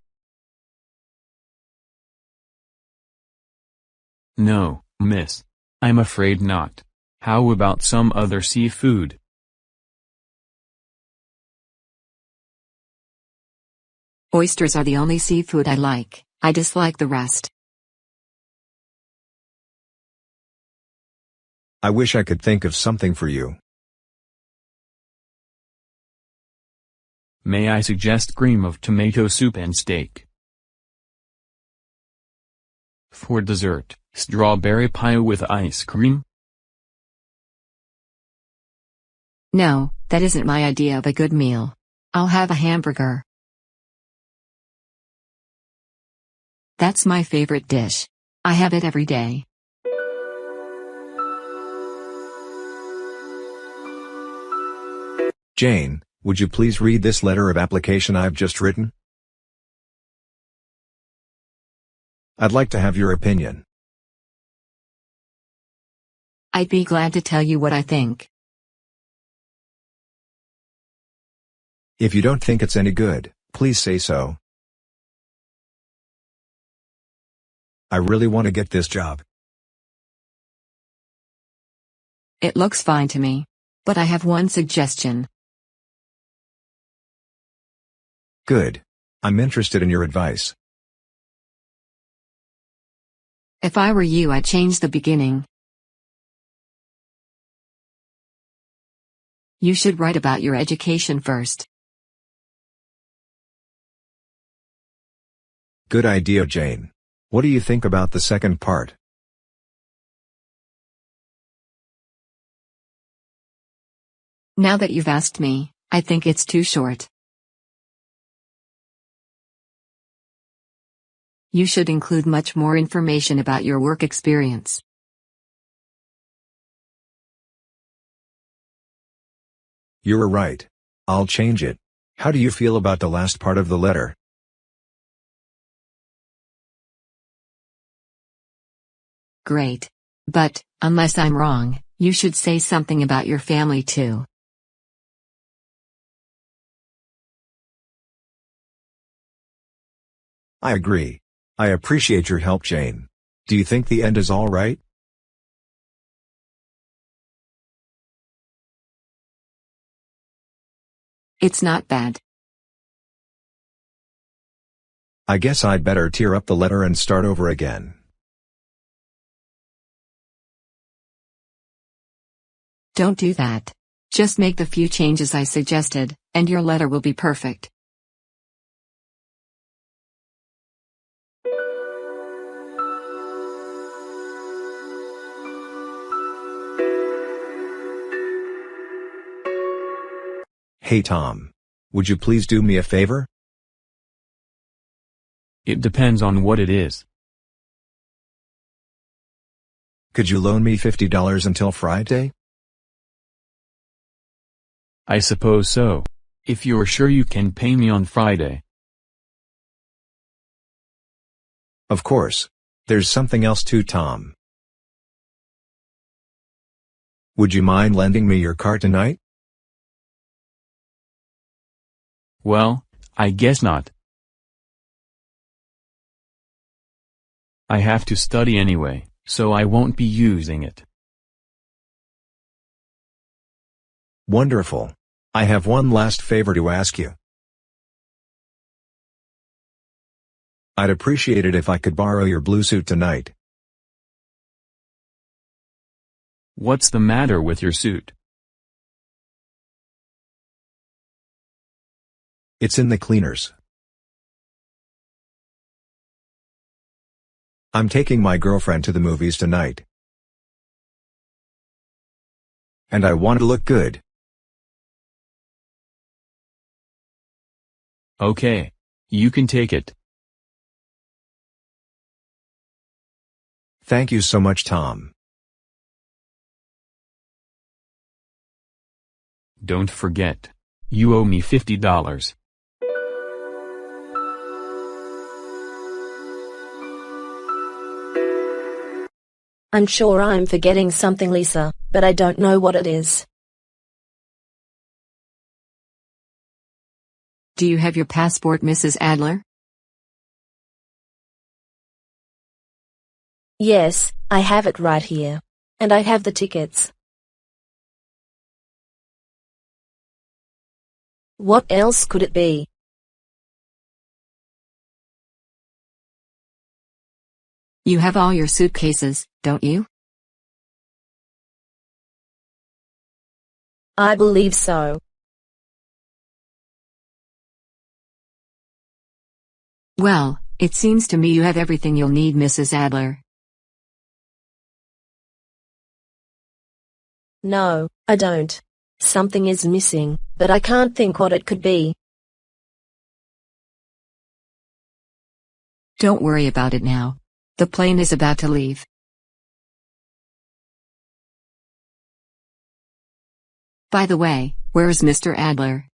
No, miss. I'm afraid not. How about some other seafood? Oysters are the only seafood I like. I dislike the rest. I wish I could think of something for you. May I suggest cream of tomato soup and steak? For dessert, strawberry pie with ice cream? No, that isn't my idea of a good meal. I'll have a hamburger. That's my favorite dish. I have it every day. Jane, would you please read this letter of application I've just written? I'd like to have your opinion. I'd be glad to tell you what I think. If you don't think it's any good, please say so. I really want to get this job. It looks fine to me. But I have one suggestion. Good. I'm interested in your advice. If I were you, I'd change the beginning. You should write about your education first. Good idea, Jane. What do you think about the second part? Now that you've asked me, I think it's too short. You should include much more information about your work experience. You're right. I'll change it. How do you feel about the last part of the letter? Great. But, unless I'm wrong, you should say something about your family too. I agree. I appreciate your help, Jane. Do you think the end is all right? It's not bad. I guess I'd better tear up the letter and start over again. Don't do that. Just make the few changes I suggested, and your letter will be perfect. Hey Tom. Would you please do me a favor? It depends on what it is. Could you loan me $50 until Friday? I suppose so. If you're sure you can pay me on Friday. Of course. There's something else too, Tom. Would you mind lending me your car tonight? Well, I guess not. I have to study anyway, so I won't be using it. Wonderful. I have one last favor to ask you. I'd appreciate it if I could borrow your blue suit tonight. What's the matter with your suit? It's in the cleaners. I'm taking my girlfriend to the movies tonight. And I want to look good. Okay. You can take it. Thank you so much, Tom. Don't forget. You owe me $50. I'm sure I'm forgetting something, Lisa, but I don't know what it is. Do you have your passport, Mrs. Adler? Yes, I have it right here. And I have the tickets. What else could it be? You have all your suitcases, don't you? I believe so. Well, it seems to me you have everything you'll need, Mrs. Adler. No, I don't. Something is missing, but I can't think what it could be. Don't worry about it now. The plane is about to leave. By the way, where is Mr. Adler?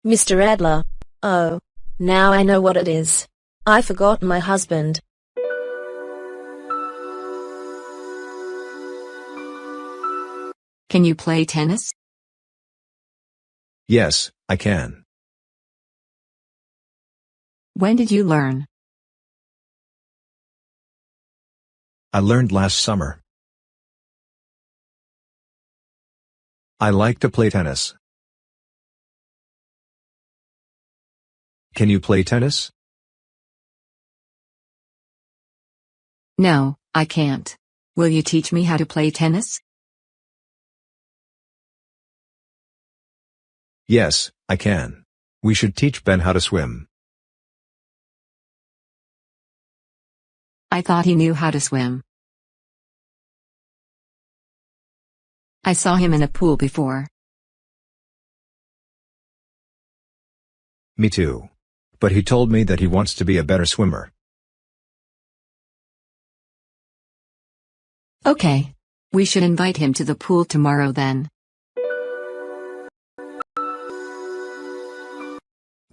Mr. Adler. Oh, now I know what it is. I forgot my husband. Can you play tennis? Yes, I can. When did you learn? I learned last summer. I like to play tennis. Can you play tennis? No, I can't. Will you teach me how to play tennis? Yes, I can. We should teach Ben how to swim. I thought he knew how to swim. I saw him in a pool before. Me too. But he told me that he wants to be a better swimmer. Okay. We should invite him to the pool tomorrow then.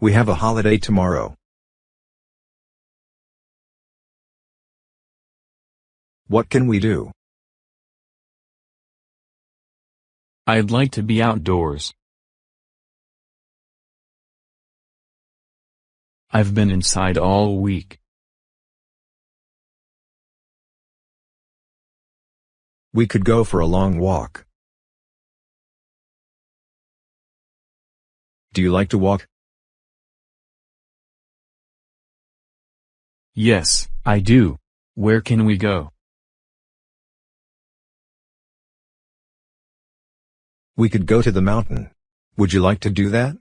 We have a holiday tomorrow. What can we do? I'd like to be outdoors. I've been inside all week. We could go for a long walk. Do you like to walk? Yes, I do. Where can we go? We could go to the mountain. Would you like to do that?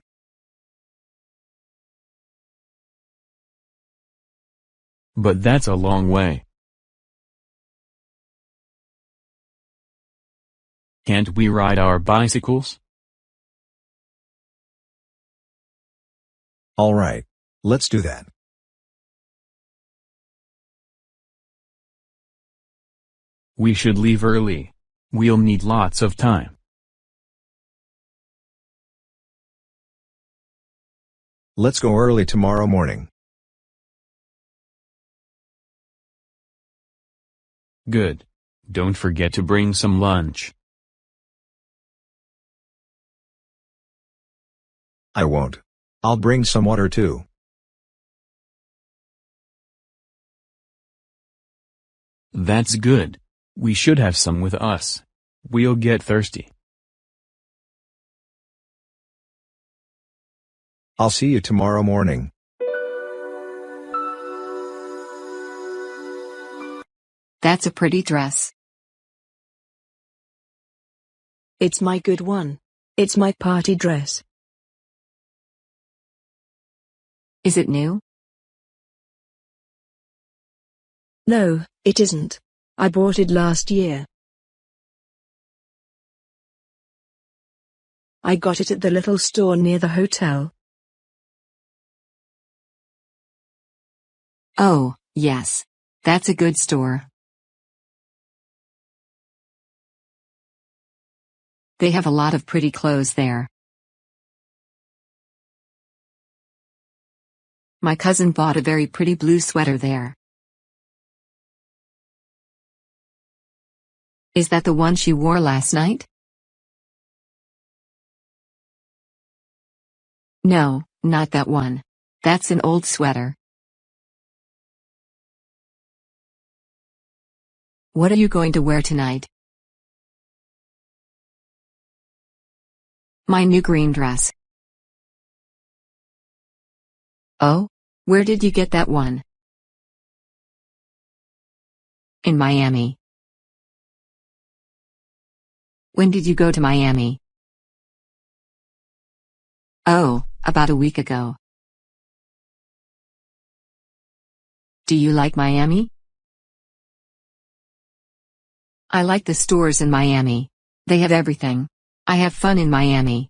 But that's a long way. Can't we ride our bicycles? All right. Let's do that. We should leave early. We'll need lots of time. Let's go early tomorrow morning. Good. Don't forget to bring some lunch. I won't. I'll bring some water too. That's good. We should have some with us. We'll get thirsty. I'll see you tomorrow morning. That's a pretty dress. It's my good one. It's my party dress. Is it new? No, it isn't. I bought it last year. I got it at the little store near the hotel. Oh, yes. That's a good store. They have a lot of pretty clothes there. My cousin bought a very pretty blue sweater there. Is that the one she wore last night? No, not that one. That's an old sweater. What are you going to wear tonight? My new green dress. Oh? Where did you get that one? In Miami. When did you go to Miami? Oh, about a week ago. Do you like Miami? I like the stores in Miami. They have everything. I have fun in Miami.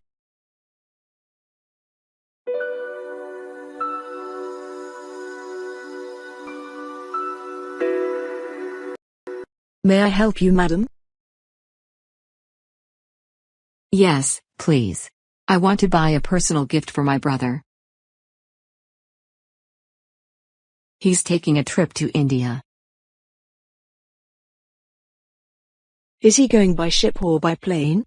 May I help you, madam? Yes, please. I want to buy a personal gift for my brother. He's taking a trip to India. Is he going by ship or by plane?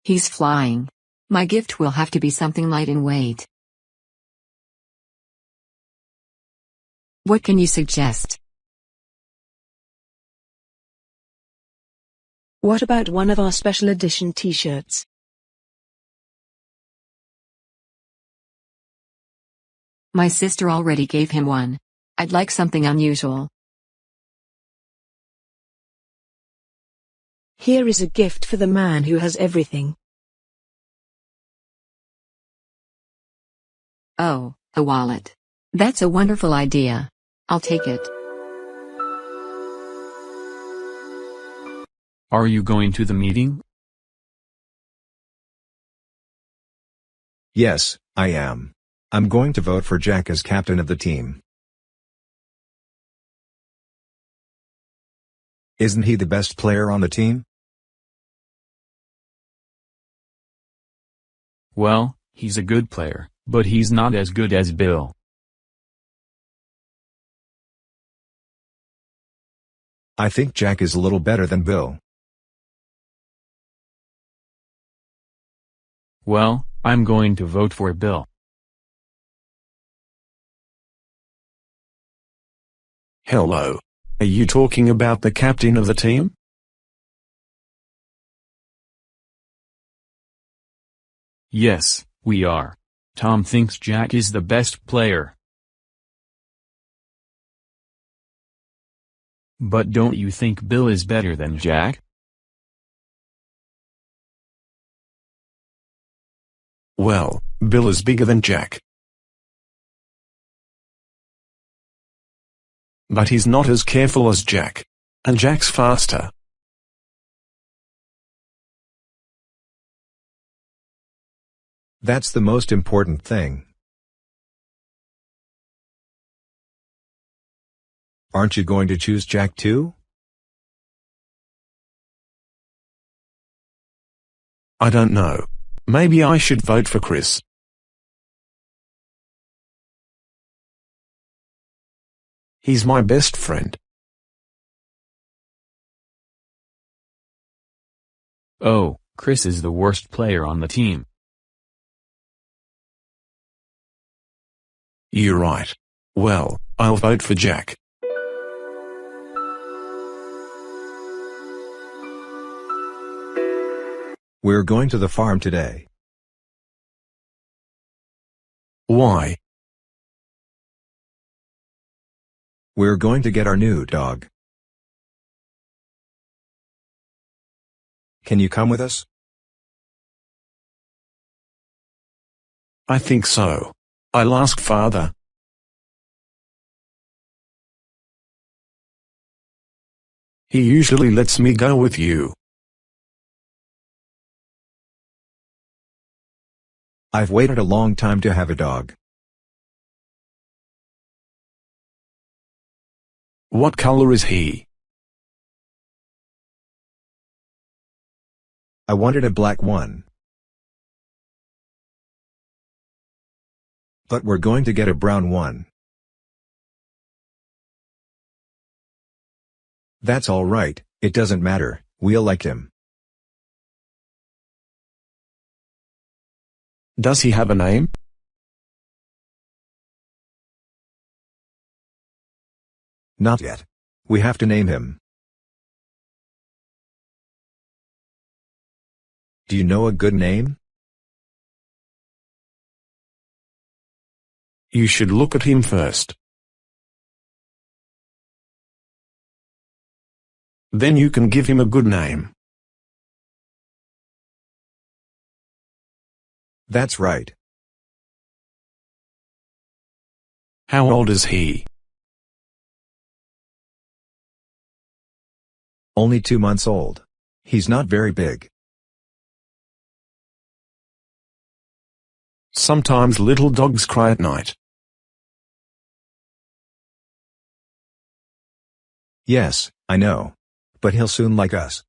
He's flying. My gift will have to be something light in weight. What can you suggest? What about one of our special edition t-shirts? My sister already gave him one. I'd like something unusual. Here is a gift for the man who has everything. Oh, a wallet. That's a wonderful idea. I'll take it. Are you going to the meeting? Yes, I am. I'm going to vote for Jack as captain of the team. Isn't he the best player on the team? Well, he's a good player, but he's not as good as Bill. I think Jack is a little better than Bill. Well, I'm going to vote for Bill. Hello. Are you talking about the captain of the team? Yes, we are. Tom thinks Jack is the best player. But don't you think Bill is better than Jack? Well, Bill is bigger than Jack. But he's not as careful as Jack. And Jack's faster. That's the most important thing. Aren't you going to choose Jack too? I don't know. Maybe I should vote for Chris. He's my best friend. Oh, Chris is the worst player on the team. You're right. Well, I'll vote for Jack. We're going to the farm today. Why? We're going to get our new dog. Can you come with us? I think so. I'll ask Father. He usually lets me go with you. I've waited a long time to have a dog. What color is he? I wanted a black one. But we're going to get a brown one. That's all right, it doesn't matter, we'll like him. Does he have a name? Not yet. We have to name him. Do you know a good name? You should look at him first. Then you can give him a good name. That's right. How old is he? Only 2 months old. He's not very big. Sometimes little dogs cry at night. Yes, I know. But he'll soon like us.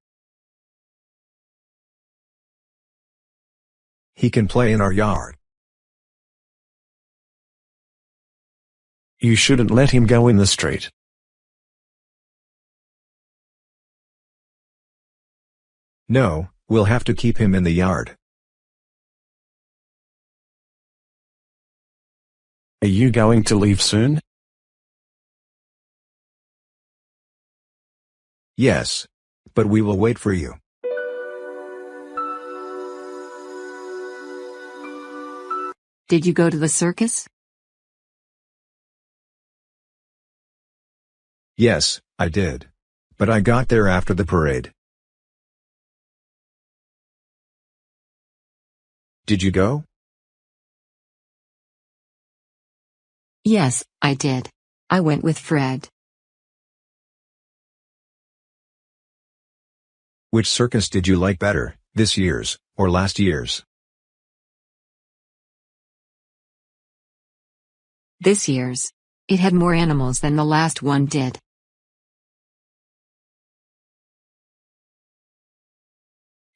He can play in our yard. You shouldn't let him go in the street. No, we'll have to keep him in the yard. Are you going to leave soon? Yes. But we will wait for you. Did you go to the circus? Yes, I did. But I got there after the parade. Did you go? Yes, I did. I went with Fred. Which circus did you like better, this year's, or last year's? This year's. It had more animals than the last one did.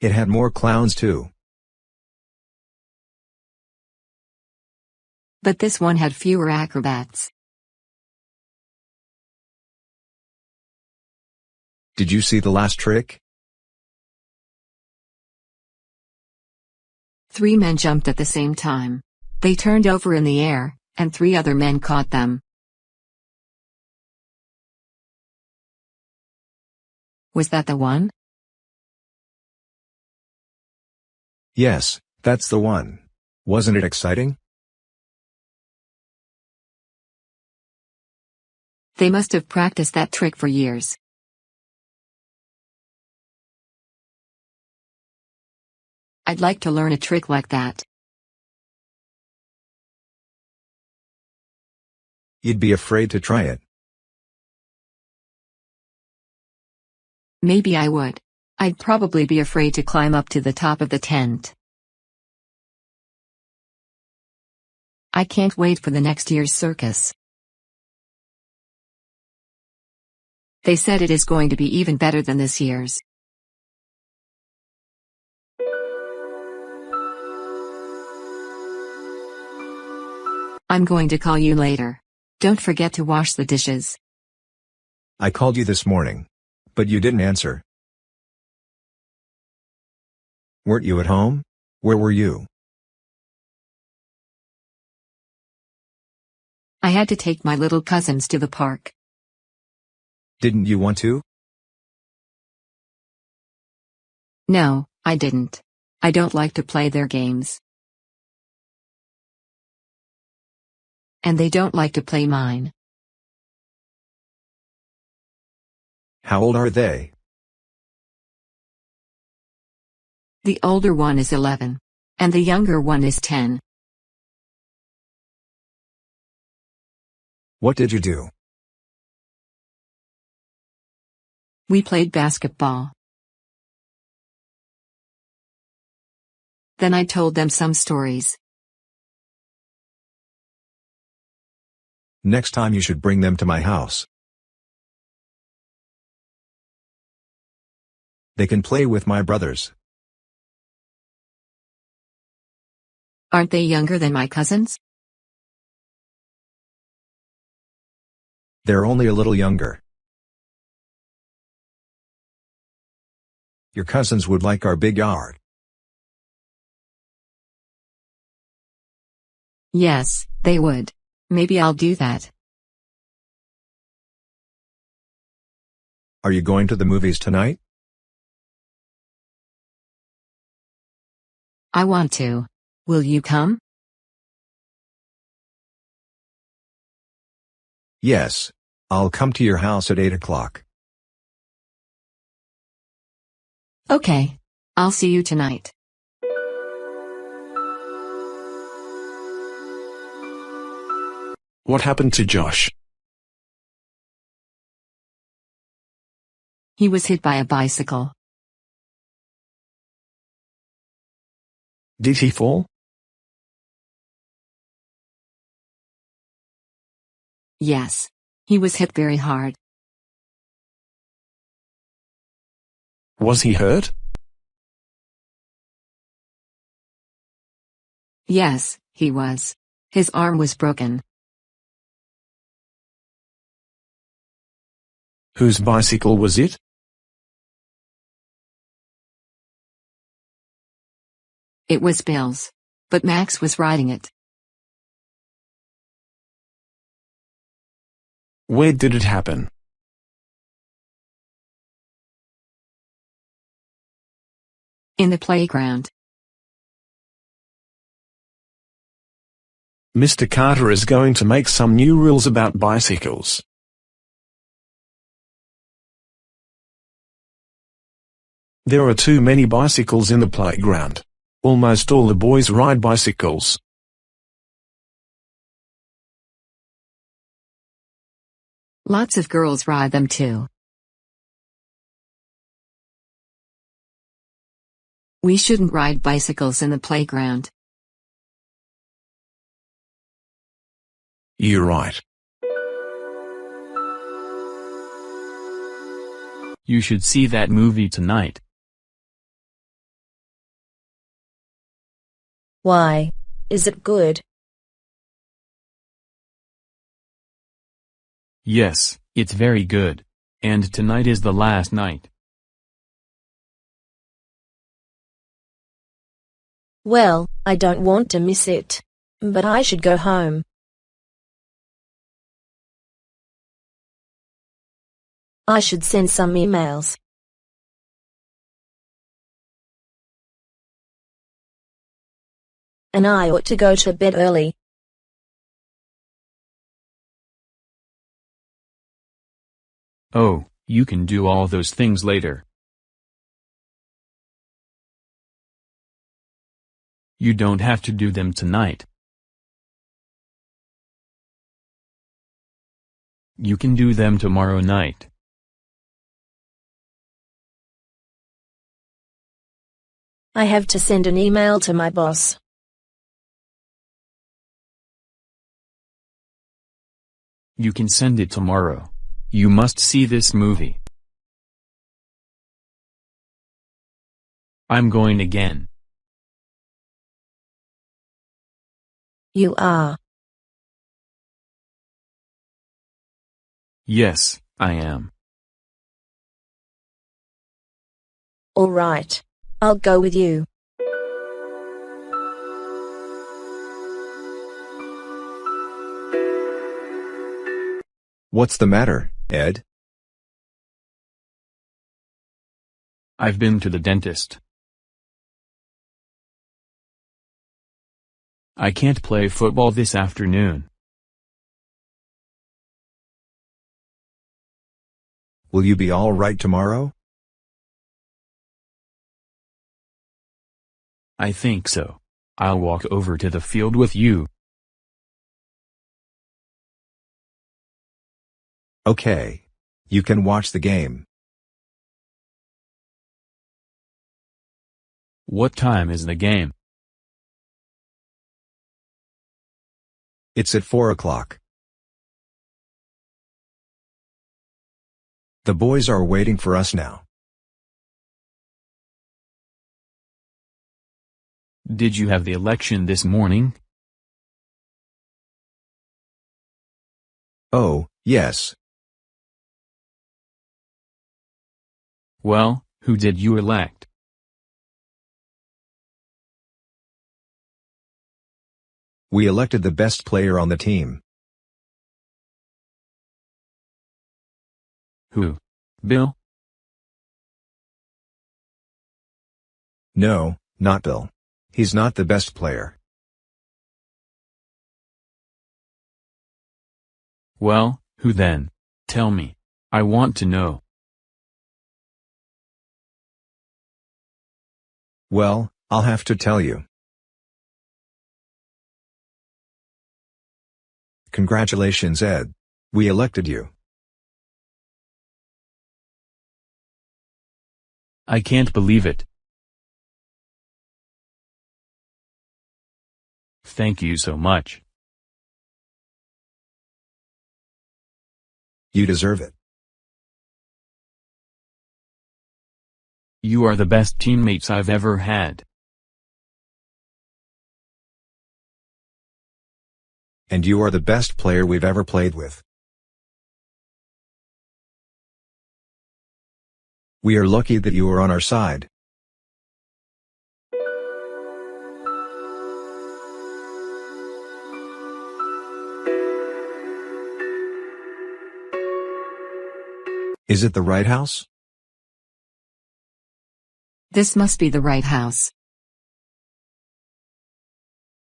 It had more clowns too. But this one had fewer acrobats. Did you see the last trick? 3 men jumped at the same time. They turned over in the air, and 3 other men caught them. Was that the one? Yes, that's the one. Wasn't it exciting? They must have practiced that trick for years. I'd like to learn a trick like that. You'd be afraid to try it. Maybe I would. I'd probably be afraid to climb up to the top of the tent. I can't wait for the next year's circus. They said it is going to be even better than this year's. I'm going to call you later. Don't forget to wash the dishes. I called you this morning. But you didn't answer. Weren't you at home? Where were you? I had to take my little cousins to the park. Didn't you want to? No, I didn't. I don't like to play their games. And they don't like to play mine. How old are they? The older one is 11. And the younger one is 10. What did you do? We played basketball. Then I told them some stories. Next time you should bring them to my house. They can play with my brothers. Aren't they younger than my cousins? They're only a little younger. Your cousins would like our big yard. Yes, they would. Maybe I'll do that. Are you going to the movies tonight? I want to. Will you come? Yes. I'll come to your house at 8 o'clock. Okay. I'll see you tonight. What happened to Josh? He was hit by a bicycle. Did he fall? Yes. He was hit very hard. Was he hurt? Yes, he was. His arm was broken. Whose bicycle was it? It was Bill's. But Max was riding it. Where did it happen? In the playground. Mr. Carter is going to make some new rules about bicycles. There are too many bicycles in the playground. Almost all the boys ride bicycles. Lots of girls ride them too. We shouldn't ride bicycles in the playground. You're right. You should see that movie tonight. Why? Is it good? Yes, it's very good. And tonight is the last night. Well, I don't want to miss it. But I should go home. I should send some emails. And I ought to go to bed early. Oh, you can do all those things later. You don't have to do them tonight. You can do them tomorrow night. I have to send an email to my boss. You can send it tomorrow. You must see this movie. I'm going again. You are. Yes, I am. All right. I'll go with you. What's the matter, Ed? I've been to the dentist. I can't play football this afternoon. Will you be all right tomorrow? I think so. I'll walk over to the field with you. Okay. You can watch the game. What time is the game? It's at 4 o'clock. The boys are waiting for us now. Did you have the election this morning? Oh, yes. Well, who did you elect? We elected the best player on the team. Who? Bill? No, not Bill. He's not the best player. Well, who then? Tell me. I want to know. Well, I'll have to tell you. Congratulations, Ed. We elected you. I can't believe it. Thank you so much. You deserve it. You are the best teammates I've ever had. And you are the best player we've ever played with. We are lucky that you are on our side. Is it the right house? This must be the right house.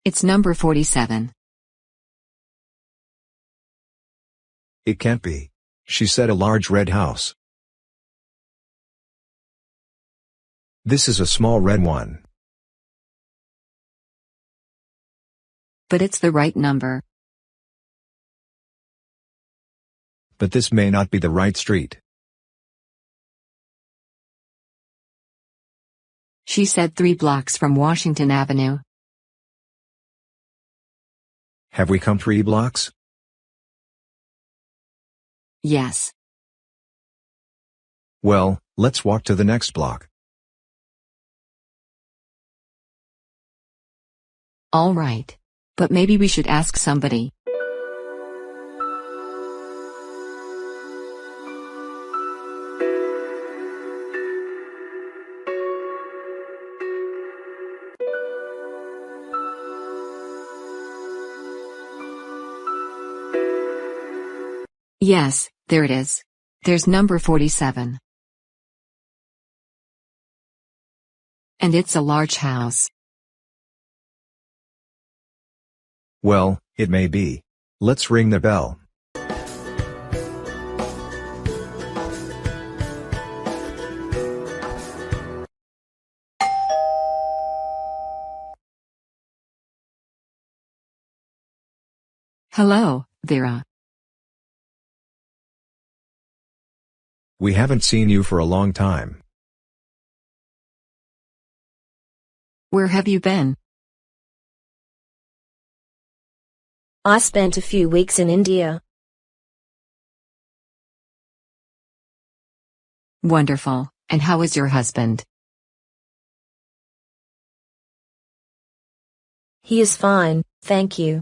It's number 47. It can't be. She said a large red house. This is a small red one. But it's the right number. But this may not be the right street. She said 3 blocks from Washington Avenue. Have we come 3 blocks? Yes. Well, let's walk to the next block. All right. But maybe we should ask somebody. Yes, there it is. There's number 47. And it's a large house. Well, it may be. Let's ring the bell. Hello, Vera. We haven't seen you for a long time. Where have you been? I spent a few weeks in India. Wonderful. And how is your husband? He is fine, thank you.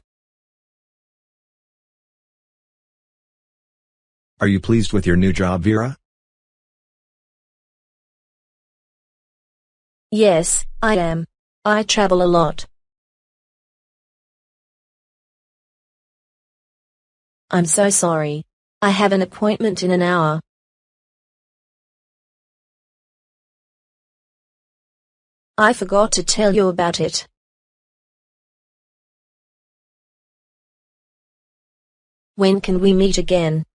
Are you pleased with your new job, Vera? Yes, I am. I travel a lot. I'm so sorry. I have an appointment in an hour. I forgot to tell you about it. When can we meet again?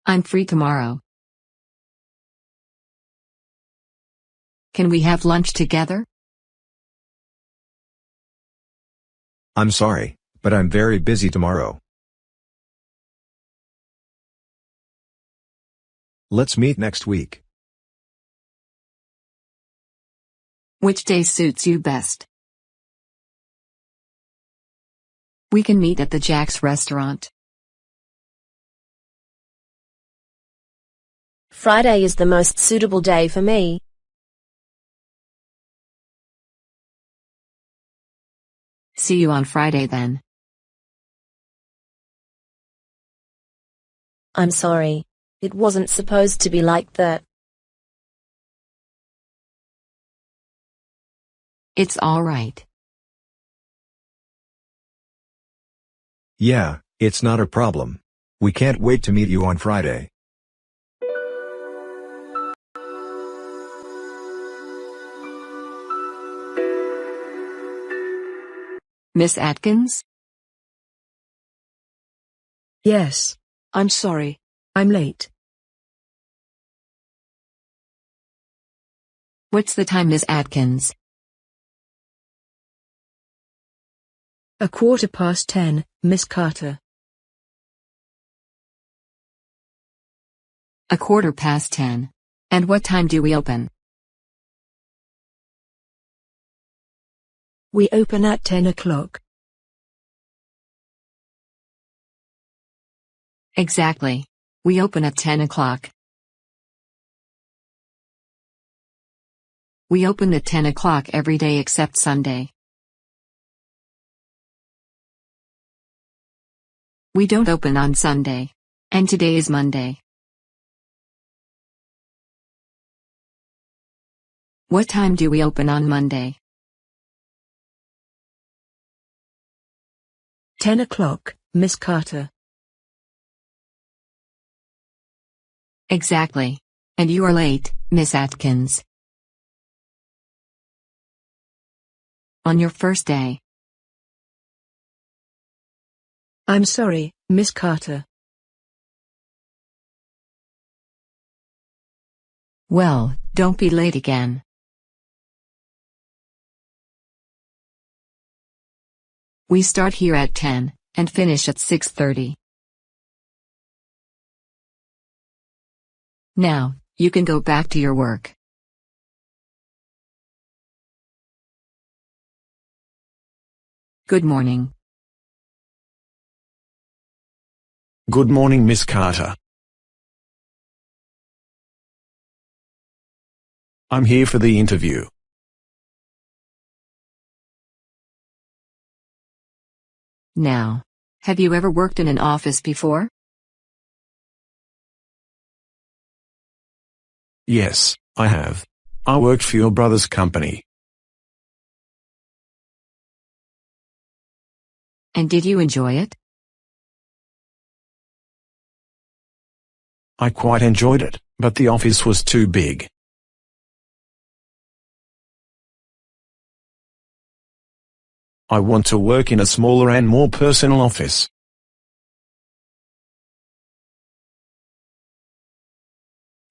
I'm free tomorrow. Can we have lunch together? I'm sorry, but I'm very busy tomorrow. Let's meet next week. Which day suits you best? We can meet at the Jack's restaurant. Friday is the most suitable day for me. See you on Friday then. I'm sorry. It wasn't supposed to be like that. It's all right. Yeah, it's not a problem. We can't wait to meet you on Friday. Miss Atkins? Yes. I'm sorry. I'm late. What's the time, Miss Atkins? 10:15, Miss Carter. 10:15. And what time do we open? We open at 10 o'clock. Exactly. We open at 10 o'clock. We open at 10 o'clock every day except Sunday. We don't open on Sunday. And today is Monday. What time do we open on Monday? 10 o'clock, Miss Carter. Exactly. And you are late, Miss Atkins. On your first day. I'm sorry, Miss Carter. Well, don't be late again. We start here at 10, and finish at 6:30. Now, you can go back to your work. Good morning. Good morning, Miss Carter. I'm here for the interview. Now, have you ever worked in an office before? Yes, I have. I worked for your brother's company. And did you enjoy it? I quite enjoyed it, but the office was too big. I want to work in a smaller and more personal office.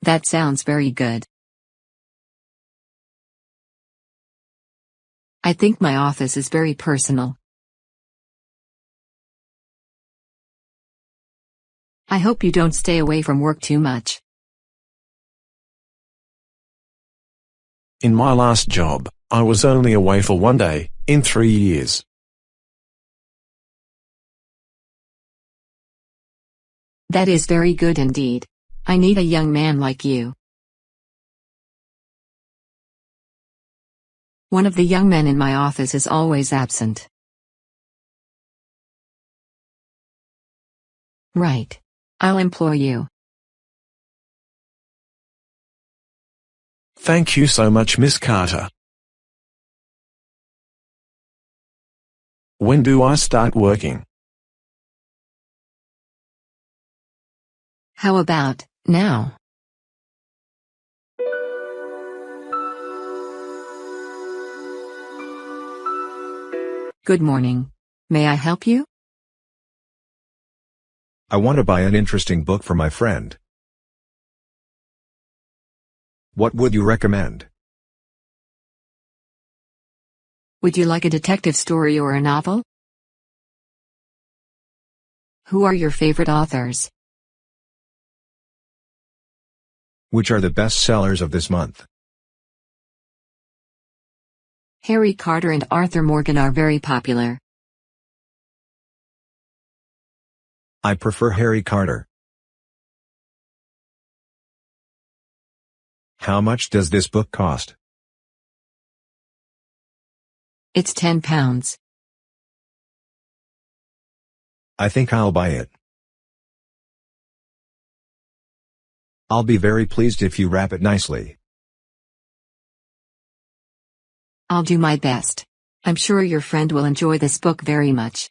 That sounds very good. I think my office is very personal. I hope you don't stay away from work too much. In my last job, I was only away for 1 day, in 3 years. That is very good indeed. I need a young man like you. One of the young men in my office is always absent. Right. I'll employ you. Thank you so much, Miss Carter. When do I start working? How about now? Good morning. May I help you? I want to buy an interesting book for my friend. What would you recommend? Would you like a detective story or a novel? Who are your favorite authors? Which are the best sellers of this month? Harry Carter and Arthur Morgan are very popular. I prefer Harry Carter. How much does this book cost? It's £10. I think I'll buy it. I'll be very pleased if you wrap it nicely. I'll do my best. I'm sure your friend will enjoy this book very much.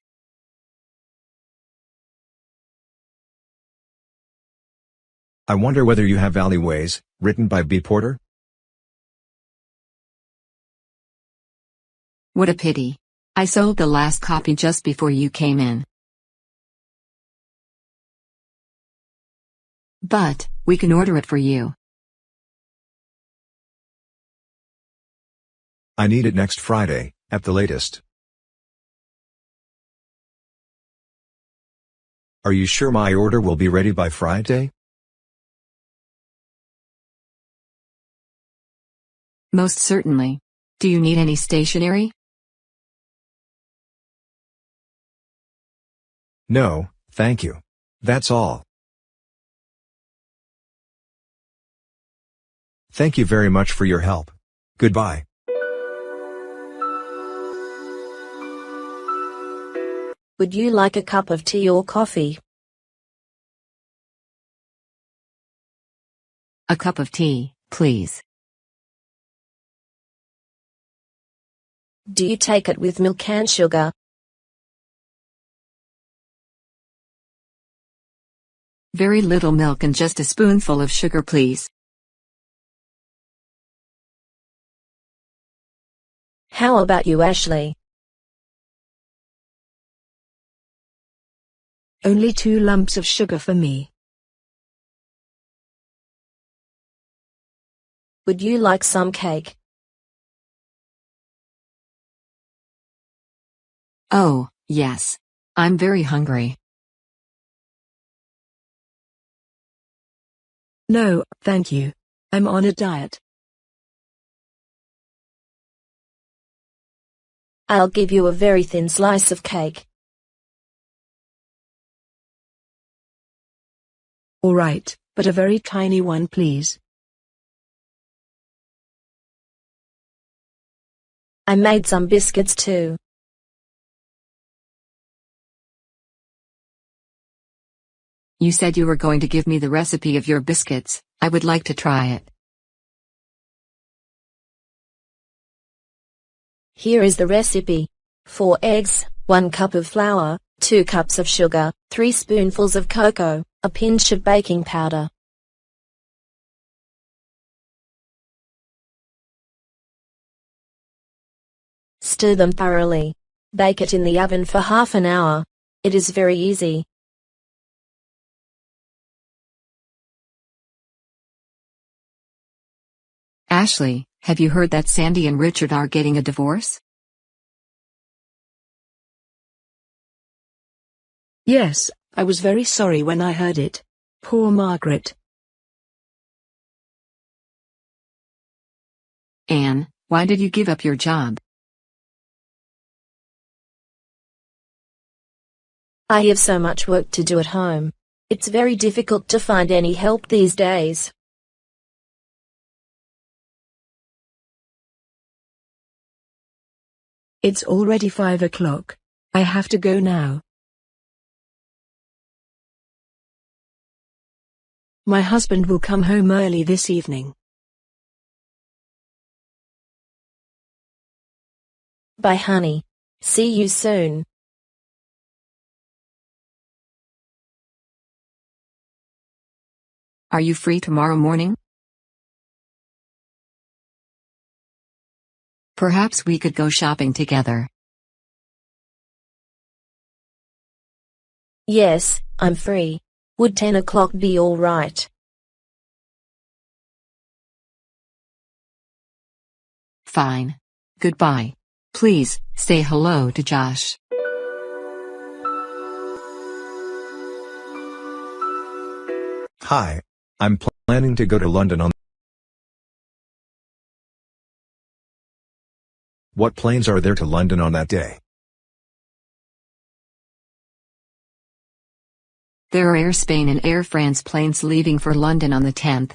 I wonder whether you have Alleyways, written by B. Porter? What a pity. I sold the last copy just before you came in. But, we can order it for you. I need it next Friday, at the latest. Are you sure my order will be ready by Friday? Most certainly. Do you need any stationery? No, thank you. That's all. Thank you very much for your help. Goodbye. Would you like a cup of tea or coffee? A cup of tea, please. Do you take it with milk and sugar? Very little milk and just a spoonful of sugar, please. How about you, Ashley? Only 2 lumps of sugar for me. Would you like some cake? Oh, yes. I'm very hungry. No, thank you. I'm on a diet. I'll give you a very thin slice of cake. All right, but a very tiny one, please. I made some biscuits too. You said you were going to give me the recipe of your biscuits. I would like to try it. Here is the recipe. 4 eggs, 1 cup of flour, 2 cups of sugar, 3 spoonfuls of cocoa, a pinch of baking powder. Stir them thoroughly. Bake it in the oven for half an hour. It is very easy. Ashley, have you heard that Sandy and Richard are getting a divorce? Yes, I was very sorry when I heard it. Poor Margaret. Anne, why did you give up your job? I have so much work to do at home. It's very difficult to find any help these days. It's already 5 o'clock. I have to go now. My husband will come home early this evening. Bye, honey. See you soon. Are you free tomorrow morning? Perhaps we could go shopping together. Yes, I'm free. Would 10 o'clock be all right? Fine. Goodbye. Please, say hello to Josh. Hi. I'm planning to go to London on... What planes are there to London on that day? There are Air Spain and Air France planes leaving for London on the 10th.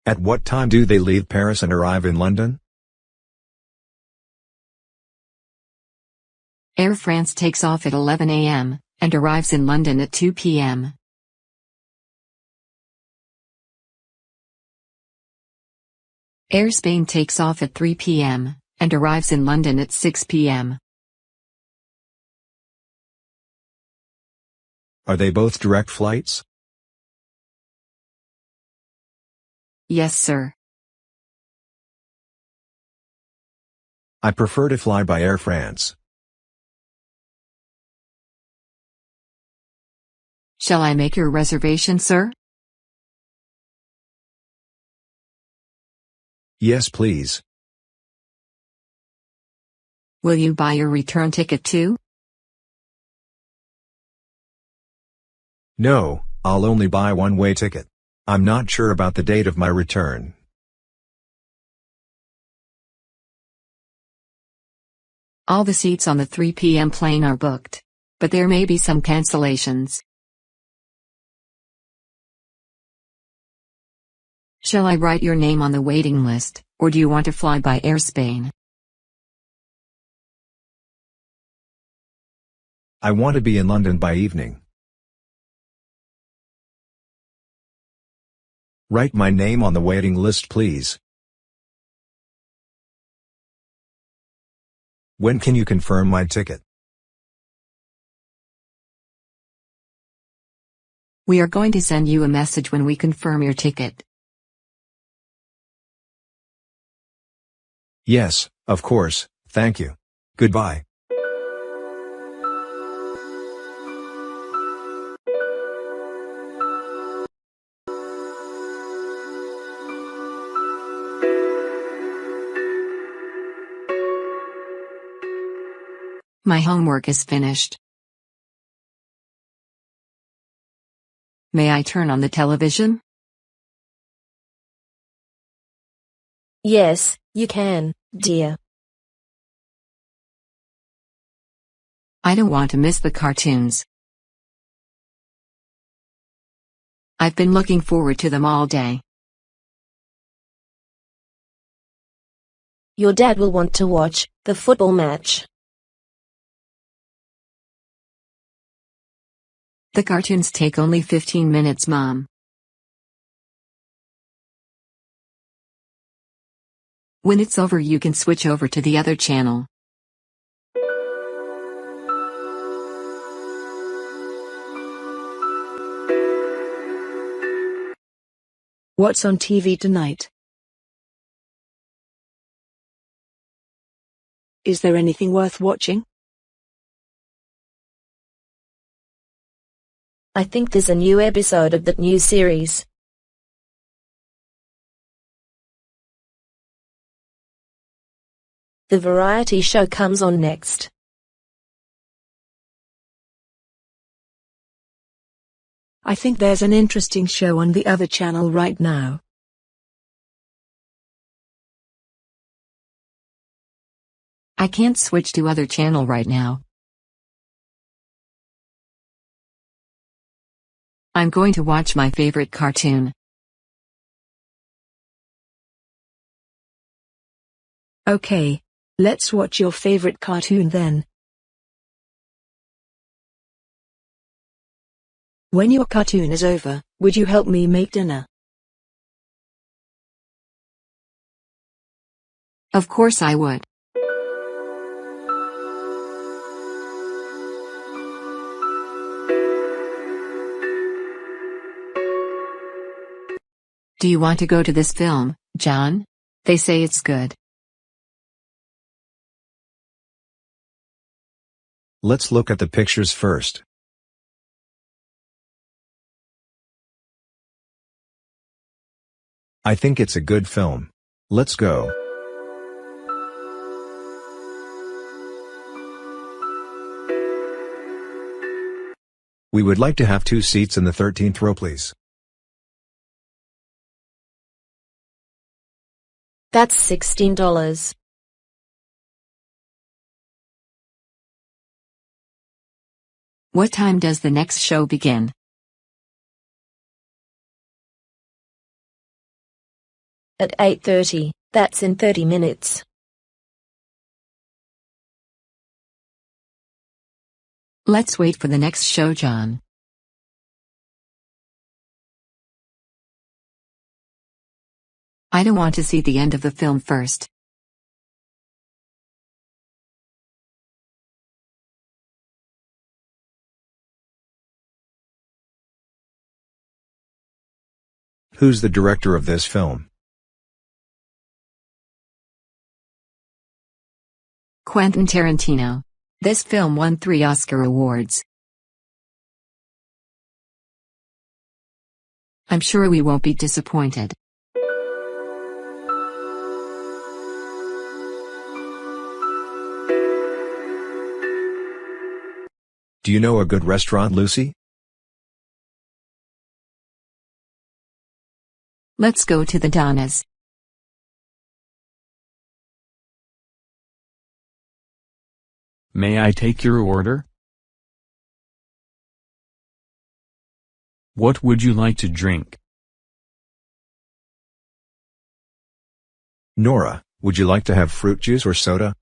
At what time do they leave Paris and arrive in London? Air France takes off at 11 a.m. and arrives in London at 2 p.m. Air Spain takes off at 3 p.m. and arrives in London at 6 p.m. Are they both direct flights? Yes, sir. I prefer to fly by Air France. Shall I make your reservation, sir? Yes, please. Will you buy your return ticket too? No, I'll only buy one-way ticket. I'm not sure about the date of my return. All the seats on the 3 p.m. plane are booked, but there may be some cancellations. Shall I write your name on the waiting list, or do you want to fly by Air Spain? I want to be in London by evening. Write my name on the waiting list, please. When can you confirm my ticket? We are going to send you a message when we confirm your ticket. Yes, of course, thank you. Goodbye. My homework is finished. May I turn on the television? Yes, you can, dear. I don't want to miss the cartoons. I've been looking forward to them all day. Your dad will want to watch the football match. The cartoons take only 15 minutes, Mom. When it's over, you can switch over to the other channel. What's on TV tonight? Is there anything worth watching? I think there's a new episode of that new series. The variety show comes on next. I think there's an interesting show on the other channel right now. I can't switch to other channel right now. I'm going to watch my favorite cartoon. Okay, let's watch your favorite cartoon then. When your cartoon is over, would you help me make dinner? Of course I would. Do you want to go to this film, John? They say it's good. Let's look at the pictures first. I think it's a good film. Let's go. We would like to have 2 seats in the 13th row, please. That's $16. What time does the next show begin? At 8:30, that's in 30 minutes. Let's wait for the next show, John. I don't want to see the end of the film first. Who's the director of this film? Quentin Tarantino. This film won 3 Oscar awards. I'm sure we won't be disappointed. Do you know a good restaurant, Lucy? Let's go to the Donnas. May I take your order? What would you like to drink? Nora, would you like to have fruit juice or soda?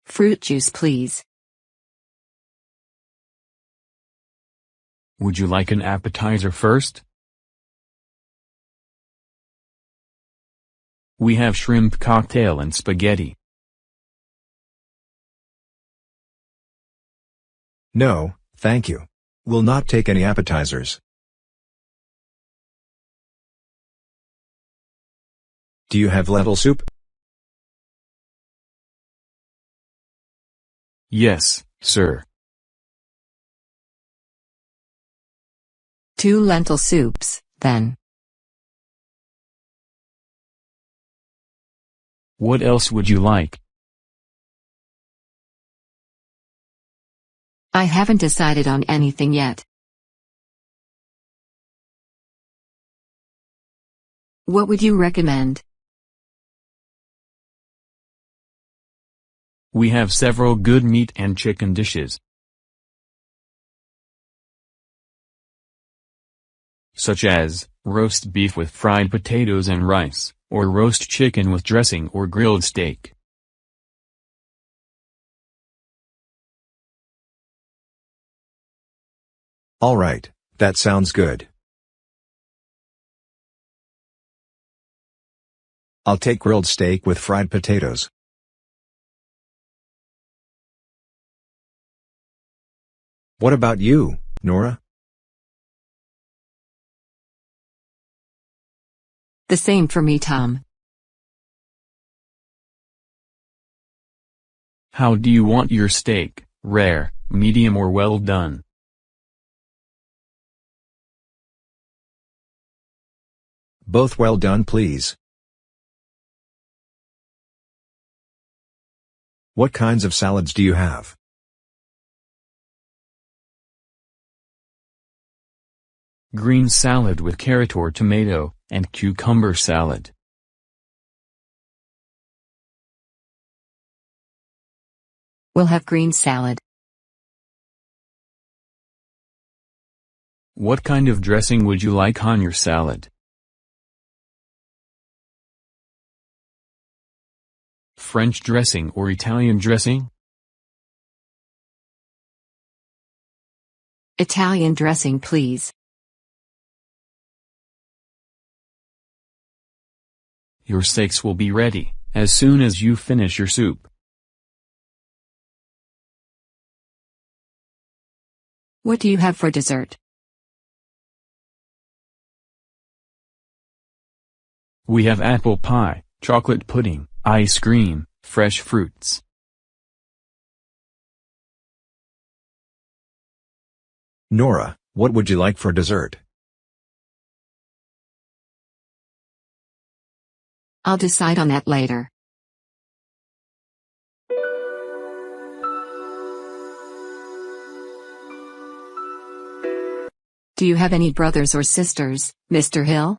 Fruit juice, please. Would you like an appetizer first? We have shrimp cocktail and spaghetti. No, thank you. We'll not take any appetizers. Do you have lentil soup? Yes, sir. 2 lentil soups, then. What else would you like? I haven't decided on anything yet. What would you recommend? We have several good meat and chicken dishes, such as roast beef with fried potatoes and rice, or roast chicken with dressing or grilled steak. All right, that sounds good. I'll take grilled steak with fried potatoes. What about you, Nora? The same for me, Tom. How do you want your steak, rare, medium or well done? Both well done, please. What kinds of salads do you have? Green salad with carrot or tomato, and cucumber salad. We'll have green salad. What kind of dressing would you like on your salad? French dressing or Italian dressing? Italian dressing, please. Your steaks will be ready as soon as you finish your soup. What do you have for dessert? We have apple pie, chocolate pudding, ice cream, fresh fruits. Nora, what would you like for dessert? I'll decide on that later. Do you have any brothers or sisters, Mr. Hill?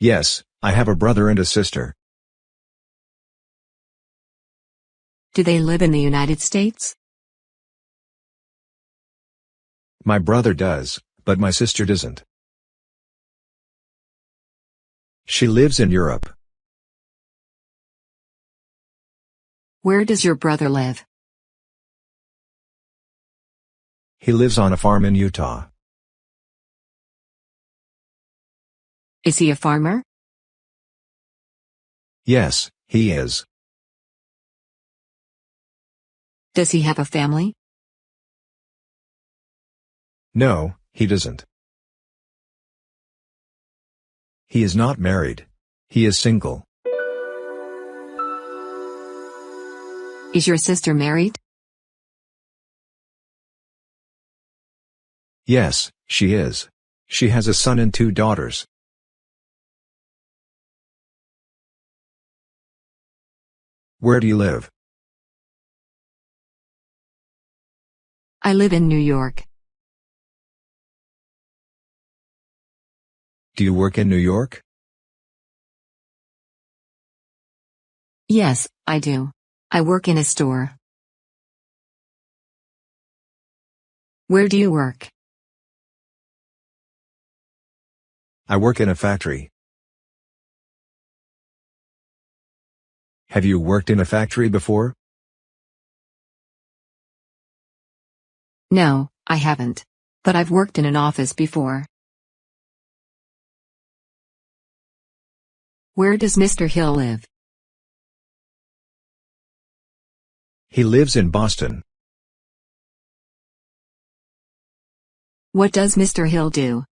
Yes, I have a brother and a sister. Do they live in the United States? My brother does, but my sister doesn't. She lives in Europe. Where does your brother live? He lives on a farm in Utah. Is he a farmer? Yes, he is. Does he have a family? No, he doesn't. He is not married. He is single. Is your sister married? Yes, she is. She has a son and 2 daughters. Where do you live? I live in New York. Do you work in New York? Yes, I do. I work in a store. Where do you work? I work in a factory. Have you worked in a factory before? No, I haven't. But I've worked in an office before. Where does Mr. Hill live? He lives in Boston. What does Mr. Hill do?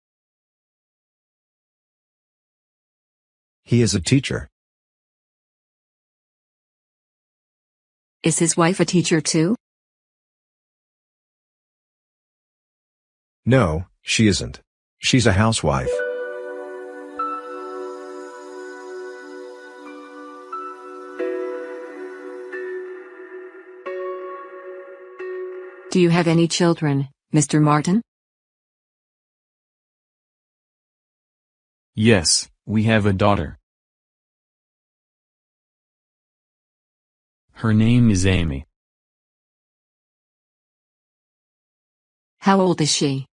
He is a teacher. Is his wife a teacher too? No, she isn't. She's a housewife. Do you have any children, Mr. Martin? Yes, we have a daughter. Her name is Amy. How old is she?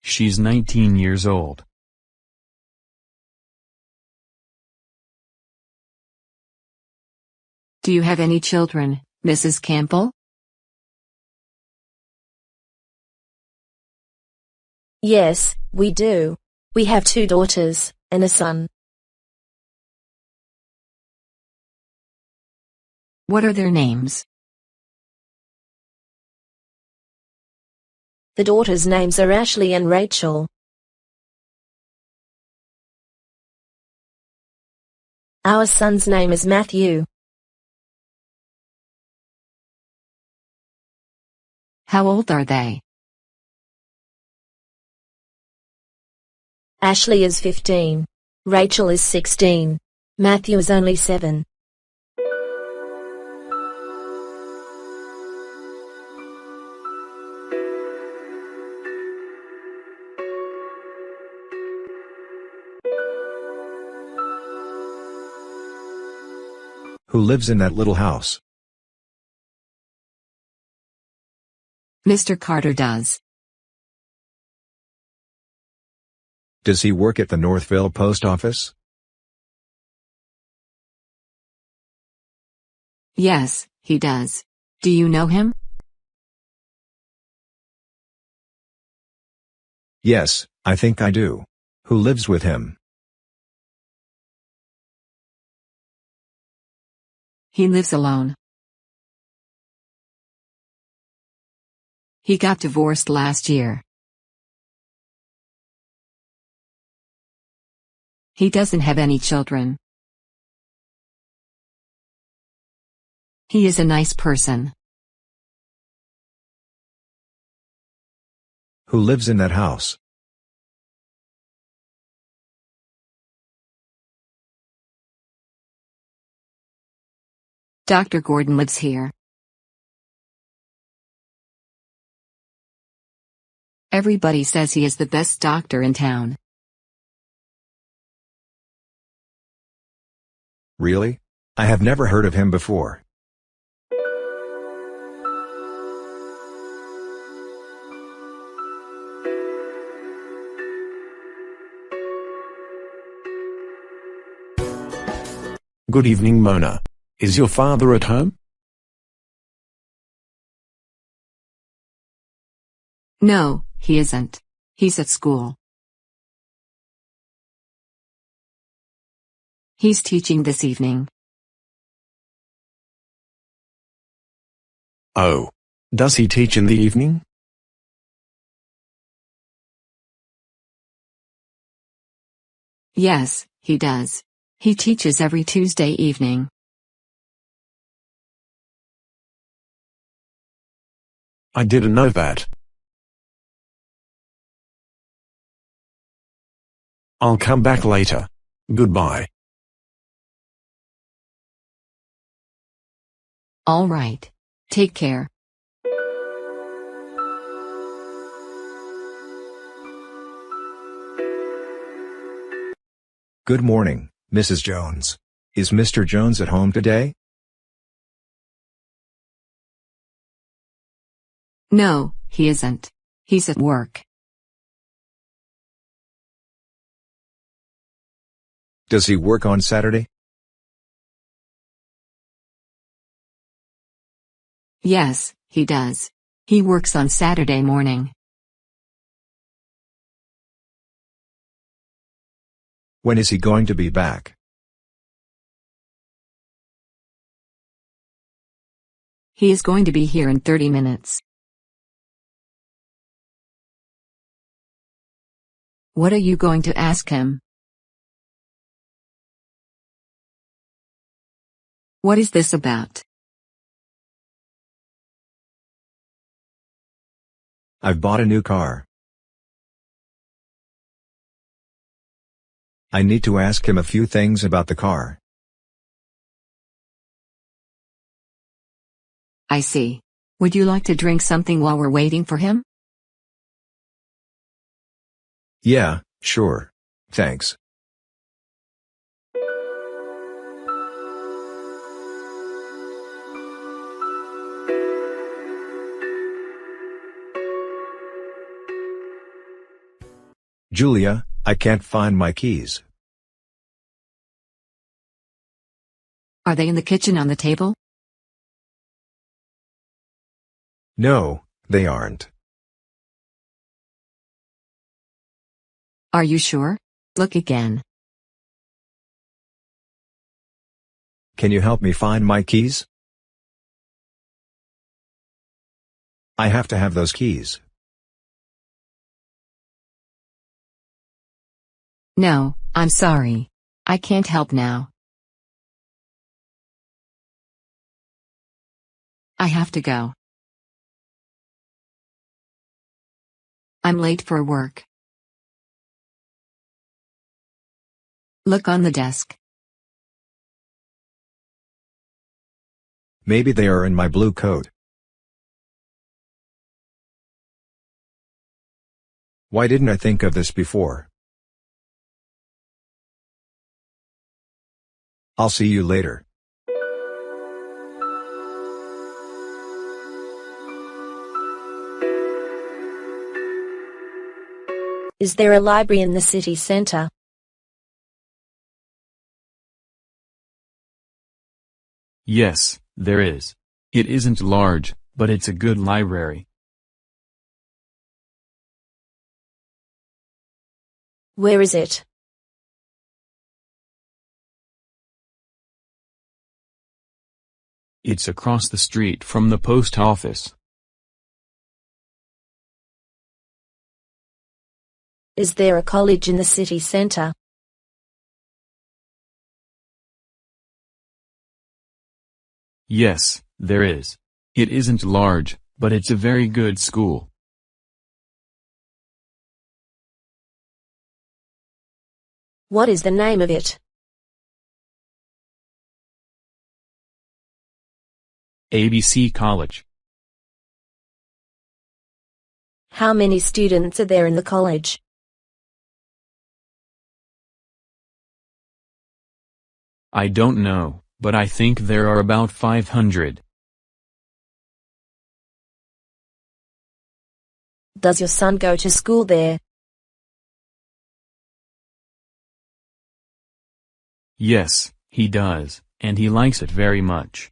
She's 19 years old. Do you have any children, Mrs. Campbell? Yes, we do. We have 2 daughters, and a son. What are their names? The daughters' names are Ashley and Rachel. Our son's name is Matthew. How old are they? Ashley is 15. Rachel is 16. Matthew is only 7. Who lives in that little house? Mr. Carter does. Does he work at the Northville post office? Yes, he does. Do you know him? Yes, I think I do. Who lives with him? He lives alone. He got divorced last year. He doesn't have any children. He is a nice person. Who lives in that house? Dr. Gordon lives here. Everybody says he is the best doctor in town. Really? I have never heard of him before. Good evening, Mona. Is your father at home? No, he isn't. He's at school. He's teaching this evening. Oh. Does he teach in the evening? Yes, he does. He teaches every Tuesday evening. I didn't know that. I'll come back later. Goodbye. All right. Take care. Good morning, Mrs. Jones. Is Mr. Jones at home today? No, he isn't. He's at work. Does he work on Saturday? Yes, he does. He works on Saturday morning. When is he going to be back? He is going to be here in 30 minutes. What are you going to ask him? What is this about? I've bought a new car. I need to ask him a few things about the car. I see. Would you like to drink something while we're waiting for him? Yeah, sure. Thanks. Julia, I can't find my keys. Are they in the kitchen on the table? No, they aren't. Are you sure? Look again. Can you help me find my keys? I have to have those keys. No, I'm sorry. I can't help now. I have to go. I'm late for work. Look on the desk. Maybe they are in my blue coat. Why didn't I think of this before? I'll see you later. Is there a library in the city center? Yes, there is. It isn't large, but it's a good library. Where is it? It's across the street from the post office. Is there a college in the city center? Yes, there is. It isn't large, but it's a very good school. What is the name of it? ABC College. How many students are there in the college? I don't know, but I think there are about 500. Does your son go to school there? Yes, he does, and he likes it very much.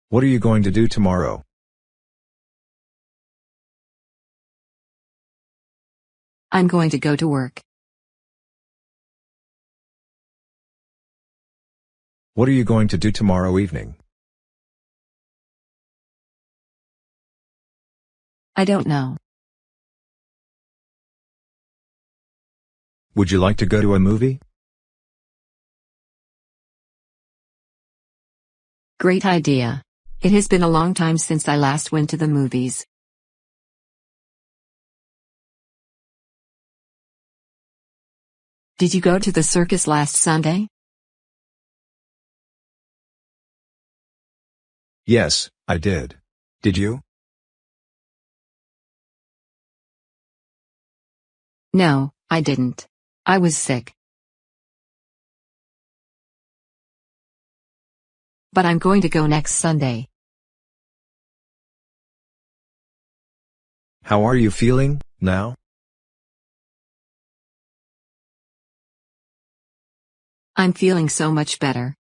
What are you going to do tomorrow? I'm going to go to work. What are you going to do tomorrow evening? I don't know. Would you like to go to a movie? Great idea. It has been a long time since I last went to the movies. Did you go to the circus last Sunday? Yes, I did. Did you? No, I didn't. I was sick. But I'm going to go next Sunday. How are you feeling now? I'm feeling so much better.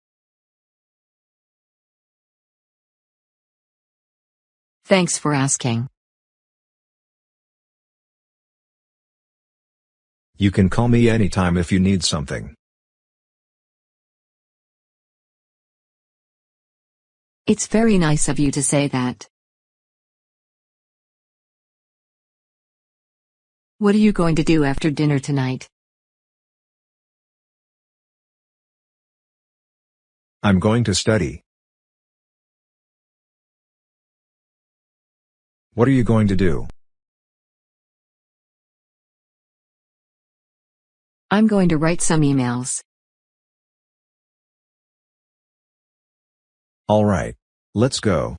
Thanks for asking. You can call me anytime if you need something. It's very nice of you to say that. What are you going to do after dinner tonight? I'm going to study. What are you going to do? I'm going to write some emails. All right. Let's go.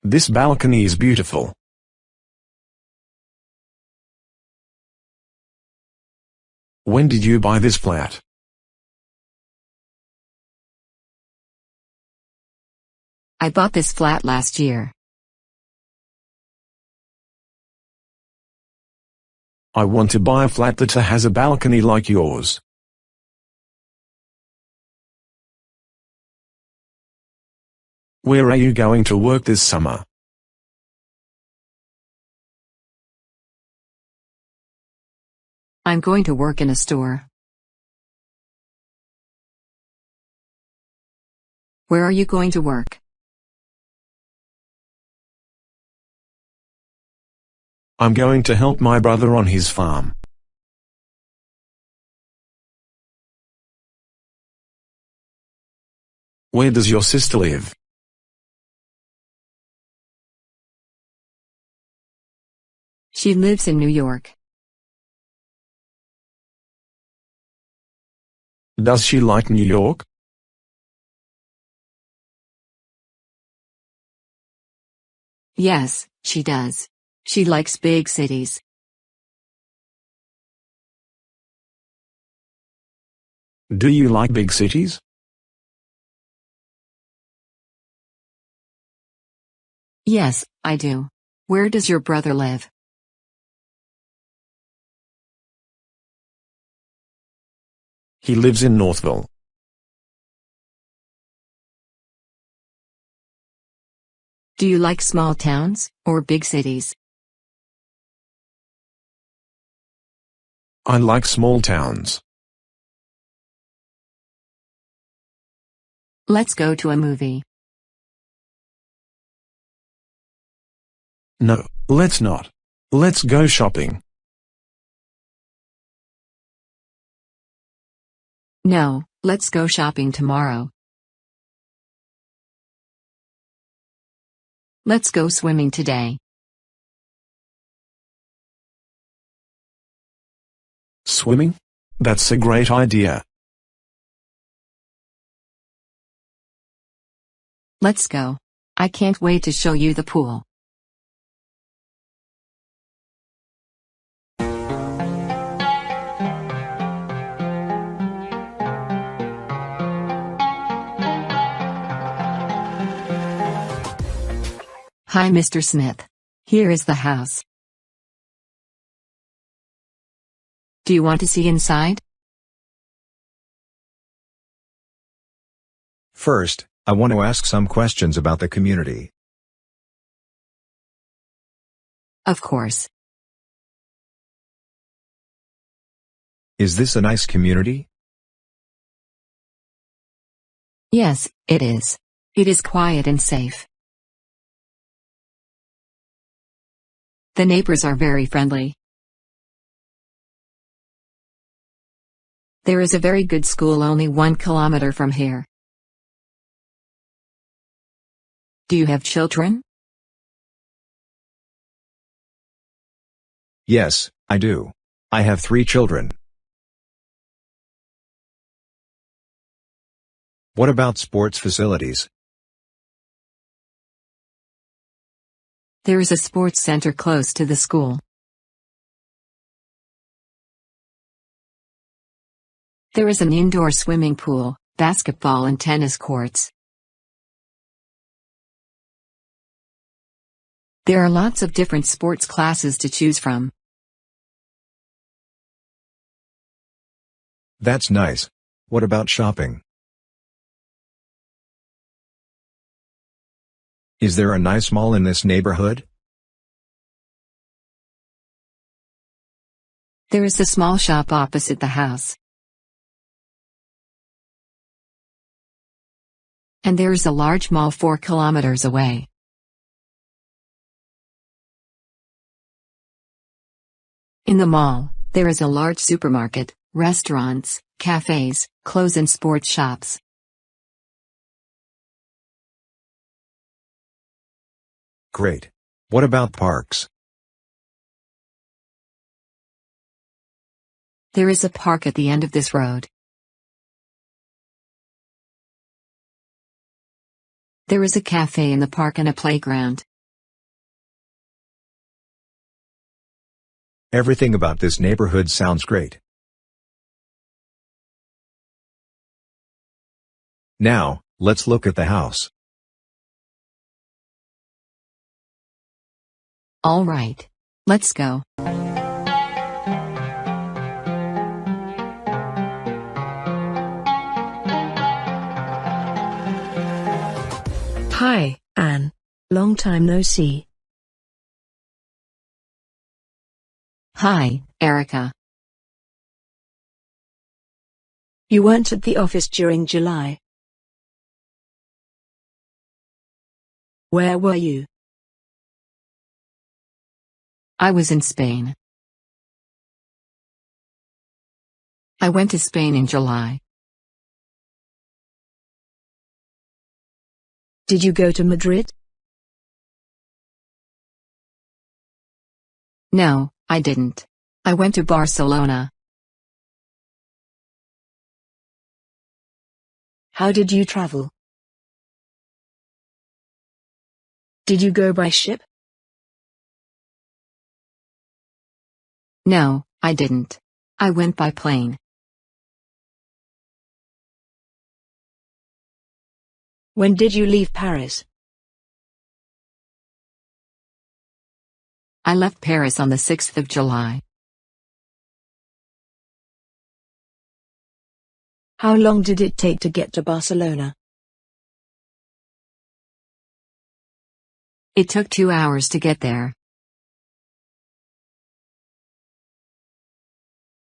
This balcony is beautiful. When did you buy this flat? I bought this flat last year. I want to buy a flat that has a balcony like yours. Where are you going to work this summer? I'm going to work in a store. Where are you going to work? I'm going to help my brother on his farm. Where does your sister live? She lives in New York. Does she like New York? Yes, she does. She likes big cities. Do you like big cities? Yes, I do. Where does your brother live? He lives in Northville. Do you like small towns or big cities? I like small towns. Let's go to a movie. No, let's not. Let's go shopping. No, let's go shopping tomorrow. Let's go swimming today. Swimming? That's a great idea. Let's go. I can't wait to show you the pool. Hi, Mr. Smith. Here is the house. Do you want to see inside? First, I want to ask some questions about the community. Of course. Is this a nice community? Yes, it is. It is quiet and safe. The neighbors are very friendly. There is a very good school only 1 kilometer from here. Do you have children? Yes, I do. I have 3 children. What about sports facilities? There is a sports center close to the school. There is an indoor swimming pool, basketball and tennis courts. There are lots of different sports classes to choose from. That's nice. What about shopping? Is there a nice mall in this neighborhood? There is a small shop opposite the house. And there is a large mall 4 kilometers away. In the mall, there is a large supermarket, restaurants, cafes, clothes and sports shops. Great. What about parks? There is a park at the end of this road. There is a cafe in the park and a playground. Everything about this neighborhood sounds great. Now, let's look at the house. All right. Let's go. Hi, Anne. Long time no see. Hi, Erica. You weren't at the office during July. Where were you? I was in Spain. I went to Spain in July. Did you go to Madrid? No, I didn't. I went to Barcelona. How did you travel? Did you go by ship? No, I didn't. I went by plane. When did you leave Paris? I left Paris on the 6th of July. How long did it take to get to Barcelona? It took 2 hours to get there.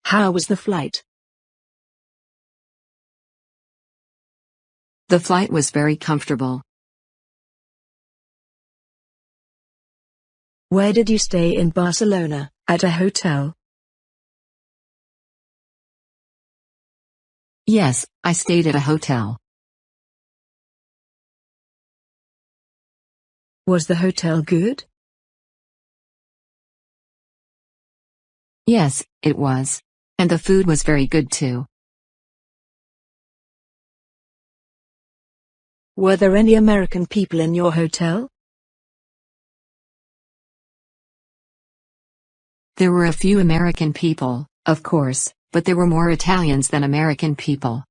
How was the flight? The flight was very comfortable. Where did you stay in Barcelona? At a hotel? Yes, I stayed at a hotel. Was the hotel good? Yes, it was. And the food was very good too. Were there any American people in your hotel? There were a few American people, of course, but there were more Italians than American people.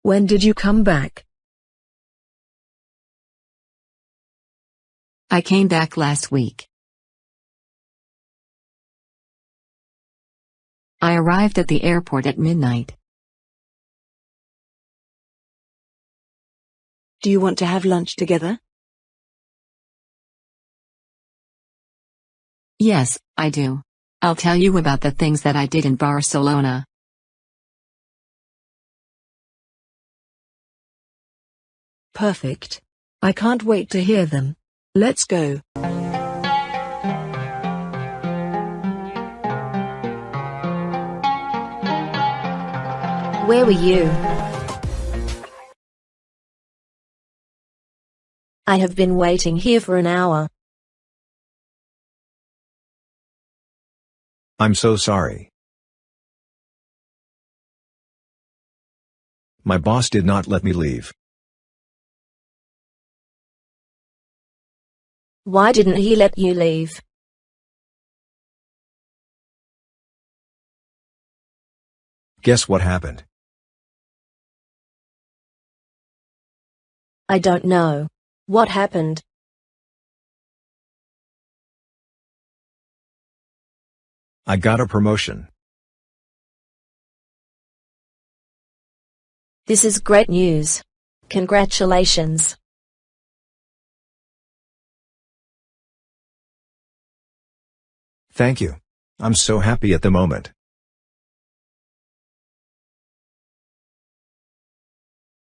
When did you come back? I came back last week. I arrived at the airport at midnight. Do you want to have lunch together? Yes, I do. I'll tell you about the things that I did in Barcelona. Perfect. I can't wait to hear them. Let's go. Where were you? I have been waiting here for an hour. I'm so sorry. My boss did not let me leave. Why didn't he let you leave? Guess what happened? I don't know. What happened? I got a promotion. This is great news. Congratulations. Thank you. I'm so happy at the moment.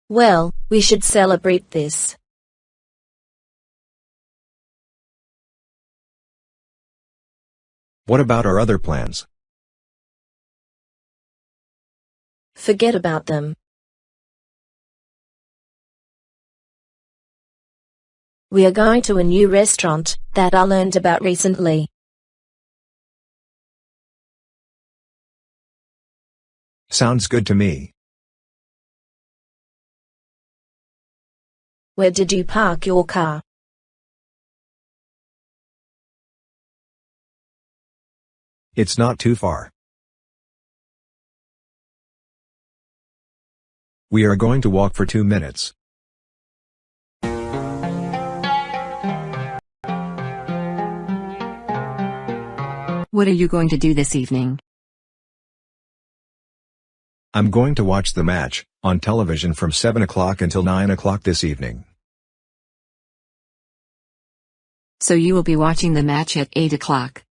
Well, we should celebrate this. What about our other plans? Forget about them. We are going to a new restaurant that I learned about recently. Sounds good to me. Where did you park your car? It's not too far. We are going to walk for 2 minutes. What are you going to do this evening? I'm going to watch the match on television from 7 o'clock until 9 o'clock this evening. So you will be watching the match at 8 o'clock.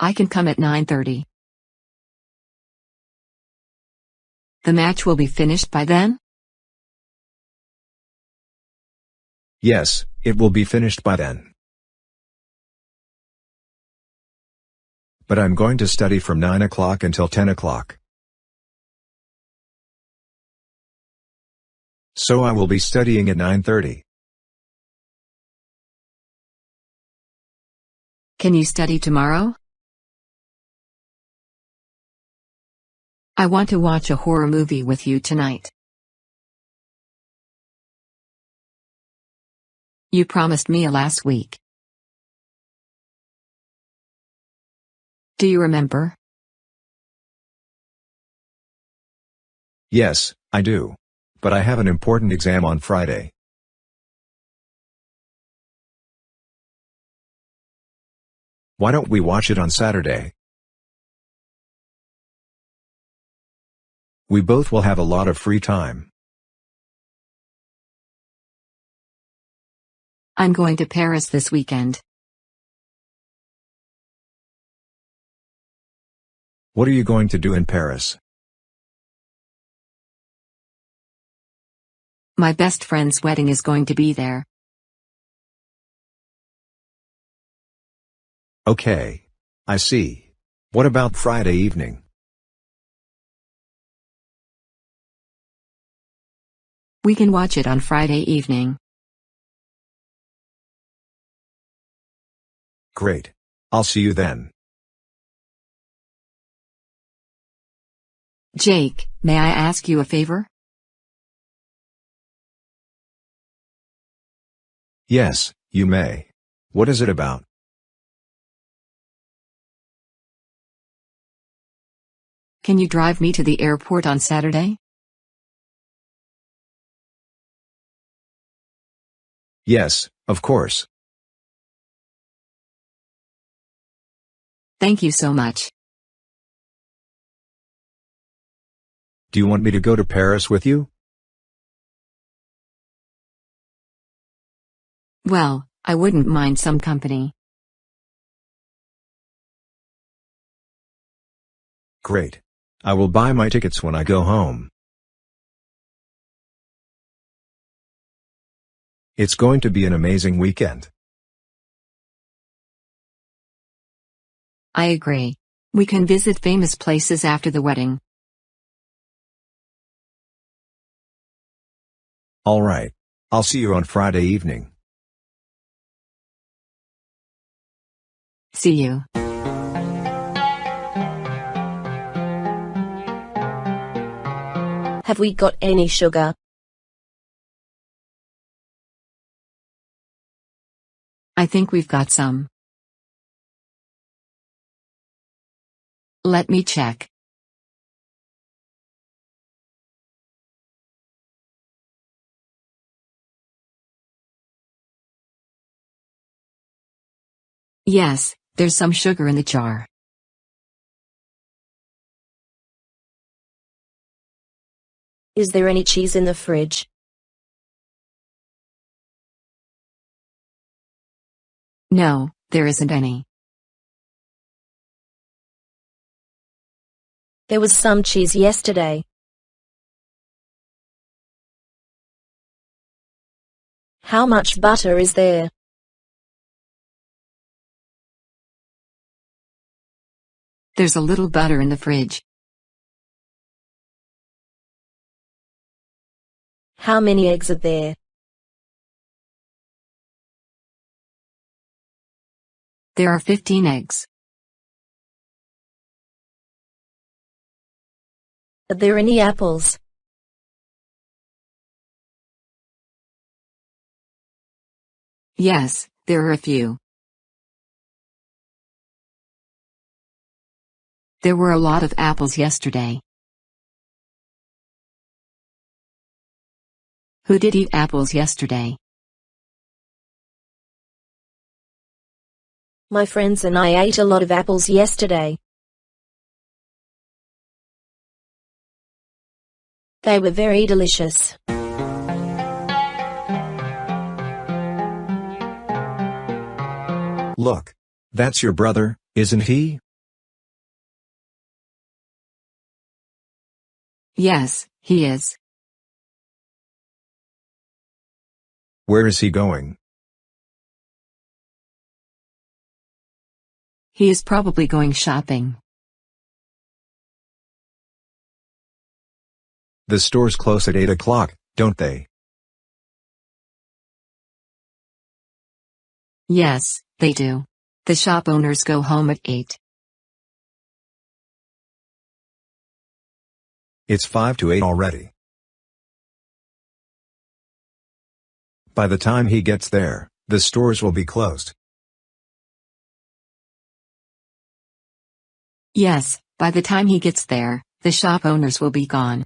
I can come at 9:30. The match will be finished by then? Yes, it will be finished by then. But I'm going to study from 9 o'clock until 10 o'clock. So I will be studying at 9:30. Can you study tomorrow? I want to watch a horror movie with you tonight. You promised me last week. Do you remember? Yes, I do. But I have an important exam on Friday. Why don't we watch it on Saturday? We both will have a lot of free time. I'm going to Paris this weekend. What are you going to do in Paris? My best friend's wedding is going to be there. Okay. I see. What about Friday evening? We can watch it on Friday evening. Great. I'll see you then. Jake, may I ask you a favor? Yes, you may. What is it about? Can you drive me to the airport on Saturday? Yes, of course. Thank you so much. Do you want me to go to Paris with you? Well, I wouldn't mind some company. Great. I will buy my tickets when I go home. It's going to be an amazing weekend. I agree. We can visit famous places after the wedding. All right. I'll see you on Friday evening. See you. Have we got any sugar? I think we've got some. Let me check. Yes, there's some sugar in the jar. Is there any cheese in the fridge? No, there isn't any. There was some cheese yesterday. How much butter is there? There's a little butter in the fridge. How many eggs are there? There are 15 eggs. Are there any apples? Yes, there are a few. There were a lot of apples yesterday. Who did eat apples yesterday? My friends and I ate a lot of apples yesterday. They were very delicious. Look. That's your brother, isn't he? Yes, he is. Where is he going? He is probably going shopping. The stores close at 8 o'clock, don't they? Yes, they do. The shop owners go home at 8. It's 5 to 8 already. By the time he gets there, the stores will be closed. Yes, by the time he gets there, the shop owners will be gone.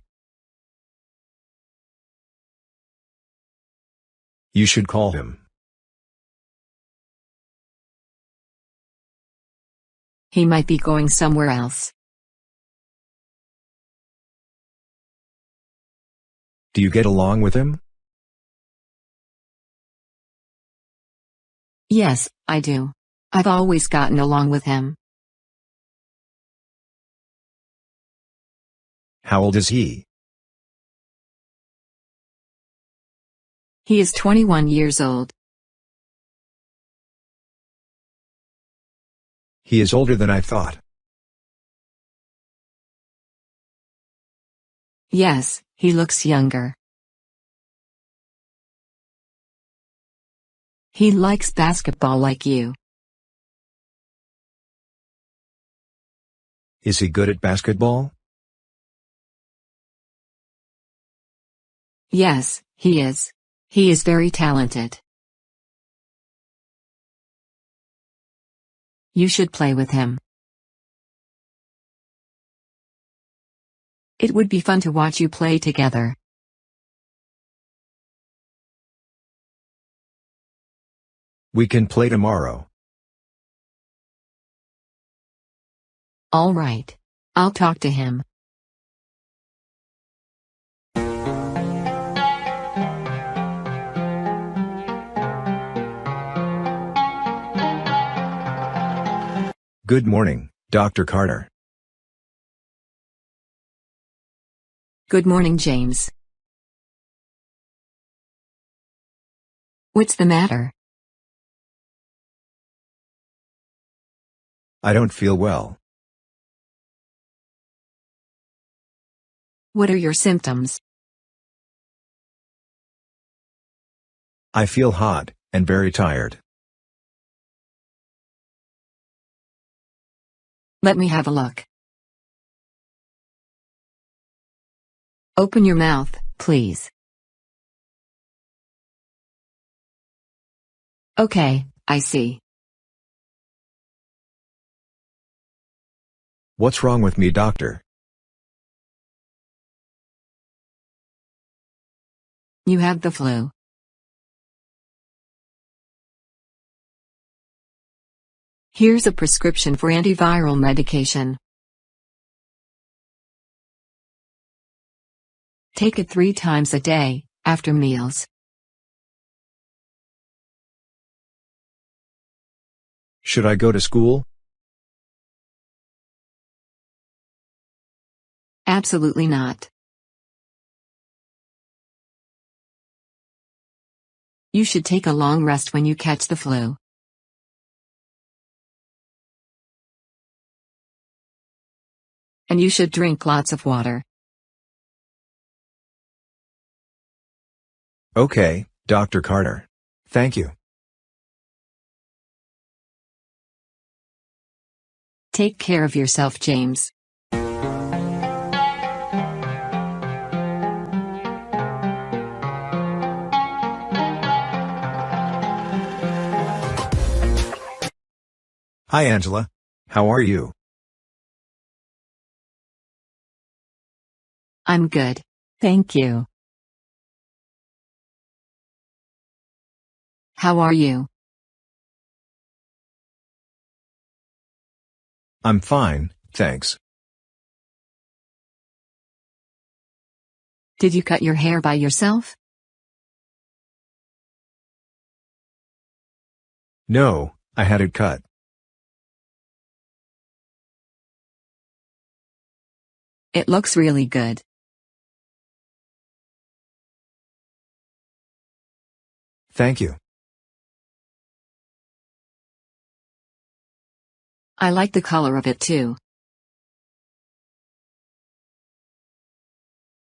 You should call him. He might be going somewhere else. Do you get along with him? Yes, I do. I've always gotten along with him. How old is he? He is 21 years old. He is older than I thought. Yes, he looks younger. He likes basketball like you. Is he good at basketball? Yes, he is. He is very talented. You should play with him. It would be fun to watch you play together. We can play tomorrow. All right. I'll talk to him. Good morning, Dr. Carter. Good morning, James. What's the matter? I don't feel well. What are your symptoms? I feel hot, and very tired. Let me have a look. Open your mouth, please. Okay, I see. What's wrong with me, doctor? You have the flu. Here's a prescription for antiviral medication. Take it 3 times a day, after meals. Should I go to school? Absolutely not. You should take a long rest when you catch the flu. And you should drink lots of water. Okay, Dr. Carter. Thank you. Take care of yourself, James. Hi, Angela. How are you? I'm good. Thank you. How are you? I'm fine, thanks. Did you cut your hair by yourself? No, I had it cut. It looks really good. Thank you. I like the color of it too.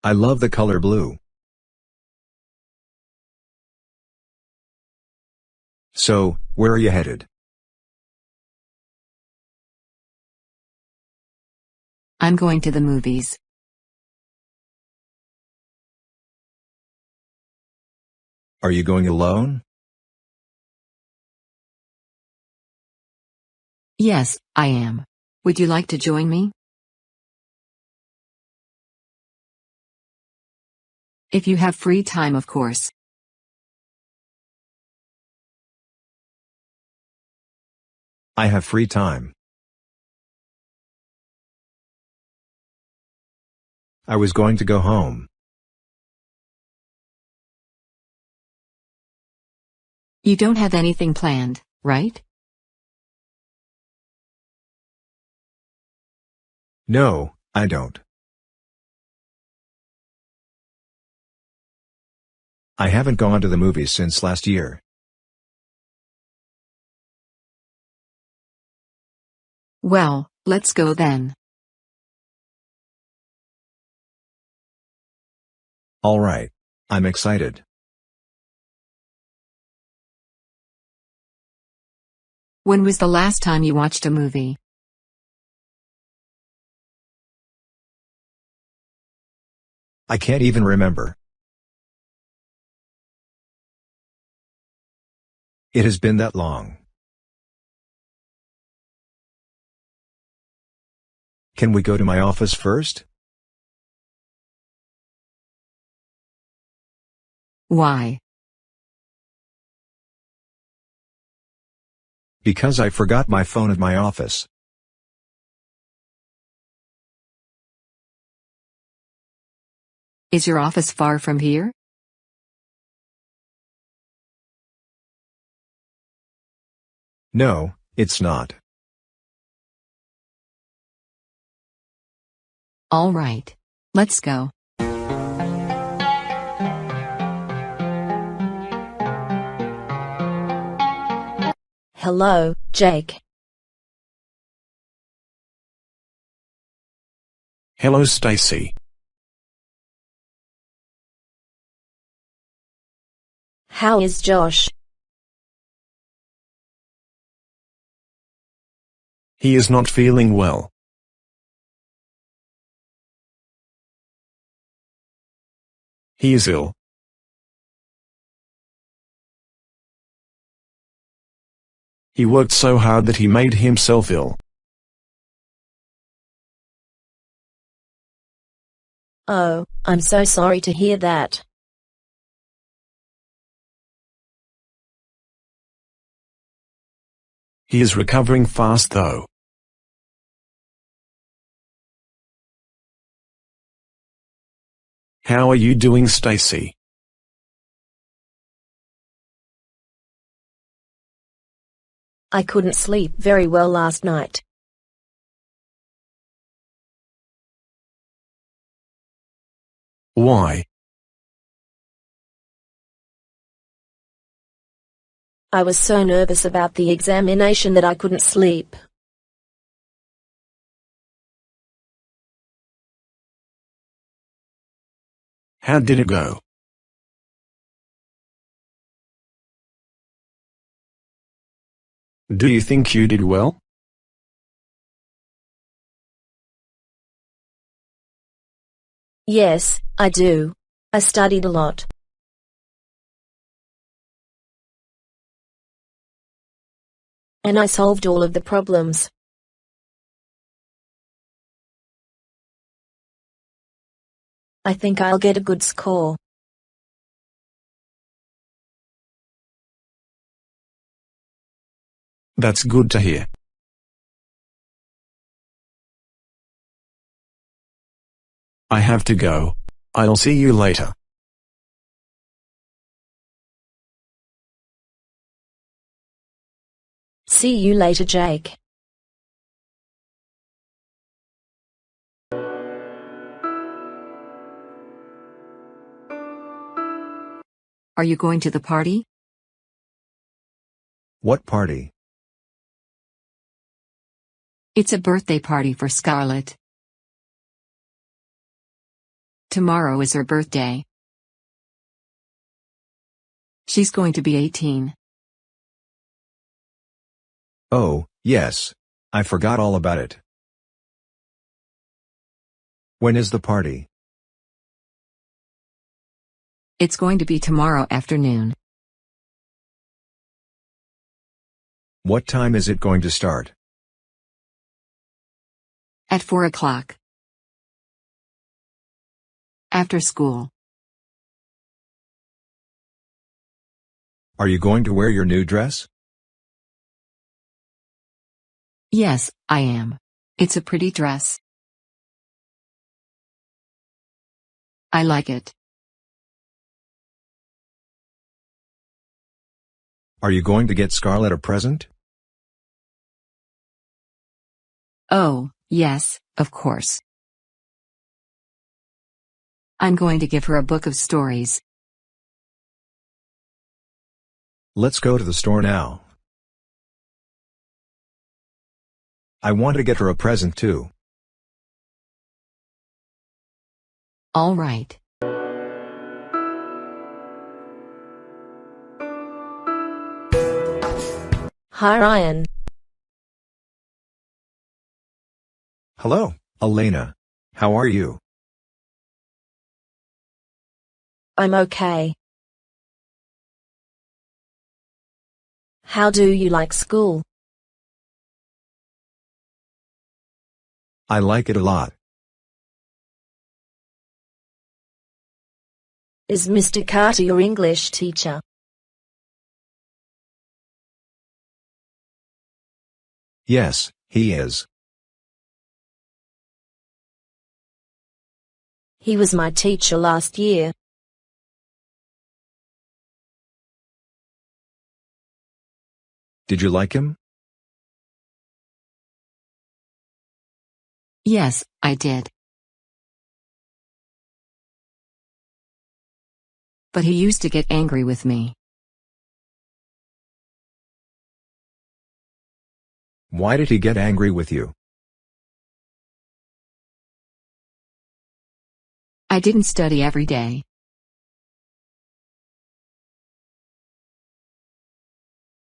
I love the color blue. So, where are you headed? I'm going to the movies. Are you going alone? Yes, I am. Would you like to join me? If you have free time, of course. I have free time. I was going to go home. You don't have anything planned, right? No, I don't. I haven't gone to the movies since last year. Well, let's go then. All right. I'm excited. When was the last time you watched a movie? I can't even remember. It has been that long. Can we go to my office first? Why? Because I forgot my phone at my office. Is your office far from here? No, it's not. All right. Let's go. Hello, Jake. Hello, Stacy. How is Josh? He is not feeling well. He is ill. He worked so hard that he made himself ill. Oh, I'm so sorry to hear that. He is recovering fast though. How are you doing, Stacy? I couldn't sleep very well last night. Why? I was so nervous about the examination that I couldn't sleep. How did it go? Do you think you did well? Yes, I do. I studied a lot. And I solved all of the problems. I think I'll get a good score. That's good to hear. I have to go. I'll see you later. See you later, Jake. Are you going to the party? What party? It's a birthday party for Scarlett. Tomorrow is her birthday. She's going to be 18. Oh, yes. I forgot all about it. When is the party? It's going to be tomorrow afternoon. What time is it going to start? At 4 o'clock. After school. Are you going to wear your new dress? Yes, I am. It's a pretty dress. I like it. Are you going to get Scarlett a present? Oh, yes, of course. I'm going to give her a book of stories. Let's go to the store now. I want to get her a present too. All right. Hi Ryan. Hello, Elena. How are you? I'm okay. How do you like school? I like it a lot. Is Mr. Carter your English teacher? Yes, he is. He was my teacher last year. Did you like him? Yes, I did. But he used to get angry with me. Why did he get angry with you? I didn't study every day.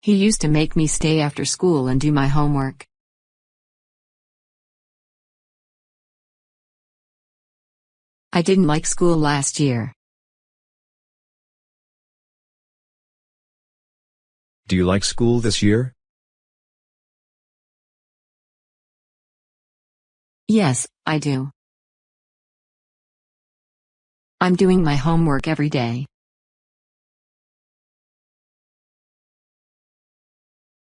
He used to make me stay after school and do my homework. I didn't like school last year. Do you like school this year? Yes, I do. I'm doing my homework every day.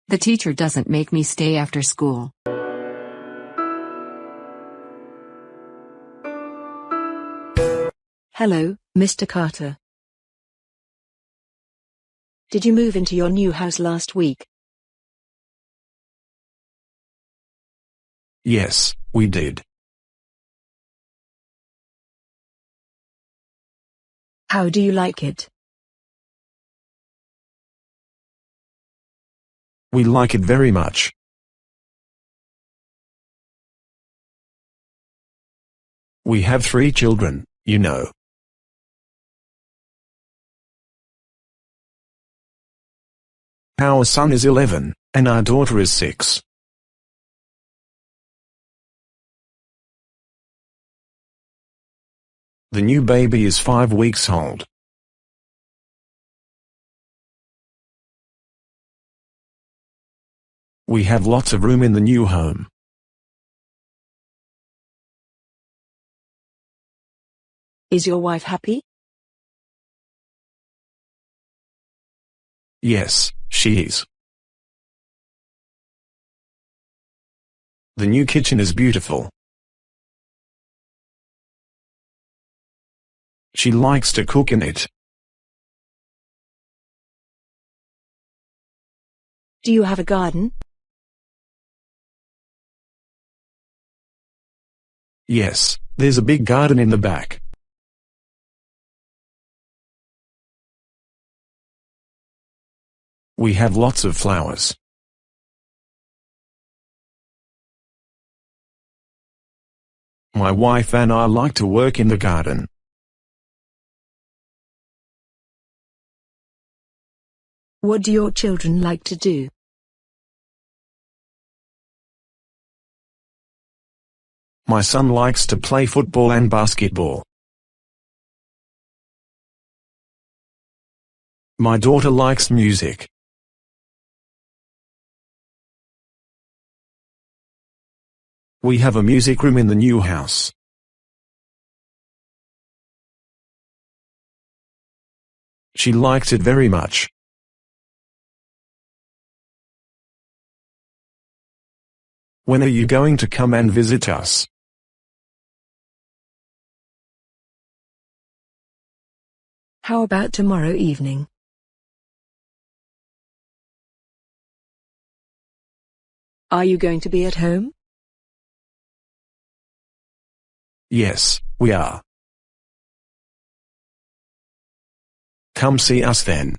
The teacher doesn't make me stay after school. Hello, Mr. Carter. Did you move into your new house last week? Yes, we did. How do you like it? We like it very much. We have 3 children, you know. Our son is 11, and our daughter is 6. The new baby is 5 weeks old. We have lots of room in the new home. Is your wife happy? Yes, she is. The new kitchen is beautiful. She likes to cook in it. Do you have a garden? Yes, there's a big garden in the back. We have lots of flowers. My wife and I like to work in the garden. What do your children like to do? My son likes to play football and basketball. My daughter likes music. We have a music room in the new house. She likes it very much. When are you going to come and visit us? How about tomorrow evening? Are you going to be at home? Yes, we are. Come see us then.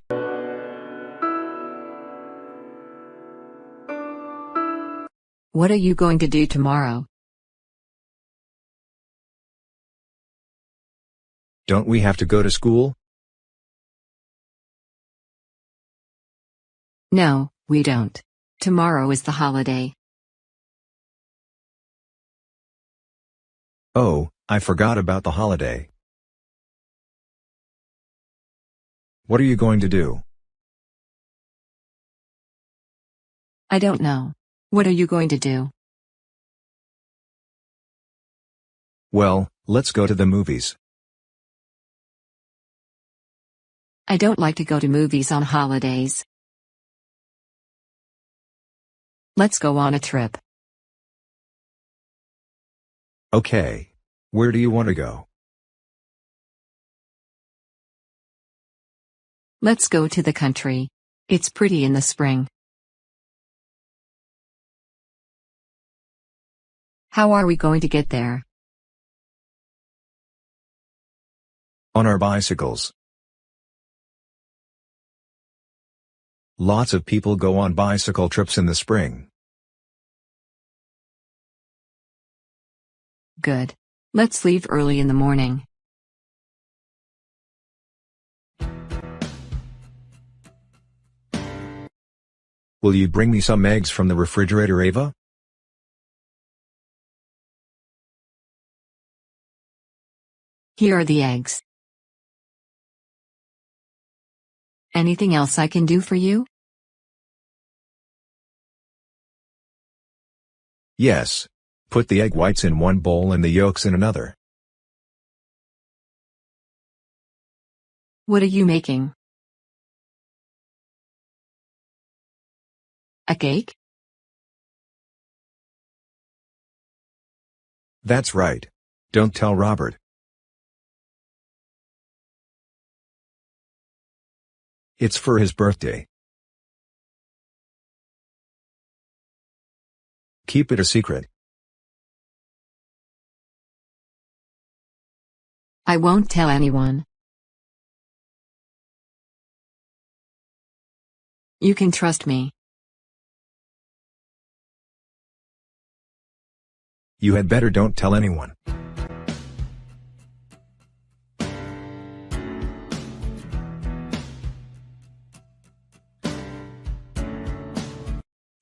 What are you going to do tomorrow? Don't we have to go to school? No, we don't. Tomorrow is the holiday. Oh, I forgot about the holiday. What are you going to do? I don't know. What are you going to do? Well, let's go to the movies. I don't like to go to movies on holidays. Let's go on a trip. Okay. Where do you want to go? Let's go to the country. It's pretty in the spring. How are we going to get there? On our bicycles. Lots of people go on bicycle trips in the spring. Good. Let's leave early in the morning. Will you bring me some eggs from the refrigerator, Ava? Here are the eggs. Anything else I can do for you? Yes. Put the egg whites in one bowl and the yolks in another. What are you making? A cake? That's right. Don't tell Robert. It's for his birthday. Keep it a secret. I won't tell anyone. You can trust me. You had better don't tell anyone.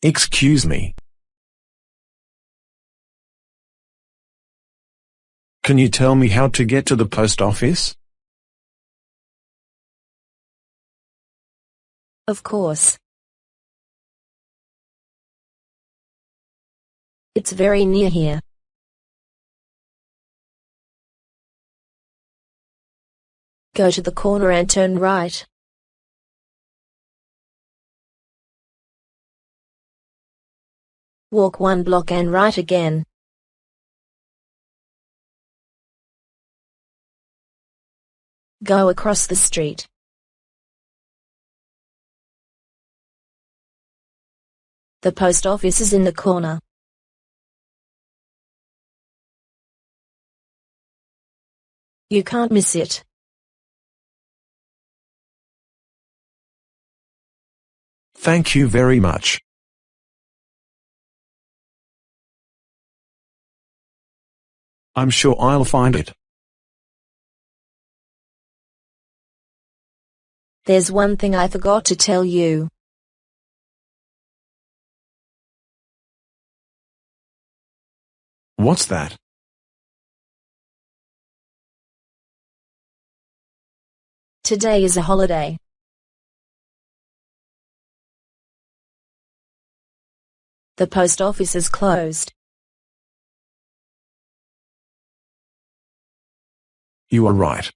Excuse me. Can you tell me how to get to the post office? Of course. It's very near here. Go to the corner and turn right. Walk 1 block and right again. Go across the street. The post office is in the corner. You can't miss it. Thank you very much. I'm sure I'll find it. There's one thing I forgot to tell you. What's that? Today is a holiday. The post office is closed. You are right.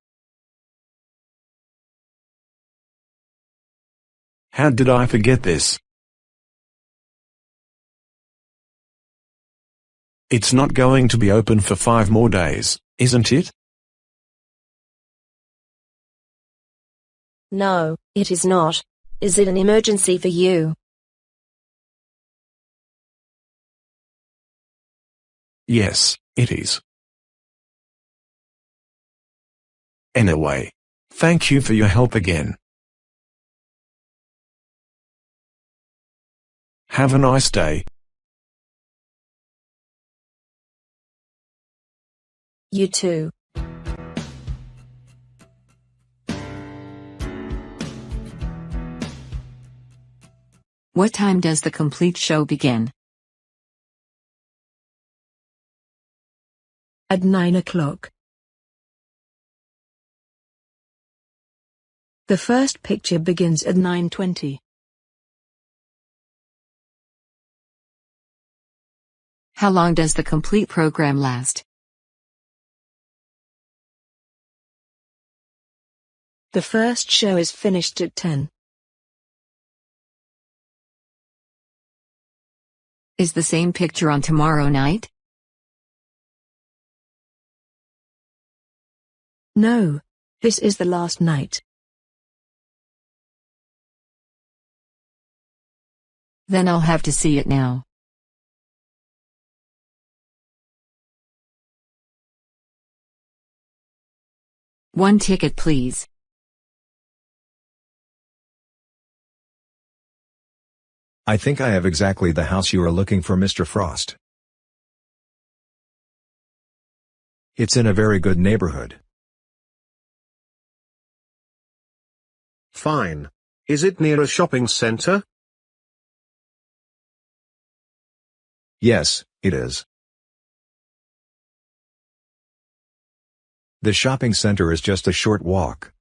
How did I forget this? It's not going to be open for 5 more days, isn't it? No, it is not. Is it an emergency for you? Yes, it is. Anyway, thank you for your help again. Have a nice day. You too. What time does the complete show begin? At 9 o'clock. The first picture begins at 9:20. How long does the complete program last? The first show is finished at 10. Is the same picture on tomorrow night? No, this is the last night. Then I'll have to see it now. One ticket, please. I think I have exactly the house you are looking for, Mr. Frost. It's in a very good neighborhood. Fine. Is it near a shopping center? Yes, it is. The shopping center is just a short walk.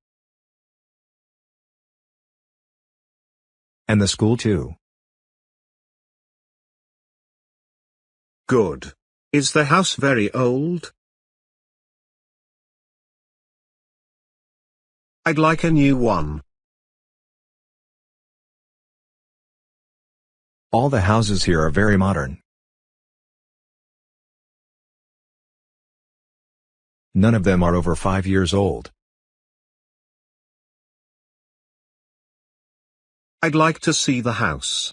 And the school too. Good. Is the house very old? I'd like a new one. All the houses here are very modern. None of them are over 5 years old. I'd like to see the house.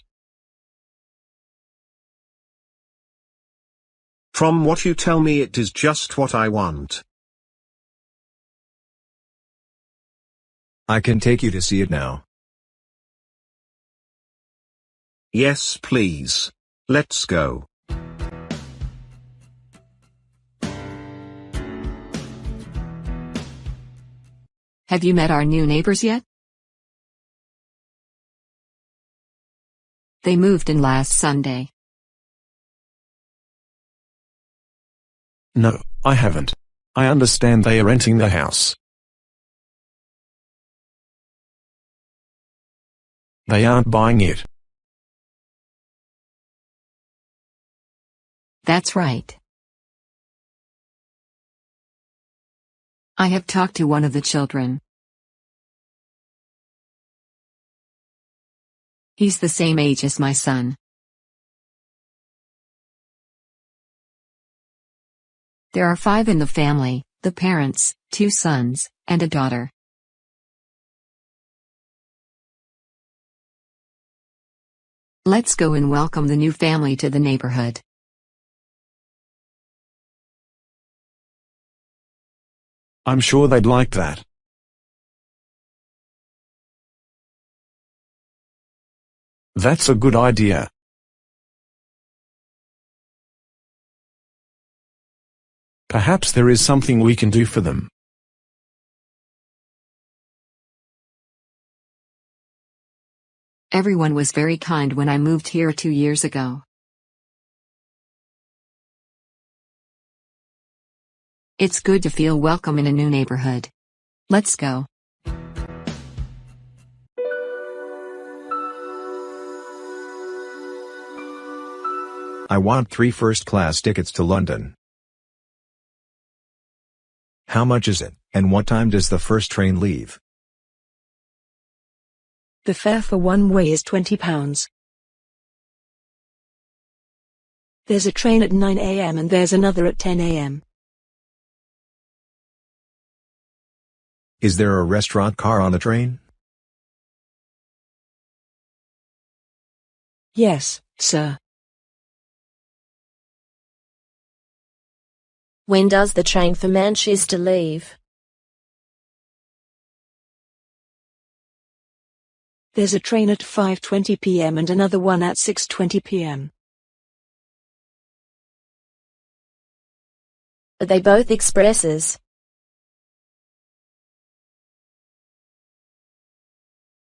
From what you tell me, it is just what I want. I can take you to see it now. Yes, please. Let's go. Have you met our new neighbors yet? They moved in last Sunday. No, I haven't. I understand they are renting the house. They aren't buying it. That's right. I have talked to one of the children. He's the same age as my son. There are 5 in the family, the parents, 2 sons, and a daughter. Let's go and welcome the new family to the neighborhood. I'm sure they'd like that. That's a good idea. Perhaps there is something we can do for them. Everyone was very kind when I moved here 2 years ago. It's good to feel welcome in a new neighborhood. Let's go. I want 3 first-class tickets to London. How much is it, and what time does the first train leave? The fare for one way is £20. There's a train at 9 a.m. and there's another at 10 a.m. Is there a restaurant car on the train? Yes, sir. When does the train for Manchester leave? There's a train at 5:20 p.m. and another one at 6:20 p.m. Are they both expresses?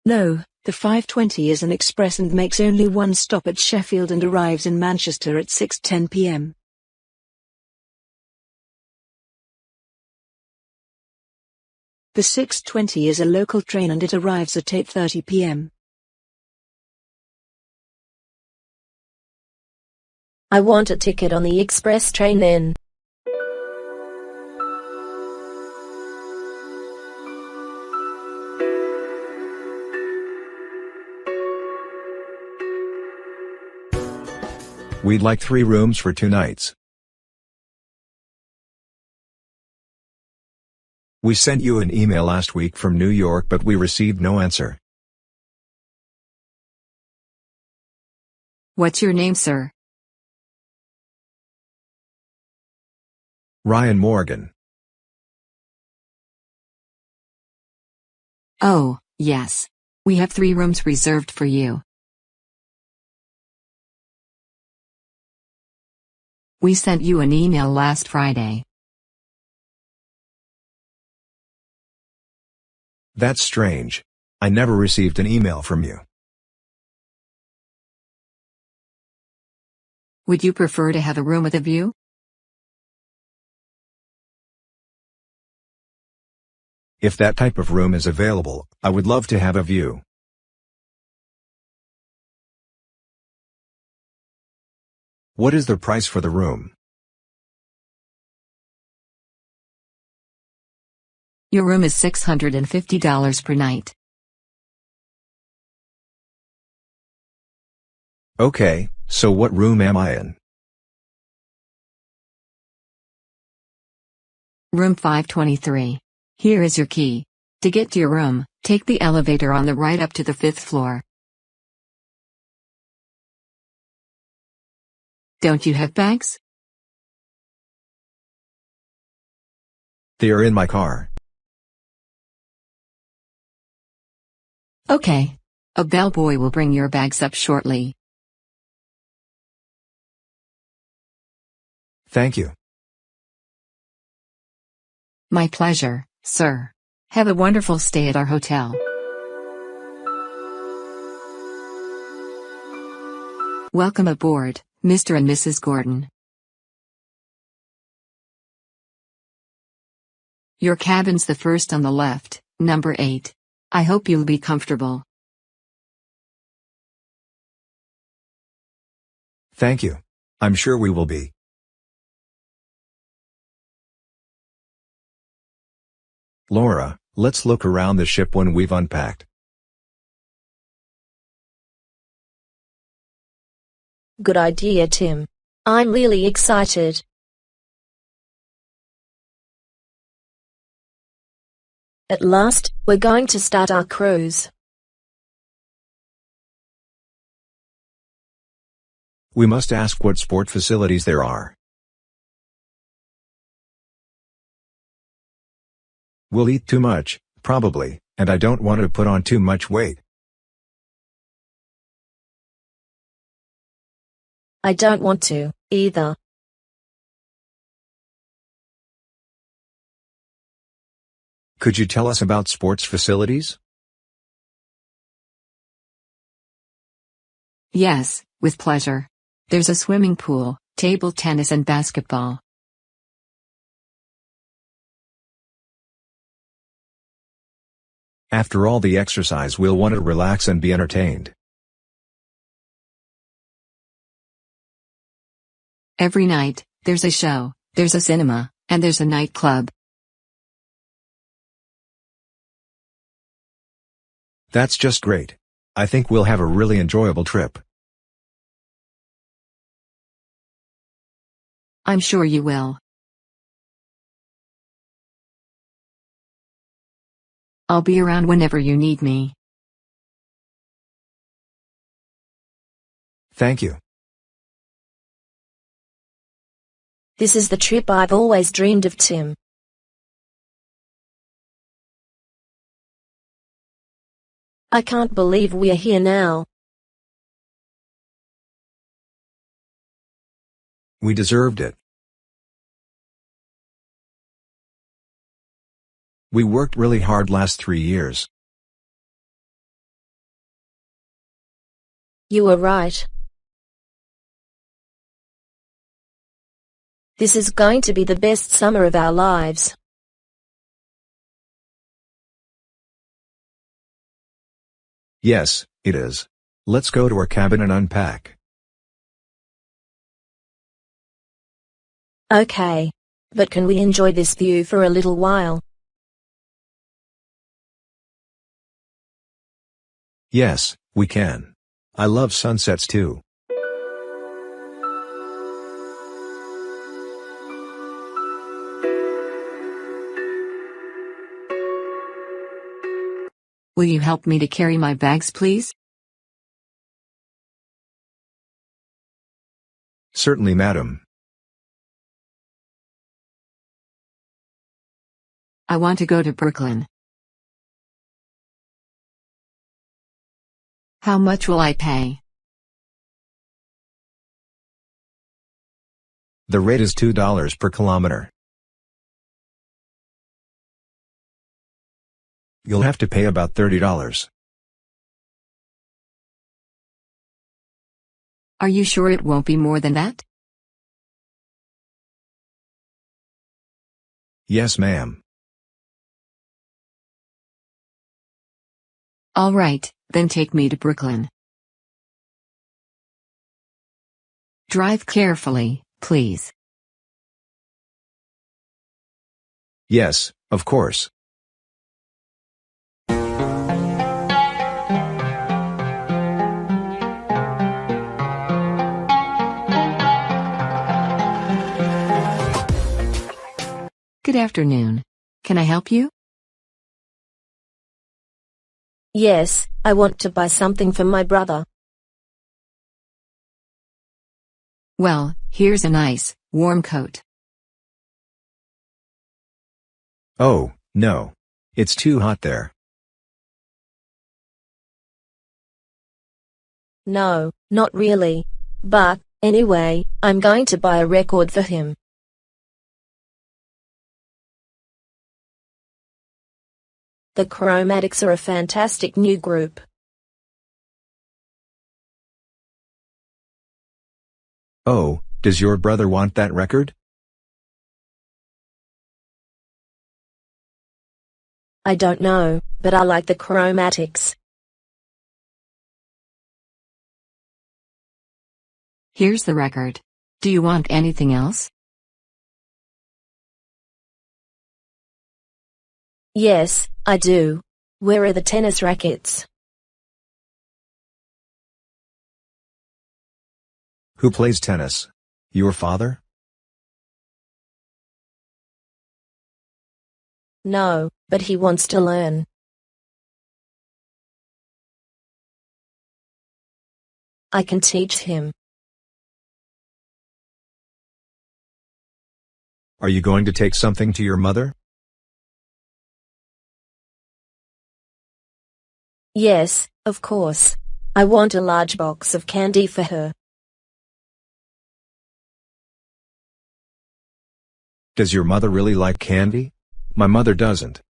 No, the 5:20 is an express and makes only one stop at Sheffield and arrives in Manchester at 6:10 p.m. The 6:20 is a local train and it arrives at 8:30 p.m. I want a ticket on the express train then. We'd like 3 rooms for 2 nights. We sent you an email last week from New York but we received no answer. What's your name, sir? Ryan Morgan. Oh, yes. We have 3 rooms reserved for you. We sent you an email last Friday. That's strange. I never received an email from you. Would you prefer to have a room with a view? If that type of room is available, I would love to have a view. What is the price for the room? Your room is $650 per night. Okay, so what room am I in? Room 523. Here is your key. To get to your room, take the elevator on the right up to the 5th floor. Don't you have bags? They are in my car. Okay. A bellboy will bring your bags up shortly. Thank you. My pleasure, sir. Have a wonderful stay at our hotel. Welcome aboard, Mr. and Mrs. Gordon. Your cabin's the first on the left, number 8. I hope you'll be comfortable. Thank you. I'm sure we will be. Laura, let's look around the ship when we've unpacked. Good idea, Tim. I'm really excited. At last, we're going to start our cruise. We must ask what sport facilities there are. We'll eat too much, probably, and I don't want to put on too much weight. I don't want to, either. Could you tell us about sports facilities? Yes, with pleasure. There's a swimming pool, table tennis and basketball. After all the exercise, we'll want to relax and be entertained. Every night, there's a show, there's a cinema, and there's a nightclub. That's just great. I think we'll have a really enjoyable trip. I'm sure you will. I'll be around whenever you need me. Thank you. This is the trip I've always dreamed of, Tim. I can't believe we're here now. We deserved it. We worked really hard last 3 years. You were right. This is going to be the best summer of our lives. Yes, it is. Let's go to our cabin and unpack. Okay. But can we enjoy this view for a little while? Yes, we can. I love sunsets too. Will you help me to carry my bags, please? Certainly, madam. I want to go to Brooklyn. How much will I pay? The rate is $2 per kilometer. You'll have to pay about $30. Are you sure it won't be more than that? Yes, ma'am. All right, then take me to Brooklyn. Drive carefully, please. Yes, of course. Good afternoon. Can I help you? Yes, I want to buy something for my brother. Well, here's a nice, warm coat. Oh, no. It's too hot there. No, not really. But, anyway, I'm going to buy a record for him. The Chromatics are a fantastic new group. Oh, does your brother want that record? I don't know, but I like the Chromatics. Here's the record. Do you want anything else? Yes, I do. Where are the tennis rackets? Who plays tennis? Your father? No, but he wants to learn. I can teach him. Are you going to take something to your mother? Yes, of course. I want a large box of candy for her. Does your mother really like candy? My mother doesn't.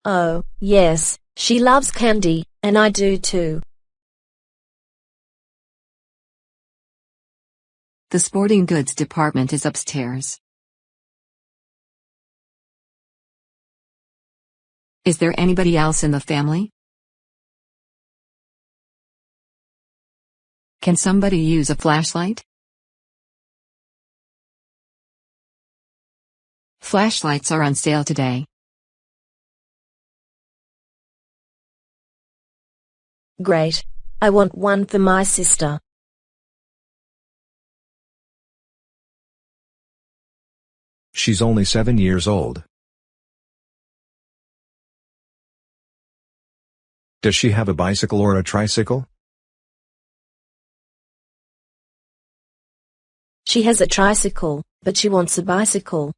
Oh, yes, she loves candy, and I do too. The sporting goods department is upstairs. Is there anybody else in the family? Can somebody use a flashlight? Flashlights are on sale today. Great. I want one for my sister. She's only 7 years old. Does she have a bicycle or a tricycle? She has a tricycle, but she wants a bicycle.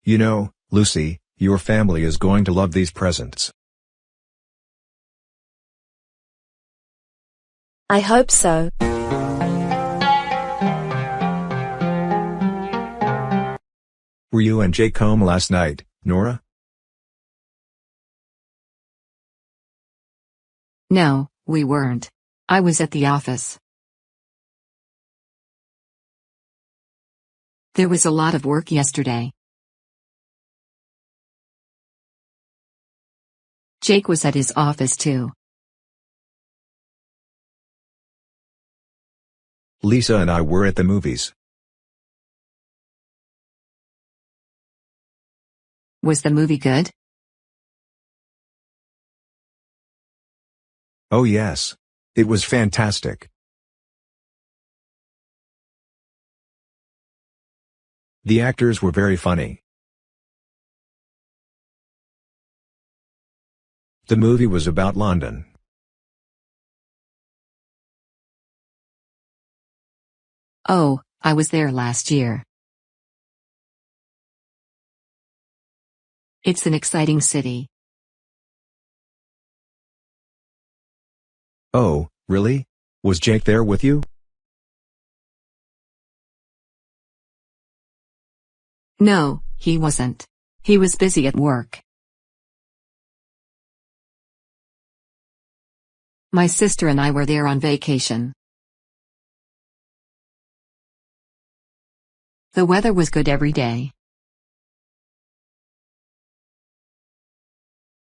You know, Lucy, your family is going to love these presents. I hope so. Were you and Jake home last night, Nora? No, we weren't. I was at the office. There was a lot of work yesterday. Jake was at his office too. Lisa and I were at the movies. Was the movie good? Oh yes. It was fantastic. The actors were very funny. The movie was about London. Oh, I was there last year. It's an exciting city. Oh, really? Was Jake there with you? No, he wasn't. He was busy at work. My sister and I were there on vacation. The weather was good every day.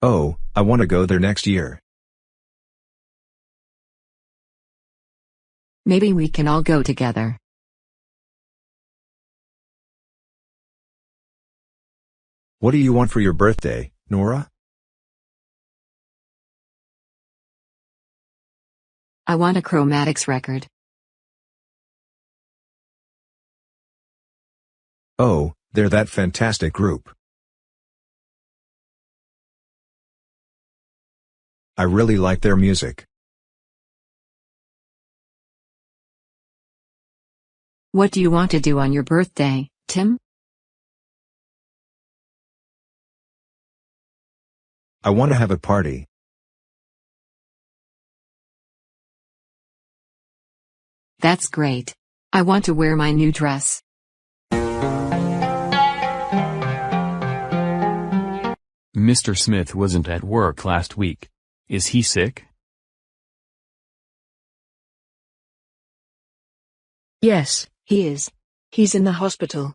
Oh, I want to go there next year. Maybe we can all go together. What do you want for your birthday, Nora? I want a Chromatics record. Oh, they're that fantastic group. I really like their music. What do you want to do on your birthday, Tim? I want to have a party. That's great. I want to wear my new dress. Mr. Smith wasn't at work last week. Is he sick? Yes, he is. He's in the hospital.